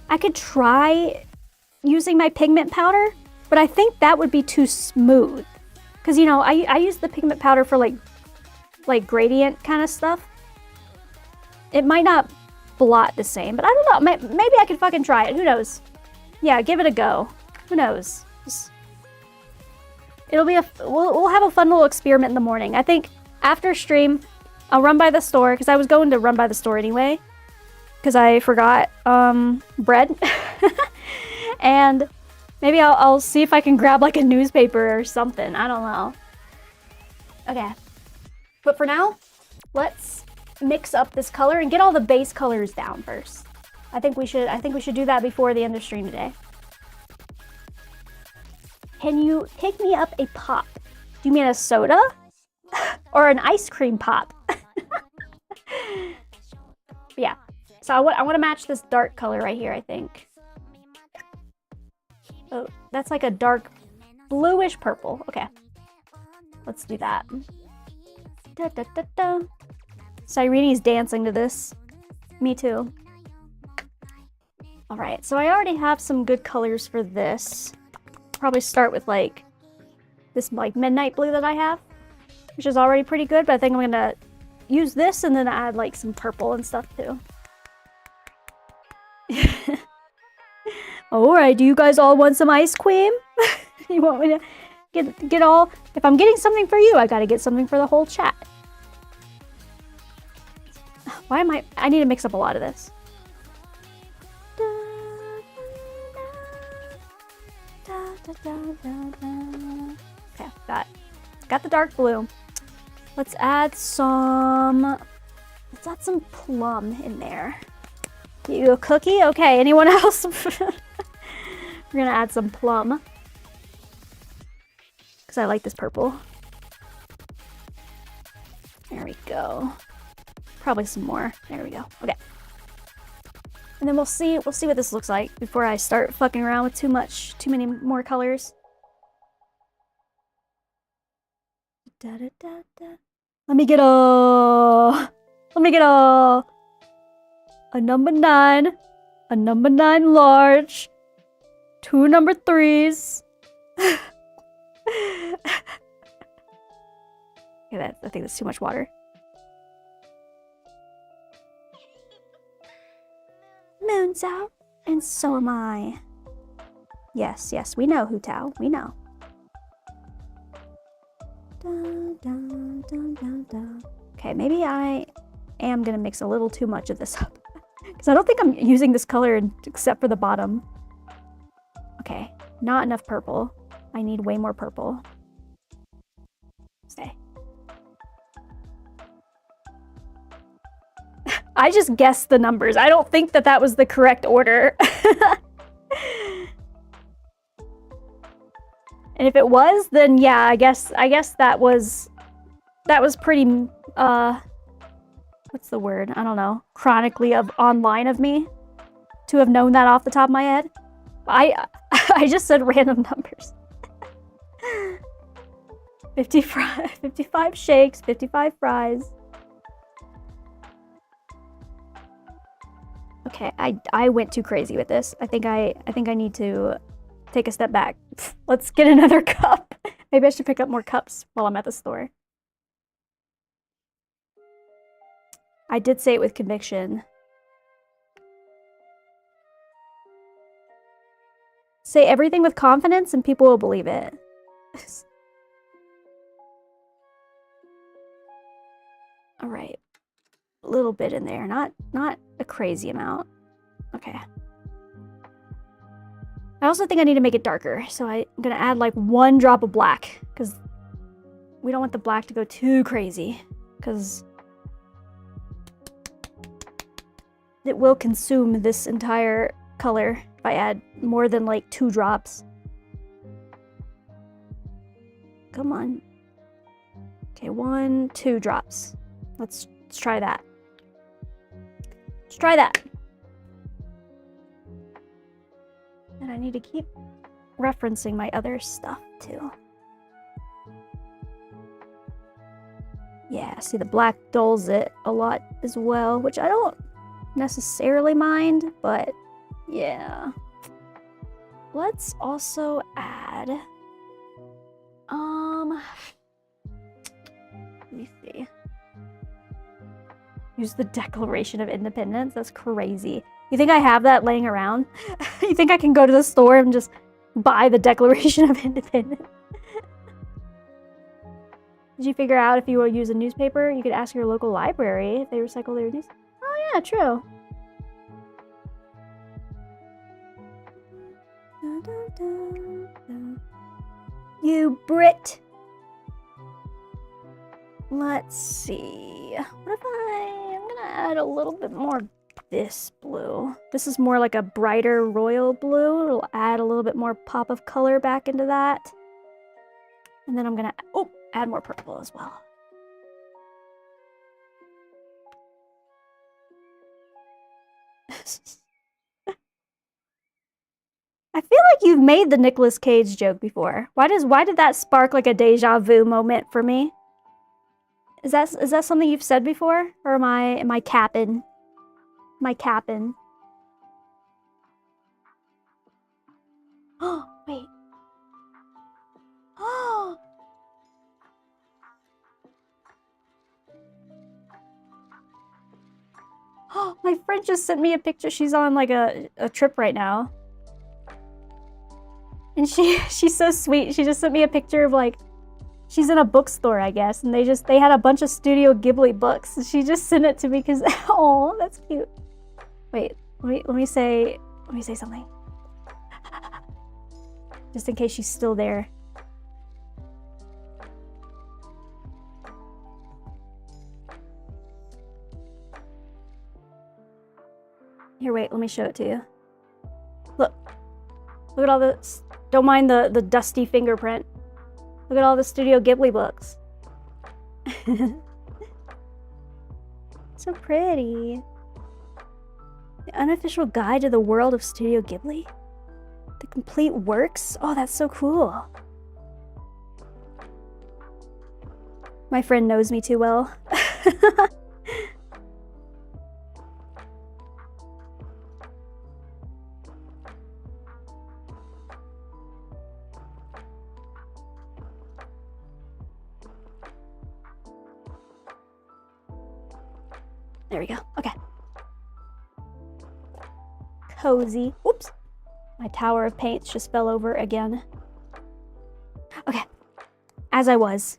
I could try using my pigment powder, but I think that would be too smooth. Because, you know, I use the pigment powder for like gradient kind of stuff. It might not blot the same, but I don't know. Maybe I could fucking try it. Who knows? Yeah, give it a go. Who knows? It'll be we'll have a fun little experiment in the morning. I think after stream, I'll run by the store, because I was going to run by the store anyway, because I forgot bread. And maybe I'll see if I can grab like a newspaper or something. I don't know. Okay. But for now, let's mix up this color and get all the base colors down first. I think we should do that before the end of stream today. Can you pick me up a pop? Do you mean a soda? Or an ice cream pop? Yeah. So I want to match this dark color right here, I think. Oh, that's like a dark bluish purple. Okay. Let's do that. Da, da, da, da. Cyrene's dancing to this. Me too. Alright, so I already have some good colors for this. Probably start with like this like midnight blue that I have, which is already pretty good, but I think I'm gonna use this and then add like some purple and stuff too. Alright, do you guys all want some ice cream? You want me to get all... If I'm getting something for you, I gotta get something for the whole chat. Why am I need to mix up a lot of this. Okay, got got the dark blue. Let's add some plum in there. You a cookie? Okay, anyone else? We're gonna add some plum. Because I like this purple. There we go. Probably some more. There we go. Okay. And then we'll see what this looks like before I start fucking around with too many more colors. Da, da, da, da. Let me get a number 9, a number 9 large, 2 number 3s. Okay, I think that's too much water. Moon's out, and so am I. Yes, we know, Hu Tao. We know. Dun, dun, dun, dun, dun. Okay, maybe I am gonna mix a little too much of this up. Because I don't think I'm using this color except for the bottom. Okay, not enough purple. I need way more purple. Stay. I just guessed the numbers. I don't think that was the correct order. And if it was, then yeah, I guess that was pretty what's the word? I don't know. Chronically online of me to have known that off the top of my head. I just said random numbers. 55 shakes, 55 fries. Okay, I went too crazy with this. I think I need to take a step back. Let's get another cup. Maybe I should pick up more cups while I'm at the store. I did say it with conviction. Say everything with confidence and people will believe it. All right. A little bit in there, not a crazy amount. Okay. I also think I need to make it darker, so I'm gonna add like 1 drop of black, because we don't want the black to go too crazy, because it will consume this entire color if I add more than like 2 drops. Come on. Okay, 1, 2 drops. Let's try that. Let's try that. And I need to keep referencing my other stuff too. Yeah, see the black dulls it a lot as well, which I don't necessarily mind, but yeah. Let's also add, let me see. Use the Declaration of Independence? That's crazy. You think I have that laying around? You think I can go to the store and just buy the Declaration of Independence? Did you figure out if you will use a newspaper? You could ask your local library if they recycle their news. Oh yeah, true. You Brit. Let's see. What if I'm gonna add a little bit more of this blue. This is more like a brighter royal blue. It'll add a little bit more pop of color back into that. And then I'm gonna, add more purple as well. I feel like you've made the Nicolas Cage joke before. Why did that spark like a deja vu moment for me? Is that something you've said before? Or am I capping? Am I capping? Oh, wait. Oh. Oh, my friend just sent me a picture. She's on like a trip right now. And she's so sweet. She just sent me a picture of like, she's in a bookstore, I guess, and they had a bunch of Studio Ghibli books. And she just sent it to me because, oh, that's cute. Wait, let me say something. Just in case she's still there. Here, wait, let me show it to you. Look. Look at all this. Don't mind the dusty fingerprint. Look at all the Studio Ghibli books. So pretty. The unofficial guide to the world of Studio Ghibli? The complete works? Oh, that's so cool. My friend knows me too well. There we go. Okay. Cozy. Oops. My tower of paints just fell over again. Okay. As I was.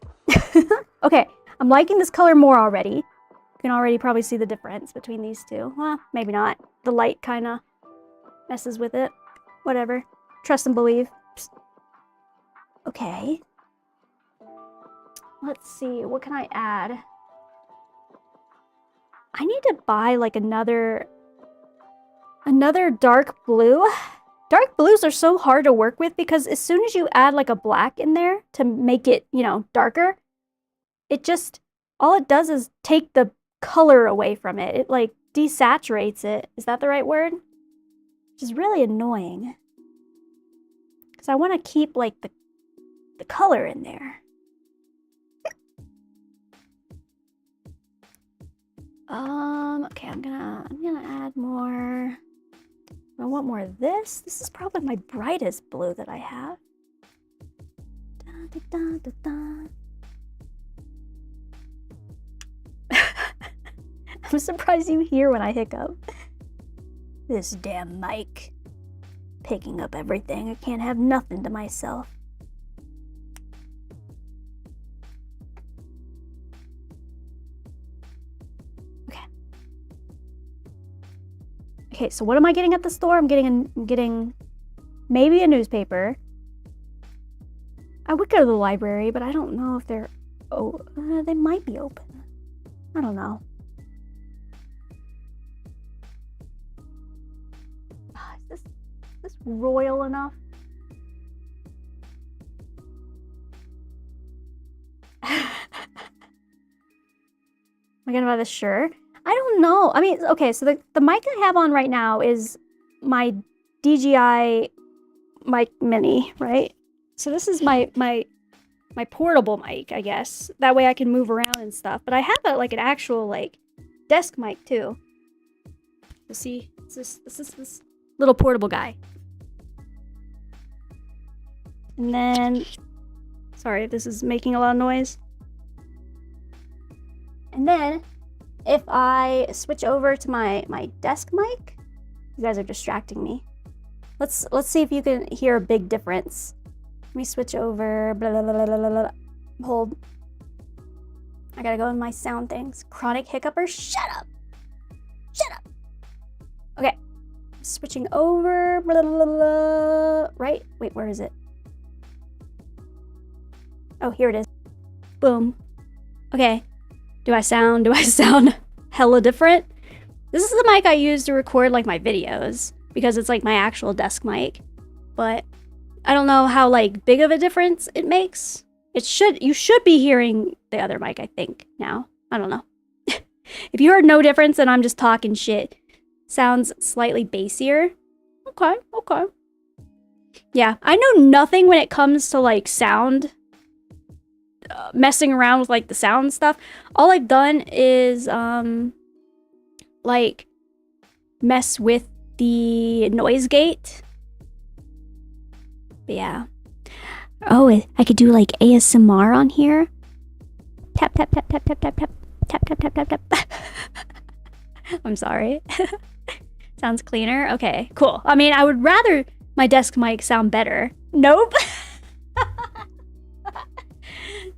Okay. I'm liking this color more already. You can already probably see the difference between these two. Well, maybe not. The light kind of messes with it. Whatever. Trust and believe. Psst. Okay. Let's see. What can I add? I need to buy like another dark blue. Dark blues are so hard to work with because as soon as you add like a black in there to make it, you know, darker, it just, all it does is take the color away from it. It like desaturates it. Is that the right word? Which is really annoying. Because I want to keep like the color in there. Okay, I'm gonna add more. I want more of this. This is probably my brightest blue that I have. Da, da, da, da, da. I'm surprised you hear when I hiccup. This damn mic. Picking up everything. I can't have nothing to myself. Okay, so what am I getting at the store? I'm getting maybe a newspaper. I would go to the library, but I don't know if they're... Oh, they might be open. I don't know. Is this royal enough? Am I gonna buy this shirt? I don't know. I mean, okay, so the mic I have on right now is my DJI mic mini, right? So this is my portable mic, I guess. That way I can move around and stuff. But I have like an actual like desk mic too. You'll see, this little portable guy. And then, sorry if this is making a lot of noise. And then, if I switch over to my desk mic, you guys are distracting me. Let's see if you can hear a big difference. Let me switch over. Blah, blah, blah, blah, blah, blah. Hold. I gotta go in my sound things. Chronic hiccuper. Shut up. Shut up. Okay. Switching over. Blah, blah, blah, blah. Right? Wait, where is it? Oh, here it is. Boom. Okay. Do I sound hella different? This is the mic I use to record like my videos because it's like my actual desk mic. But I don't know how like big of a difference it makes. You should be hearing the other mic, I think, now. I don't know. If you heard no difference and I'm just talking shit, sounds slightly bassier. Okay, okay. Yeah, I know nothing when it comes to like sound. Messing around with like the sound stuff. All I've done is like mess with the noise gate. But yeah. Oh, I could do like ASMR on here. Tap tap tap tap tap tap tap tap tap tap tap tap. I'm sorry. Sounds cleaner. Okay, cool. I mean, I would rather my desk mic sound better. Nope.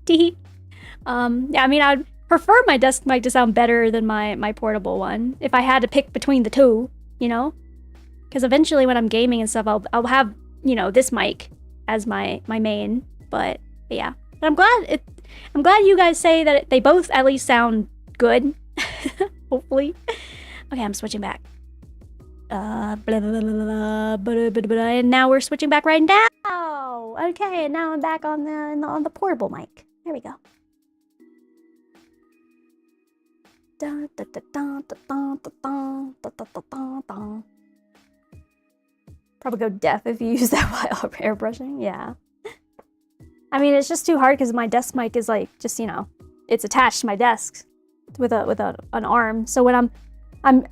Yeah, I mean, I'd prefer my desk mic to sound better than my portable one if I had to pick between the two, you know? Because eventually when I'm gaming and stuff, I'll have, you know, this mic as my main. But yeah, but I'm glad you guys say that they both at least sound good. Hopefully. Okay, I'm switching back. Blah, blah, blah, blah, blah, blah, blah, blah, and now we're switching back right now. Okay, and now I'm back on the portable mic. There we go. Dun, dun, dun, dun, dun, dun, dun, dun, dun, dun, dun. Probably go deaf if you use that while airbrushing. Yeah. I mean, it's just too hard because my desk mic is like just, you know, it's attached to my desk with an arm. So when I'm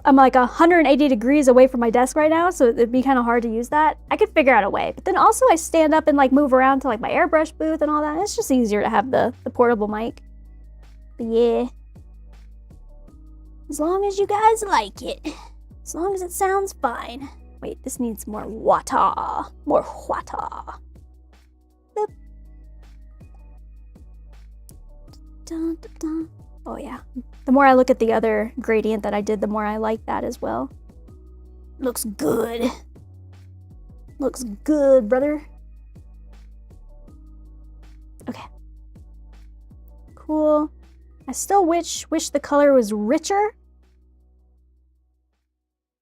like 180 degrees away from my desk right now, so it'd be kind of hard to use that. I could figure out a way, but then also I stand up and like move around to like my airbrush booth and all that. It's just easier to have the portable mic. But yeah, as long as you guys like it, as long as it sounds fine. Wait, this needs more water, more water. Boop. Dun, dun, dun. Oh yeah. The more I look at the other gradient that I did, the more I like that as well. Looks good. Looks good, brother. Okay. Cool. I still wish the color was richer.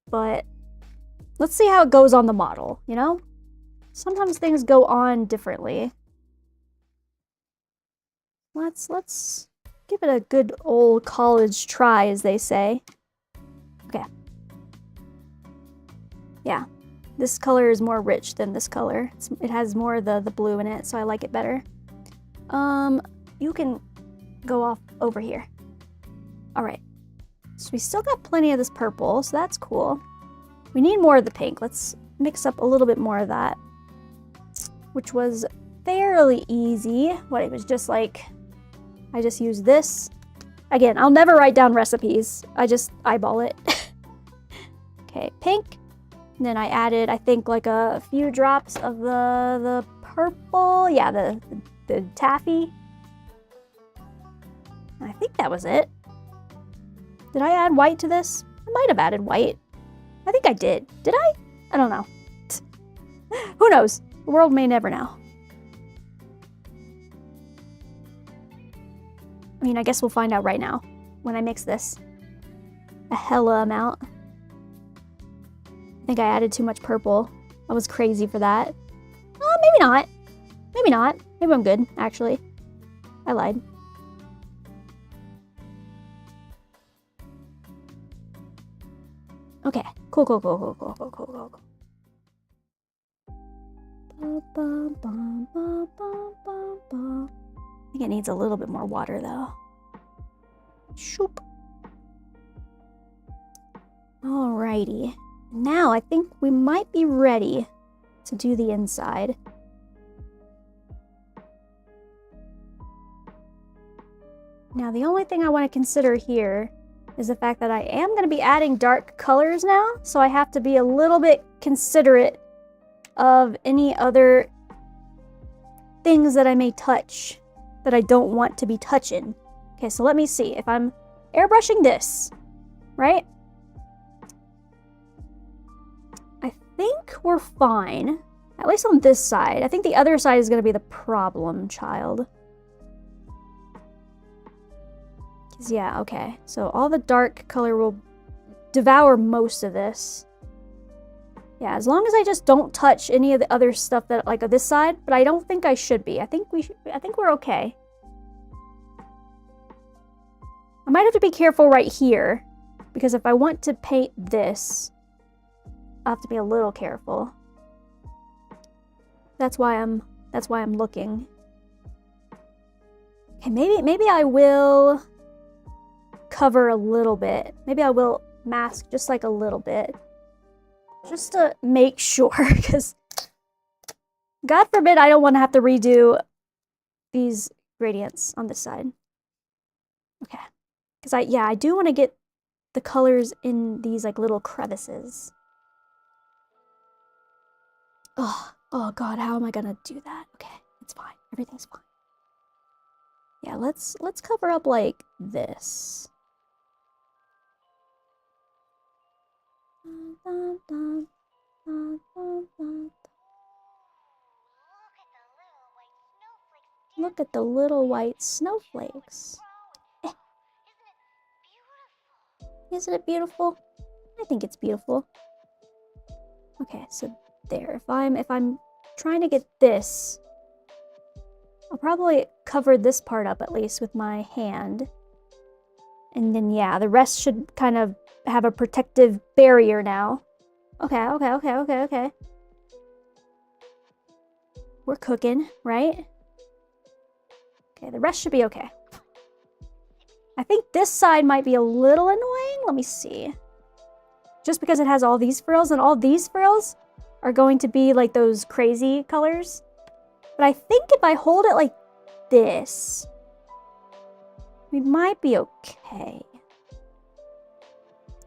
But let's see how it goes on the model, you know? Sometimes things go on differently. Let's give it a good old college try, as they say. Okay. Yeah. This color is more rich than this color. It has more of the blue in it, so I like it better. You can go off over here. Alright. So we still got plenty of this purple, so that's cool. We need more of the pink. Let's mix up a little bit more of that. Which was fairly easy. What, it was just like... I just use this. Again, I'll never write down recipes. I just eyeball it. Okay, pink. And then I added, I think, like a few drops of the purple. Yeah, the taffy. I think that was it. Did I add white to this? I might have added white. I think I did. Did I? I don't know. Who knows? The world may never know. I mean, I guess we'll find out right now when I mix this. A hella amount. I think I added too much purple. I was crazy for that. Maybe not. Maybe not. Maybe I'm good, actually. I lied. Okay. Cool, cool, cool, cool, cool, cool, cool, cool. I think it needs a little bit more water, though. Shoop. Alrighty. Now I think we might be ready to do the inside. Now the only thing I want to consider here is the fact that I am going to be adding dark colors now, so I have to be a little bit considerate of any other things that I may touch that I don't want to be touching. Okay, so let me see. If I'm airbrushing this, right? I think we're fine. At least on this side. I think the other side is going to be the problem child. Yeah, okay. So all the dark color will devour most of this. Yeah, as long as I just don't touch any of the other stuff that, like, this side, but I don't think I should be. I think we're okay. I might have to be careful right here, because if I want to paint this, I'll have to be a little careful. That's why I'm looking. Okay, maybe I will cover a little bit. Maybe I will mask just like a little bit. Just to make sure, because God forbid I don't want to have to redo these gradients on this side. Okay. Because I do want to get the colors in these like little crevices. Oh God, how am I gonna do that? Okay, it's fine. Everything's fine. Yeah, let's cover up like this. Look at the little white snowflakes. Isn't it beautiful? I think it's beautiful. Okay, so there. If I'm trying to get this, I'll probably cover this part up at least with my hand. And then yeah, the rest should kind of have a protective barrier now. Okay. We're cooking, right? Okay, the rest should be okay. I think this side might be a little annoying. Let me see. Just because it has all these frills, and all these frills are going to be like those crazy colors. But I think if I hold it like this, we might be okay.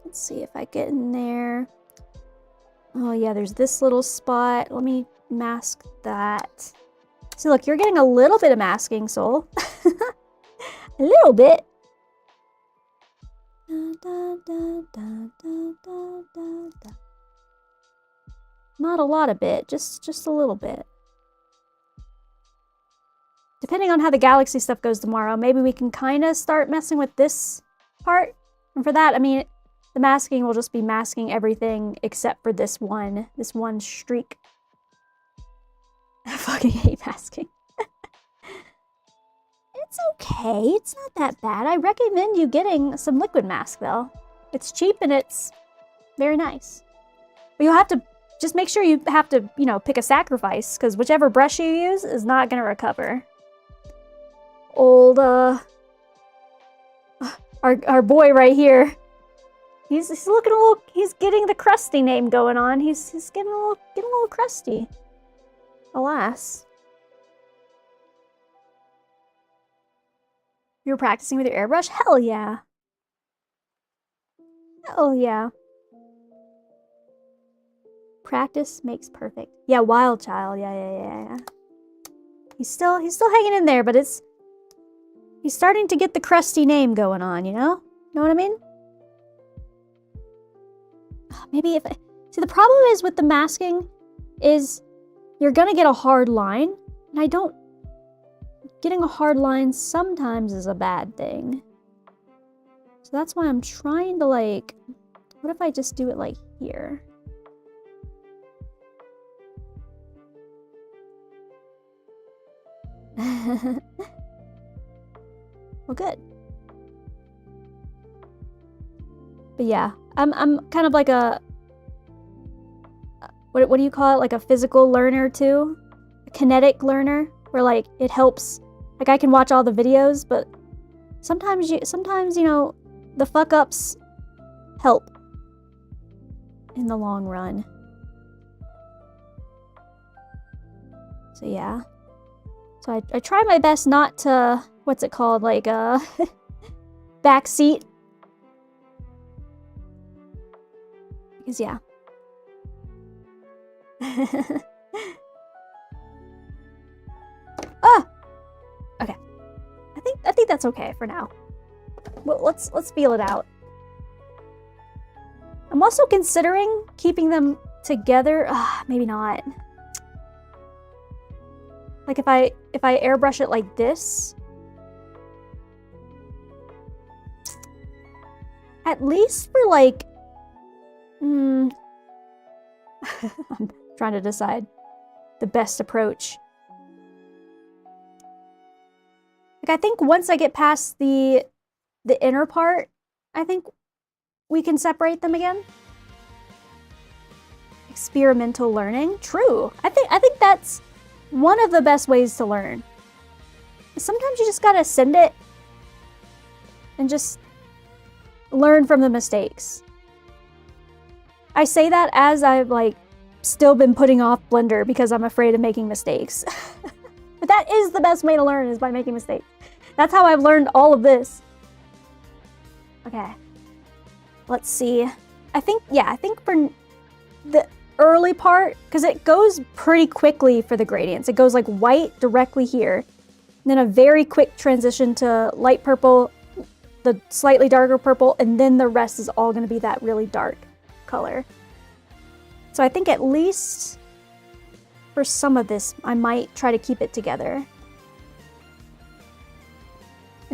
Let's see if I get in there. Oh yeah, there's this little spot. Let me mask that. See, look, you're getting a little bit of masking, Soul. A little bit. Not a lot of bit, just a little bit. Depending on how the galaxy stuff goes tomorrow, maybe we can kind of start messing with this part. And for that, I mean, the masking will just be masking everything except for this one streak. I fucking hate masking. It's okay. It's not that bad. I recommend you getting some liquid mask, though. It's cheap and it's very nice. But you'll have to just make sure you have to, you know, pick a sacrifice, because whichever brush you use is not going to recover. Old, our boy right here. He's looking a little, he's getting the crusty name going on. He's getting a little crusty. Alas. You're practicing with your airbrush? Hell yeah. Hell yeah. Practice makes perfect. Yeah, Wild Child. Yeah. He's still hanging in there, but he's starting to get the crusty name going on, you know? Know what I mean? Maybe see, the problem is with the masking is you're gonna get a hard line, and getting a hard line sometimes is a bad thing. So that's why I'm trying to, like, what if I just do it like here? Well, good. But yeah, I'm kind of like a, what do you call it? Like a physical learner too? A kinetic learner, where like it helps, like I can watch all the videos, but sometimes you know, the fuck ups help in the long run. So yeah. So I try my best not to, what's it called, like backseat. Because yeah. Ah! Okay. I think that's okay for now. Well, let's feel it out. I'm also considering keeping them together. Maybe not. Like if I airbrush it like this, at least for like, I'm trying to decide the best approach. Like I think once I get past the inner part, I think we can separate them again. Experimental learning, true. I think that's one of the best ways to learn. Sometimes you just gotta send it and just learn from the mistakes. I say that as I've like still been putting off Blender because I'm afraid of making mistakes. But that is the best way to learn, is by making mistakes. That's how I've learned all of this. Okay. Let's see. I think for the early part, because it goes pretty quickly for the gradients. It goes like white directly here, and then a very quick transition to light purple, the slightly darker purple, and then the rest is all going to be that really dark color. So I think at least for some of this, I might try to keep it together.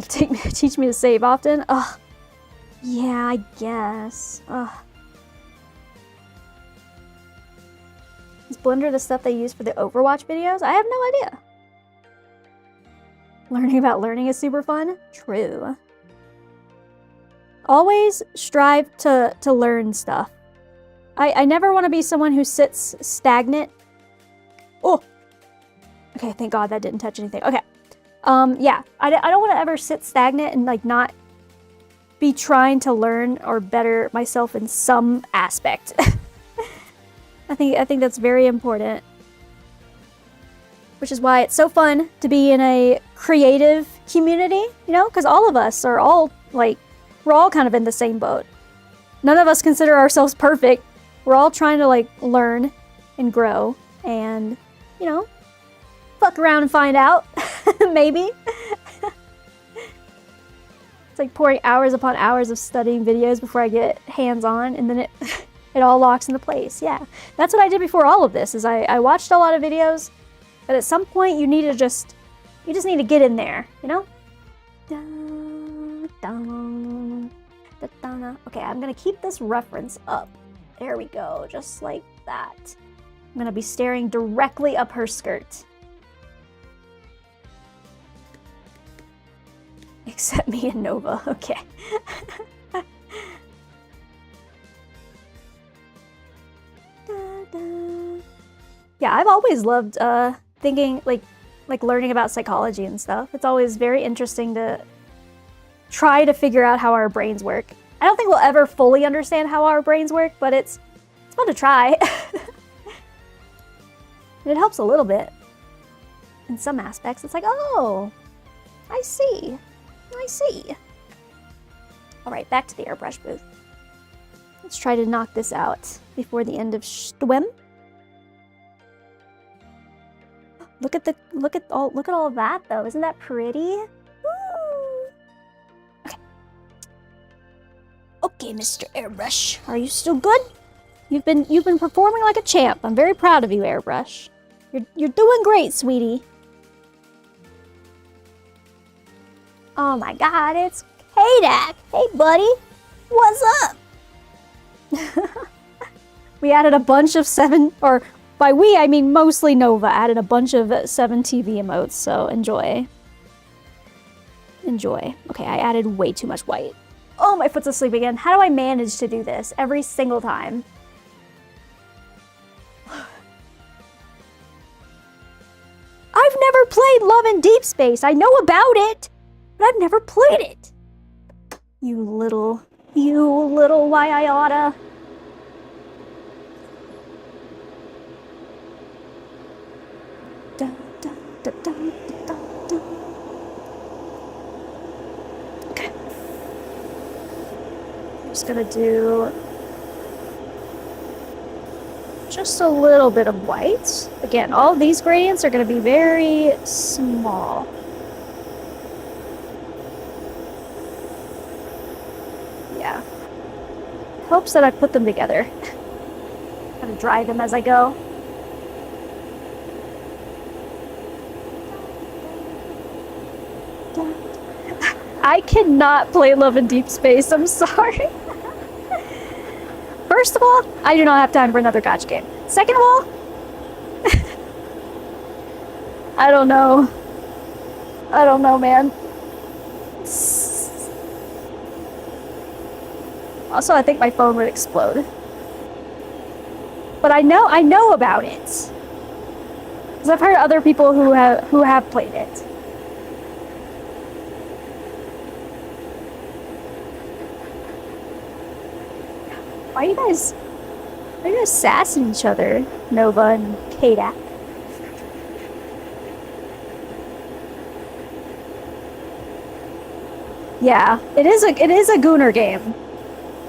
Teach me to save often? Ugh. Yeah, I guess. Ugh. Is Blender the stuff they use for the Overwatch videos? I have no idea. Learning about learning is super fun? True. Always strive to learn stuff. I never want to be someone who sits stagnant. Oh! Okay, thank God that didn't touch anything. Okay. Yeah. I don't want to ever sit stagnant and, like, not be trying to learn or better myself in some aspect. I think that's very important. Which is why it's so fun to be in a creative community, you know? Because all of us are all, like, we're all kind of in the same boat. None of us consider ourselves perfect. We're all trying to, like, learn and grow and, you know, fuck around and find out. Maybe. It's like pouring hours upon hours of studying videos before I get hands-on, and then it all locks into place. Yeah. That's what I did before all of this, is I watched a lot of videos, but at some point you just need to get in there, you know? Okay, I'm gonna keep this reference up. There we go, just like that. I'm gonna be staring directly up her skirt. Except me and Nova, okay. Yeah, I've always loved thinking, like learning about psychology and stuff. It's always very interesting to try to figure out how our brains work. I don't think we'll ever fully understand how our brains work, but it's fun to try. And it helps a little bit. In some aspects, it's like, oh, I see. I see. All right, back to the airbrush booth. Let's try to knock this out before the end of Stwem. Look at all of that though. Isn't that pretty? Woo! Okay. Okay, Mr. Airbrush. Are you still good? You've been performing like a champ. I'm very proud of you, Airbrush. You're doing great, sweetie. Oh my God, it's K-Dak. Hey, buddy. What's up? We added a bunch of 7, or by we, I mean mostly Nova, added a bunch of 7 TV emotes, so enjoy. Enjoy. Okay, I added way too much white. Oh, my foot's asleep again. How do I manage to do this every single time? I've never played Love in Deep Space. I know about it, but I've never played it. You little why I oughta. Okay. I'm just gonna do just a little bit of white. Again, all of these gradients are gonna be very small. Yeah. Hopes that I put them together. Gotta dry them as I go. I cannot play Love in Deep Space, I'm sorry. First of all, I do not have time for another gacha game. Second of all, I don't know. I don't know, man. Also, I think my phone would explode. But I know about it. Because I've heard other people who have played it. Why are you guys sassing each other, Nova and K-Dak? Yeah, it is a Gooner game,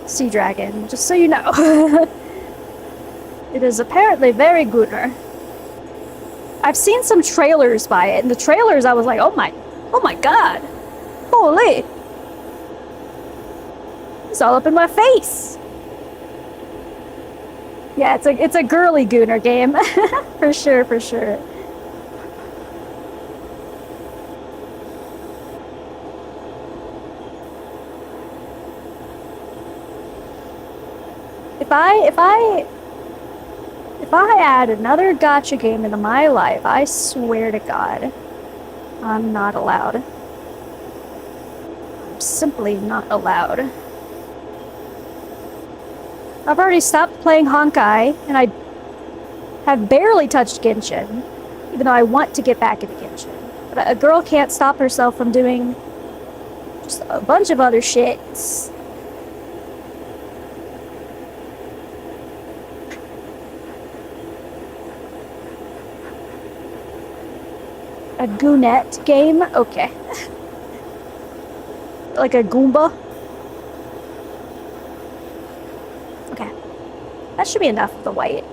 Sea Dragon, just so you know. It is apparently very Gooner. I've seen some trailers by it, and the trailers I was like, oh my God. Holy. It's all up in my face. Yeah, it's a girly Gooner game. For sure, for sure. If I add another gacha game into my life, I swear to God, I'm not allowed. I'm simply not allowed. I've already stopped playing Honkai, and I have barely touched Genshin, even though I want to get back into Genshin. But a girl can't stop herself from doing just a bunch of other shits. A Goonette game? Okay. Like a Goomba? Okay. That should be enough of the white.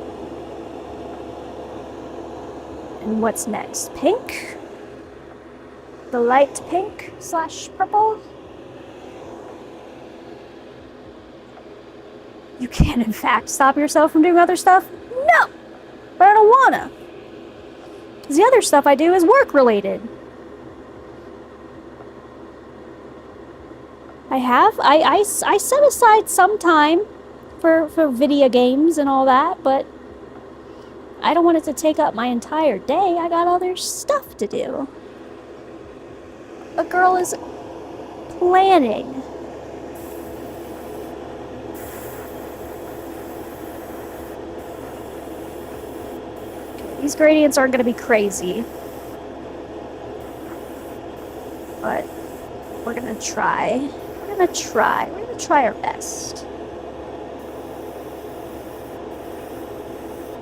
And what's next? Pink? The light pink / purple? You can, in fact, stop yourself from doing other stuff? No! But I don't wanna. Because the other stuff I do is work-related. I set aside some time for video games and all that, but I don't want it to take up my entire day. I got other stuff to do. A girl is planning. These gradients aren't going to be crazy. But we're going to try. We're going to try our best.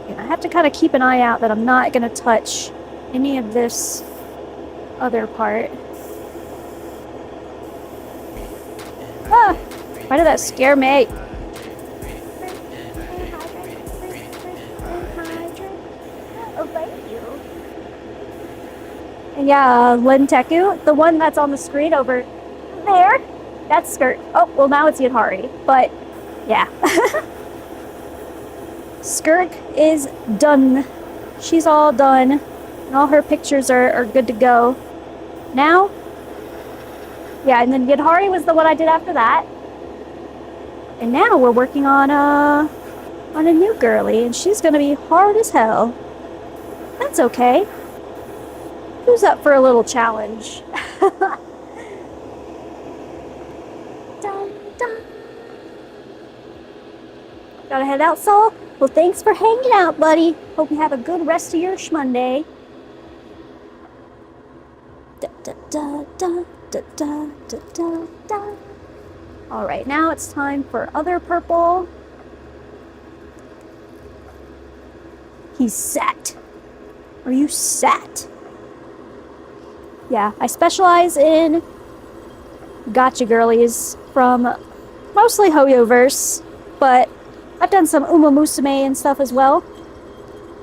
And I have to kind of keep an eye out that I'm not going to touch any of this other part. Ah! Why did that scare me? Oh, thank you. And yeah, Lenteku, the one that's on the screen over there, that's Skirt. Oh, well now it's Yadhari, but yeah. Skirt is done. She's all done. And all her pictures are good to go. Now, yeah, and then Yadhari was the one I did after that. And now we're working on a new girly, and she's gonna be hard as hell. That's okay. Who's up for a little challenge? Dun, dun. Gotta head out, Saul? Well, thanks for hanging out, buddy. Hope you have a good rest of your Shmonday. Da, da, da, da, da, da, da, da, da. Alright, now it's time for other purple. He's set. Are you set? Yeah, I specialize in gacha girlies from mostly Hoyoverse, but I've done some Uma Musume and stuff as well.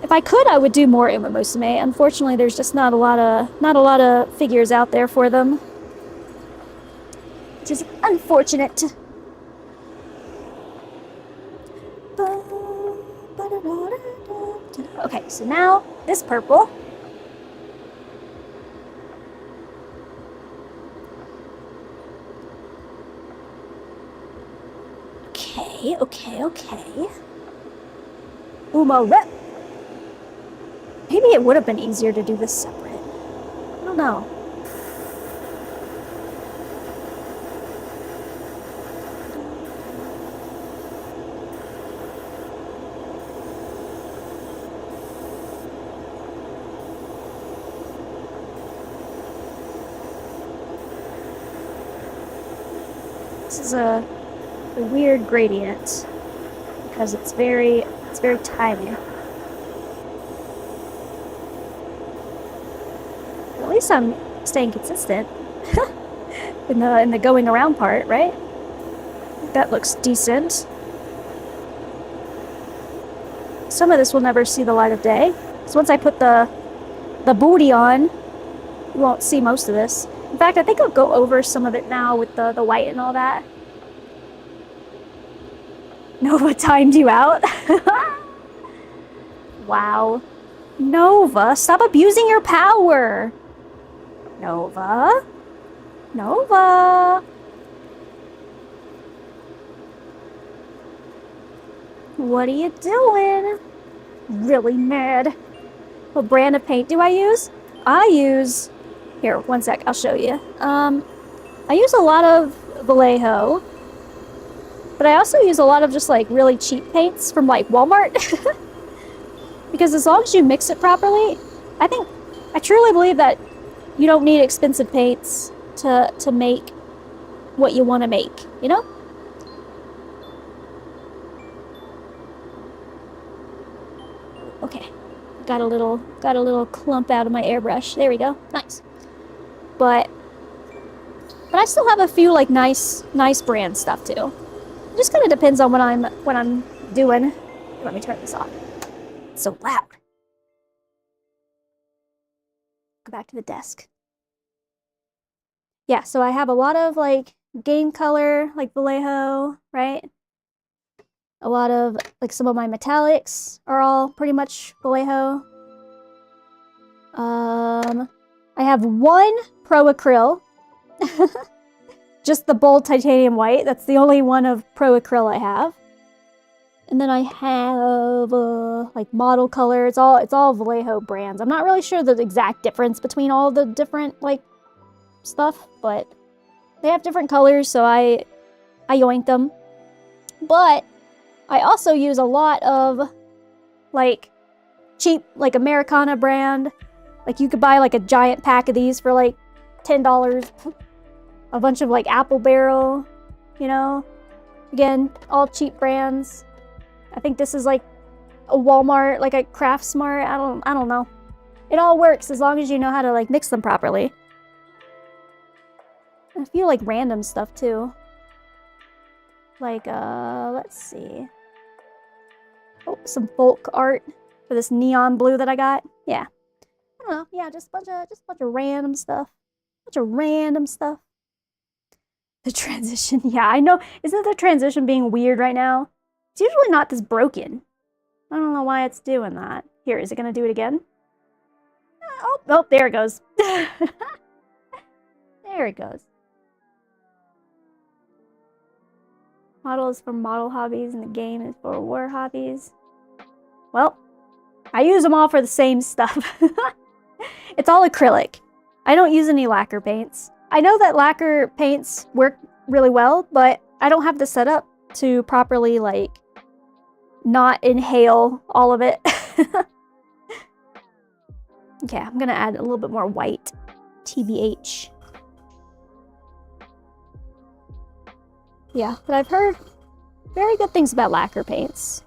If I could, I would do more Uma Musume. Unfortunately, there's just not a lot of figures out there for them, which is unfortunate. Okay, so now this purple. Okay. Uma rep. Maybe it would have been easier to do this separate. I don't know. This is a weird gradient because it's very tiny. At least I'm staying consistent in the going around part, right? That looks decent. Some of this will never see the light of day. So once I put the booty on, you won't see most of this. In fact, I think I'll go over some of it now with the white and all that. Nova timed you out. Wow. Nova, stop abusing your power. Nova. What are you doing? really mad. What brand of paint do I use? I use... Here, one sec, I'll show you. I use a lot of Vallejo, but I also use a lot of just like really cheap paints from like Walmart. Because as long as you mix it properly, I truly believe that you don't need expensive paints to make what you want to make, you know? Okay. Got a little clump out of my airbrush. There we go. Nice. But I still have a few like nice brand stuff too. It just kind of depends on what I'm doing. Let me turn this off. It's so loud. Go back to the desk. Yeah, so I have a lot of like game color, like Vallejo, right? A lot of like some of my metallics are all pretty much Vallejo. I have one Pro Acryl. Just the bold titanium white. That's the only one of Pro Acryl I have. And then I have like model color. It's all Vallejo brands. I'm not really sure the exact difference between all the different like stuff, but they have different colors, so I yoinked them. But I also use a lot of like cheap like Americana brand. Like you could buy like a giant pack of these for like $10. A bunch of like Apple Barrel, you know? Again, all cheap brands. I think this is like a Walmart, like a Craft Smart. I don't know. It all works as long as you know how to like mix them properly. And a few like random stuff too. Like let's see. Oh, some folk art for this neon blue that I got. Yeah. I don't know. Yeah, just a bunch of random stuff. Bunch of random stuff. The transition. Yeah, I know. Isn't the transition being weird right now? It's usually not this broken. I don't know why it's doing that. Here, is it going to do it again? Oh, there it goes. There it goes. Model is for model hobbies and the game is for war hobbies. Well, I use them all for the same stuff. It's all acrylic. I don't use any lacquer paints. I know that lacquer paints work really well, but I don't have the setup to properly, like, not inhale all of it. Okay, I'm gonna add a little bit more white. TBH. Yeah, but I've heard very good things about lacquer paints.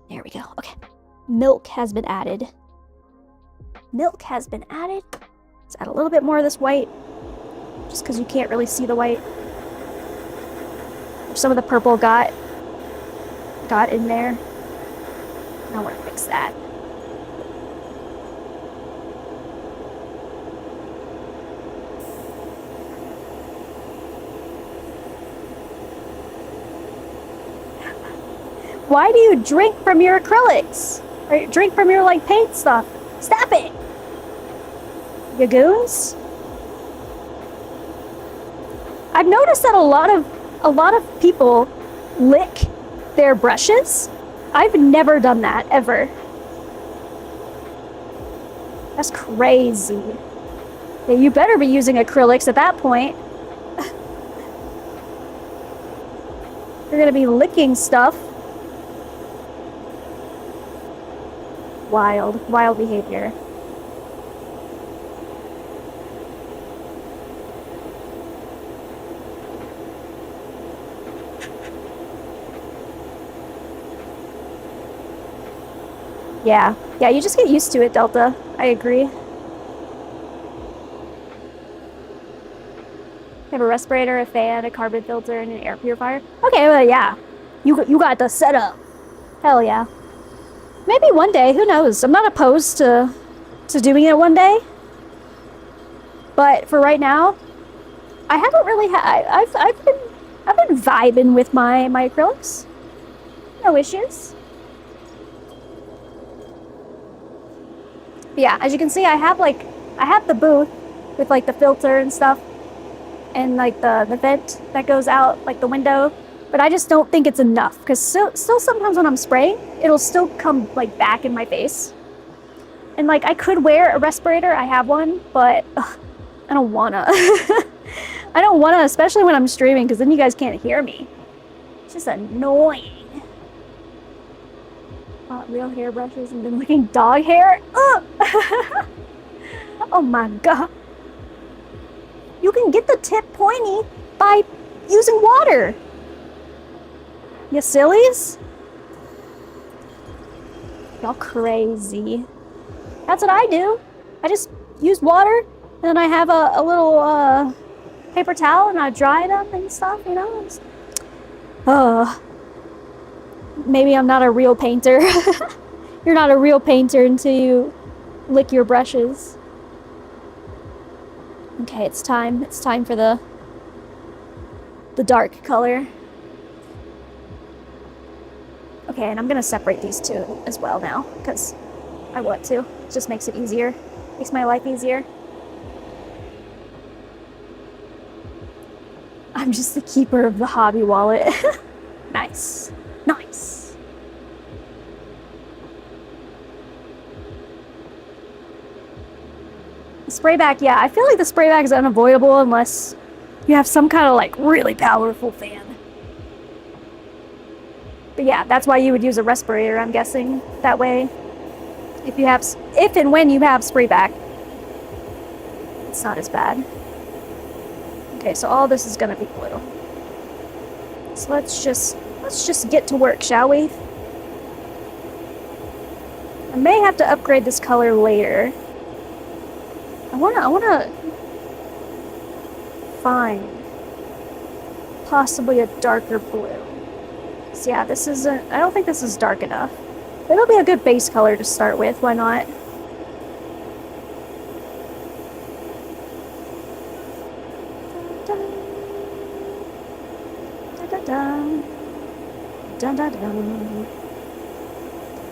There we go. Okay. Milk has been added. Milk has been added. Let's add a little bit more of this white. Just because you can't really see the white. Some of the purple got in there. I want to fix that. Why do you drink from your acrylics? Or drink from your, like, paint stuff? Stop it! You goons? I've noticed that a lot of people lick their brushes. I've never done that, ever. That's crazy. Yeah, you better be using acrylics at that point. You're gonna be licking stuff. Wild behavior. Yeah, you just get used to it, Delta. I agree. You have a respirator, a fan, a carbon filter, and an air purifier. Okay, well, yeah. You got the setup. Hell yeah. Maybe one day, who knows? I'm not opposed to doing it one day. But for right now, I haven't really I've been vibing with my acrylics. No issues. But yeah, as you can see, I have the booth with like the filter and stuff and like the vent that goes out like the window. But But I just don't think it's enough, because still sometimes when I'm spraying, it'll still come like back in my face. And like I could wear a respirator, I have one, but I don't wanna. I don't wanna, especially when I'm streaming, because then you guys can't hear me. It's just annoying. Real hairbrushes and been licking dog hair? Ugh. Oh my god. You can get the tip pointy by using water. You sillies? Y'all crazy. That's what I do. I just use water, and then I have a little paper towel, and I dry them and stuff, you know? Maybe I'm not a real painter. You're not a real painter until you lick your brushes. Okay, it's time. It's time for the dark color. Okay, and I'm gonna separate these two as well now, because I want to. It just makes it easier. Makes my life easier. I'm just the keeper of the hobby wallet. Nice. Nice. The spray back, yeah, I feel like the spray back is unavoidable unless you have some kind of like really powerful fan. But yeah, that's why you would use a respirator, I'm guessing. That way, if and when you have spray back, it's not as bad. Okay, so all this is gonna be blue. So let's just get to work, shall we? I may have to upgrade this color later. I wanna find possibly a darker blue. So yeah, this isn't, I don't think this is dark enough. It'll be a good base color to start with, why not? Dun, dun, dun.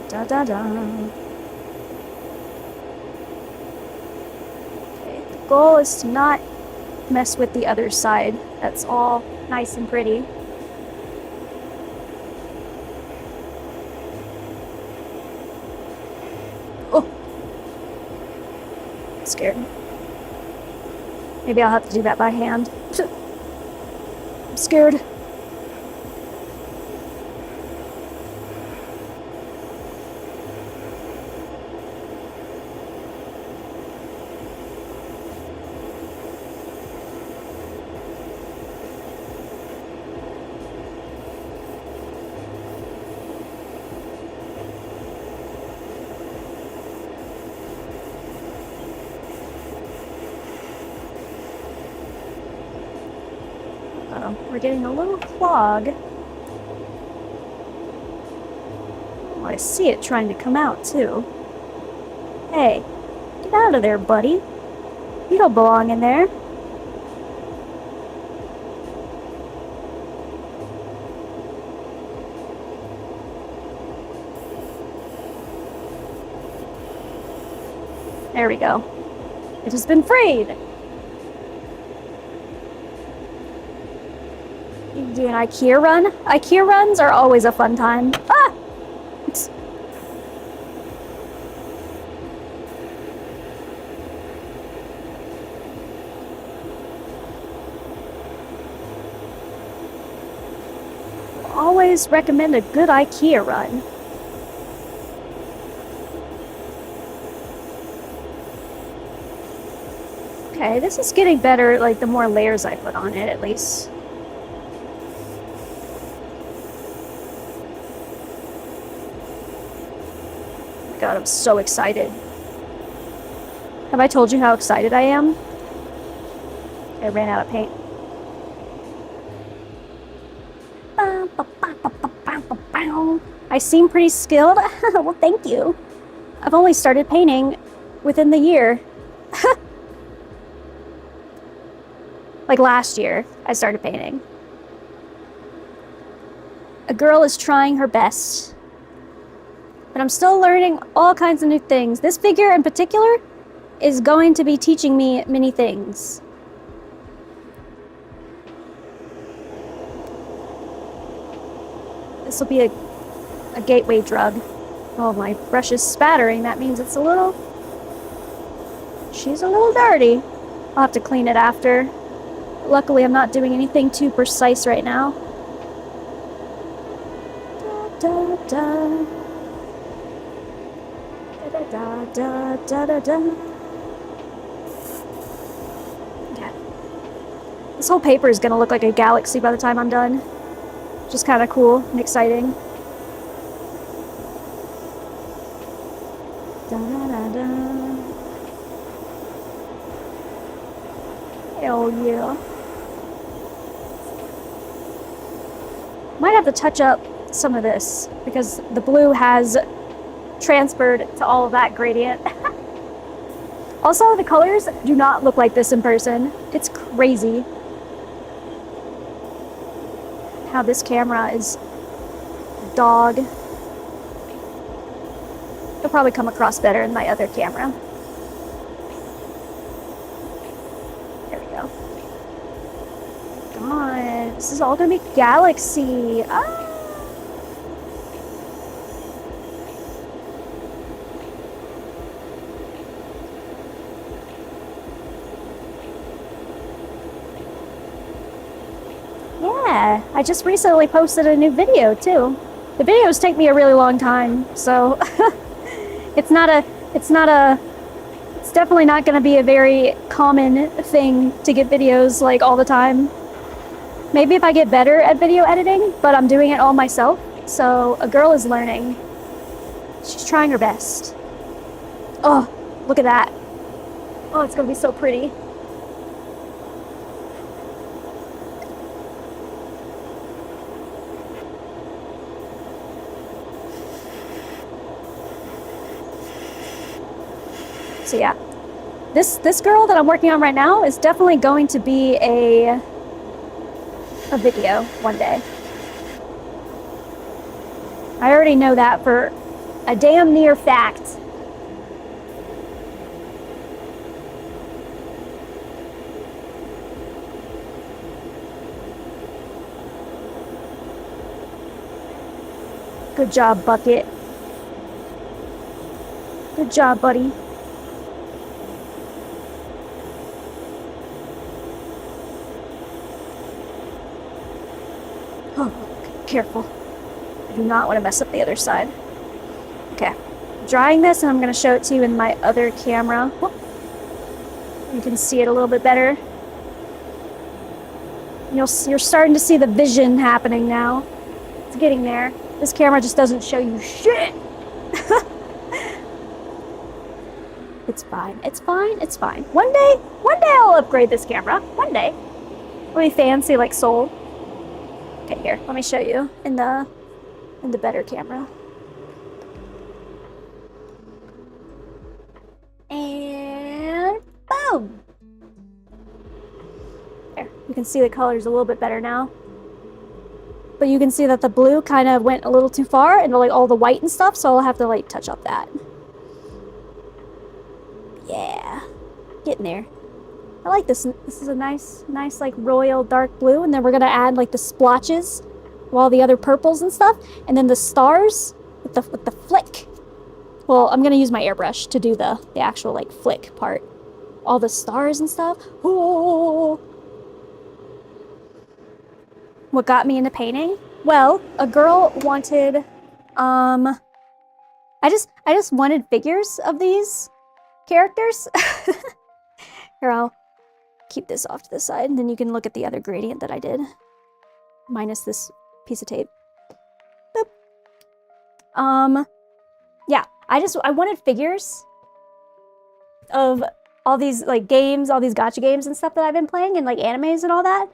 Dun, dun, dun. Okay, the goal is to not mess with the other side. That's all nice and pretty. Oh! I'm scared. Maybe I'll have to do that by hand. I'm scared. We're getting a little clog. Oh, I see it trying to come out too. Hey, get out of there, buddy. You don't belong in there. There we go. It has been freed. You do an IKEA run? IKEA runs are always a fun time. Ah! Always recommend a good IKEA run. Okay, this is getting better, like the more layers I put on it, at least. God, I'm so excited. Have I told you how excited I am? I ran out of paint. I seem pretty skilled. Well, thank you. I've only started painting within the year. Like last year, I started painting. A girl is trying her best. But I'm still learning all kinds of new things. This figure in particular is going to be teaching me many things. This will be a gateway drug. Oh, my brush is spattering. That means it's a little... She's a little dirty. I'll have to clean it after. Luckily, I'm not doing anything too precise right now. Da, da, da. Da, da, da, da, da, da. Okay. This whole paper is gonna look like a galaxy by the time I'm done. Which is kind of cool and exciting. Da, da, da, da. Hell yeah. Might have to touch up some of this because the blue has transferred to all of that gradient. Also, the colors do not look like this in person. It's crazy how this camera is dog. It'll probably come across better in my other camera. There we go. Come on, this is all gonna be galaxy. Ah! Yeah, I just recently posted a new video too. The videos take me a really long time, so it's definitely not gonna be a very common thing to get videos like all the time. Maybe if I get better at video editing, but I'm doing it all myself, so a girl is learning. She's trying her best. Oh, look at that. Oh, it's gonna be so pretty. So yeah, this girl that I'm working on right now is definitely going to be a video one day. I already know that for a damn near fact. Good job, Bucket. Good job, buddy. Oh, careful. I do not want to mess up the other side. Okay. Drying this, and I'm going to show it to you in my other camera. Whoop. You can see it a little bit better. You're starting to see the vision happening now. It's getting there. This camera just doesn't show you shit. It's fine. It's fine. It's fine. One day I'll upgrade this camera. One day. It'll be fancy like Soul. Okay, here. Let me show you in the better camera. And boom. There. You can see the colors a little bit better now. But you can see that the blue kind of went a little too far into like all the white and stuff, so I'll have to like touch up that. Yeah. Getting there. I like this. This is a nice like royal dark blue, and then we're gonna add like the splotches, all the other purples and stuff, and then the stars with the flick. Well, I'm gonna use my airbrush to do the actual like flick part. All the stars and stuff. Ooh. What got me into painting? Well, a girl wanted, I just wanted figures of these characters. Here, I'll keep this off to the side, and then you can look at the other gradient that I did. Minus this piece of tape. Boop. Yeah, I wanted figures of all these, like, games, all these gacha games and stuff that I've been playing, and, like, animes and all that.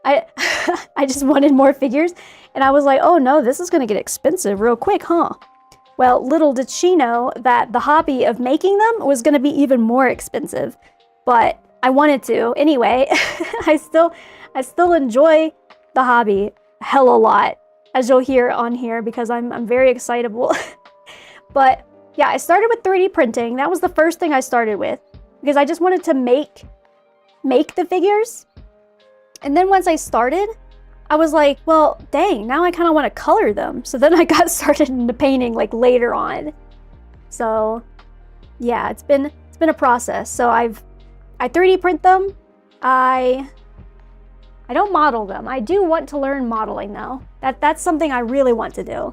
I just wanted more figures, and I was like, oh no, this is gonna get expensive real quick, huh? Well, little did she know that the hobby of making them was gonna be even more expensive. But I wanted to. Anyway, I still enjoy the hobby a hell a lot, as you'll hear on here, because I'm very excitable. But yeah, I started with 3D printing. That was the first thing I started with, because I just wanted to make the figures. And then once I started, I was like, well, dang, now I kind of want to color them. So then I got started into painting like later on. So yeah, it's been a process. So I 3D print them. I don't model them. I do want to learn modeling though. That's something I really want to do.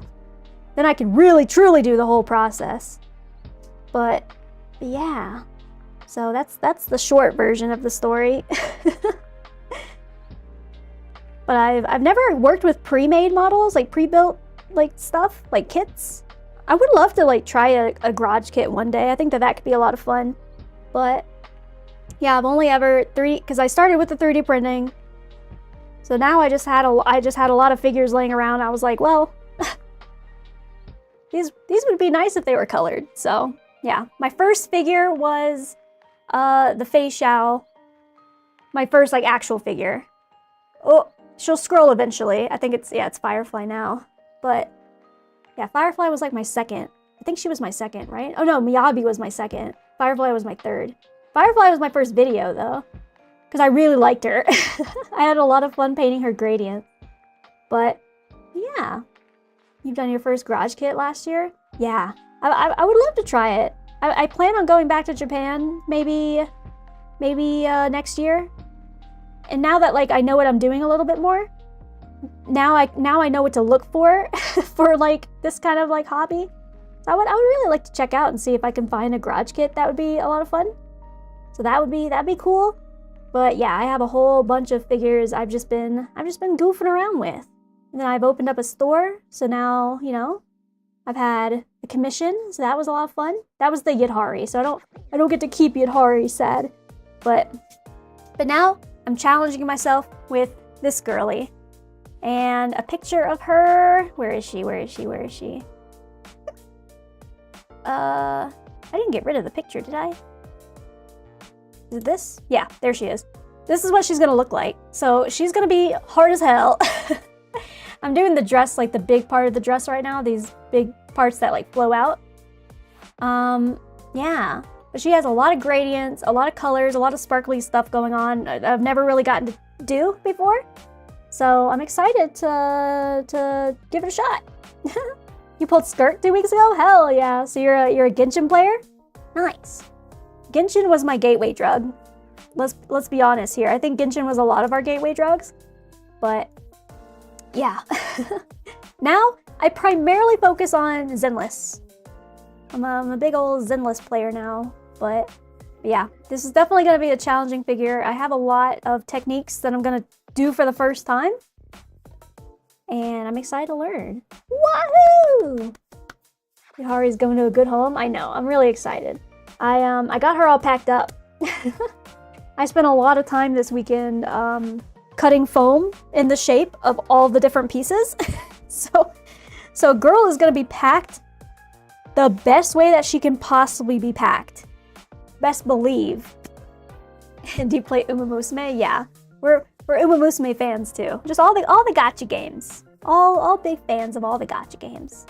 Then I can really truly do the whole process. But yeah. So that's the short version of the story. But I've never worked with pre-made models, like pre-built like stuff, like kits. I would love to like try a garage kit one day. I think that could be a lot of fun. But yeah, I've only ever because I started with the 3D printing. So now I just had a lot of figures laying around. I was like, well, these would be nice if they were colored. So yeah, my first figure was the Fei Xiao. My first like actual figure. Oh, she'll scroll eventually. I think it's Firefly now. But yeah, Firefly was like my second. I think she was my second, right? Oh no, Miyabi was my second. Firefly was my third. Firefly was my first video though, because I really liked her. I had a lot of fun painting her gradient. But yeah, you've done your first garage kit last year? Yeah, I would love to try it. I plan on going back to Japan maybe next year. And now that like I know what I'm doing a little bit more, now I know what to look for for like this kind of like hobby. So I would really like to check out and see if I can find a garage kit. That would be a lot of fun. So that'd be cool. But yeah, I have a whole bunch of figures I've just been goofing around with. And then I've opened up a store, so now, you know, I've had a commission, so that was a lot of fun. That was the Yidhari, so I don't get to keep Yidhari, sad. But now I'm challenging myself with this girly. And a picture of her. Where is she? I didn't get rid of the picture, did I? Is it this? Yeah, there she is. This is what she's gonna look like. So she's gonna be hard as hell. I'm doing the dress, like the big part of the dress right now, these big parts that like flow out. Yeah, but she has a lot of gradients, a lot of colors, a lot of sparkly stuff going on. I've never really gotten to do before. So I'm excited to give it a shot. You pulled skirt 2 weeks ago? Hell yeah. So you're a Genshin player? Nice. Genshin was my gateway drug. Let's be honest here. I think Genshin was a lot of our gateway drugs. But yeah. Now I primarily focus on Zenless. I'm a big old Zenless player now. But yeah, this is definitely going to be a challenging figure. I have a lot of techniques that I'm going to do for the first time. And I'm excited to learn. Wahoo! Yahari's going to a good home. I know, I'm really excited. I got her all packed up. I spent a lot of time this weekend cutting foam in the shape of all the different pieces. So girl is gonna be packed the best way that she can possibly be packed. Best believe. And do you play Uma Musume? Yeah. We're Uma Musume fans too. Just all the gacha games. All big fans of all the gacha games.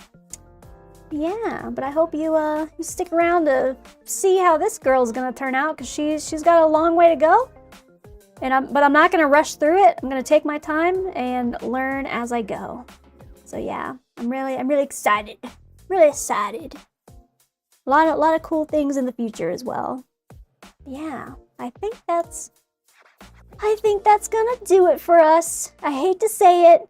Yeah, but I hope you stick around to see how this girl's gonna turn out, because she's got a long way to go. But I'm not gonna rush through it. I'm gonna take my time and learn as I go. So yeah, I'm really excited. Really excited. A lot of cool things in the future as well. Yeah, I think that's gonna do it for us. I hate to say it,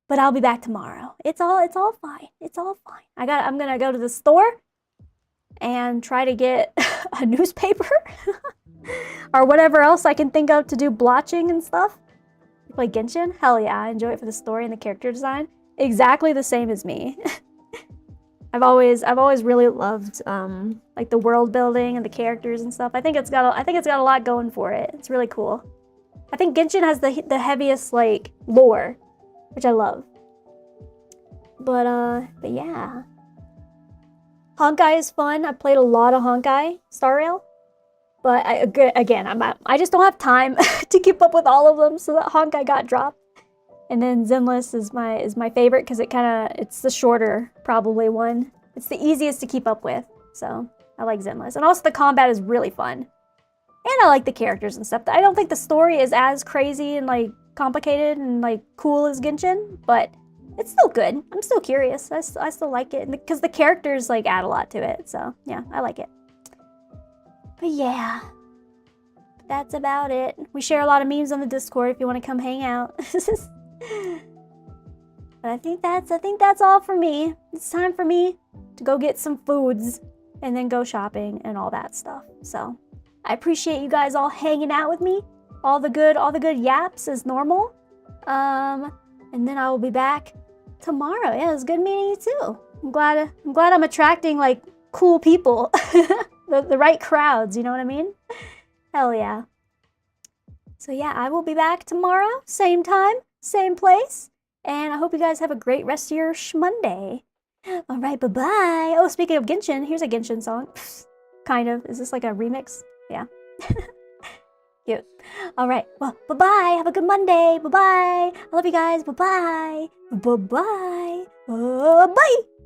but I'll be back tomorrow. It's all fine. It's all fine. I'm gonna go to the store and try to get a newspaper or whatever else I can think of to do blotching and stuff. You play Genshin? Hell yeah, I enjoy it for the story and the character design. Exactly the same as me. I've always really loved like the world building and the characters and stuff. I think it's got a lot going for it. It's really cool. I think Genshin has the heaviest like lore, which I love. But yeah. Honkai is fun. I played a lot of Honkai Star Rail. But I just don't have time to keep up with all of them, so that Honkai got dropped. And then Zenless is my favorite because it's the shorter probably one. It's the easiest to keep up with, so I like Zenless. And also the combat is really fun. And I like the characters and stuff. I don't think the story is as crazy and like complicated and like cool as Genshin, but it's still good. I'm still curious. I still like it because the characters like add a lot to it. So yeah, I like it. But yeah, that's about it. We share a lot of memes on the Discord if you want to come hang out. But I think that's all for me. It's time for me to go get some foods and then go shopping and all that stuff. So I appreciate you guys all hanging out with me. All the good yaps as normal. And then I will be back tomorrow. Yeah, it was good meeting you too. I'm glad I'm attracting like cool people. the right crowds, you know what I mean? Hell yeah. So yeah, I will be back tomorrow, same time, same place. And I hope you guys have a great rest of your Monday. All right, bye-bye. Oh, speaking of Genshin, here's a Genshin song. Kind of. Is this like a remix? Yeah. Cute. All right. Well, bye-bye. Have a good Monday. Bye-bye. I love you guys. Bye-bye. Bye-bye. Bye-bye.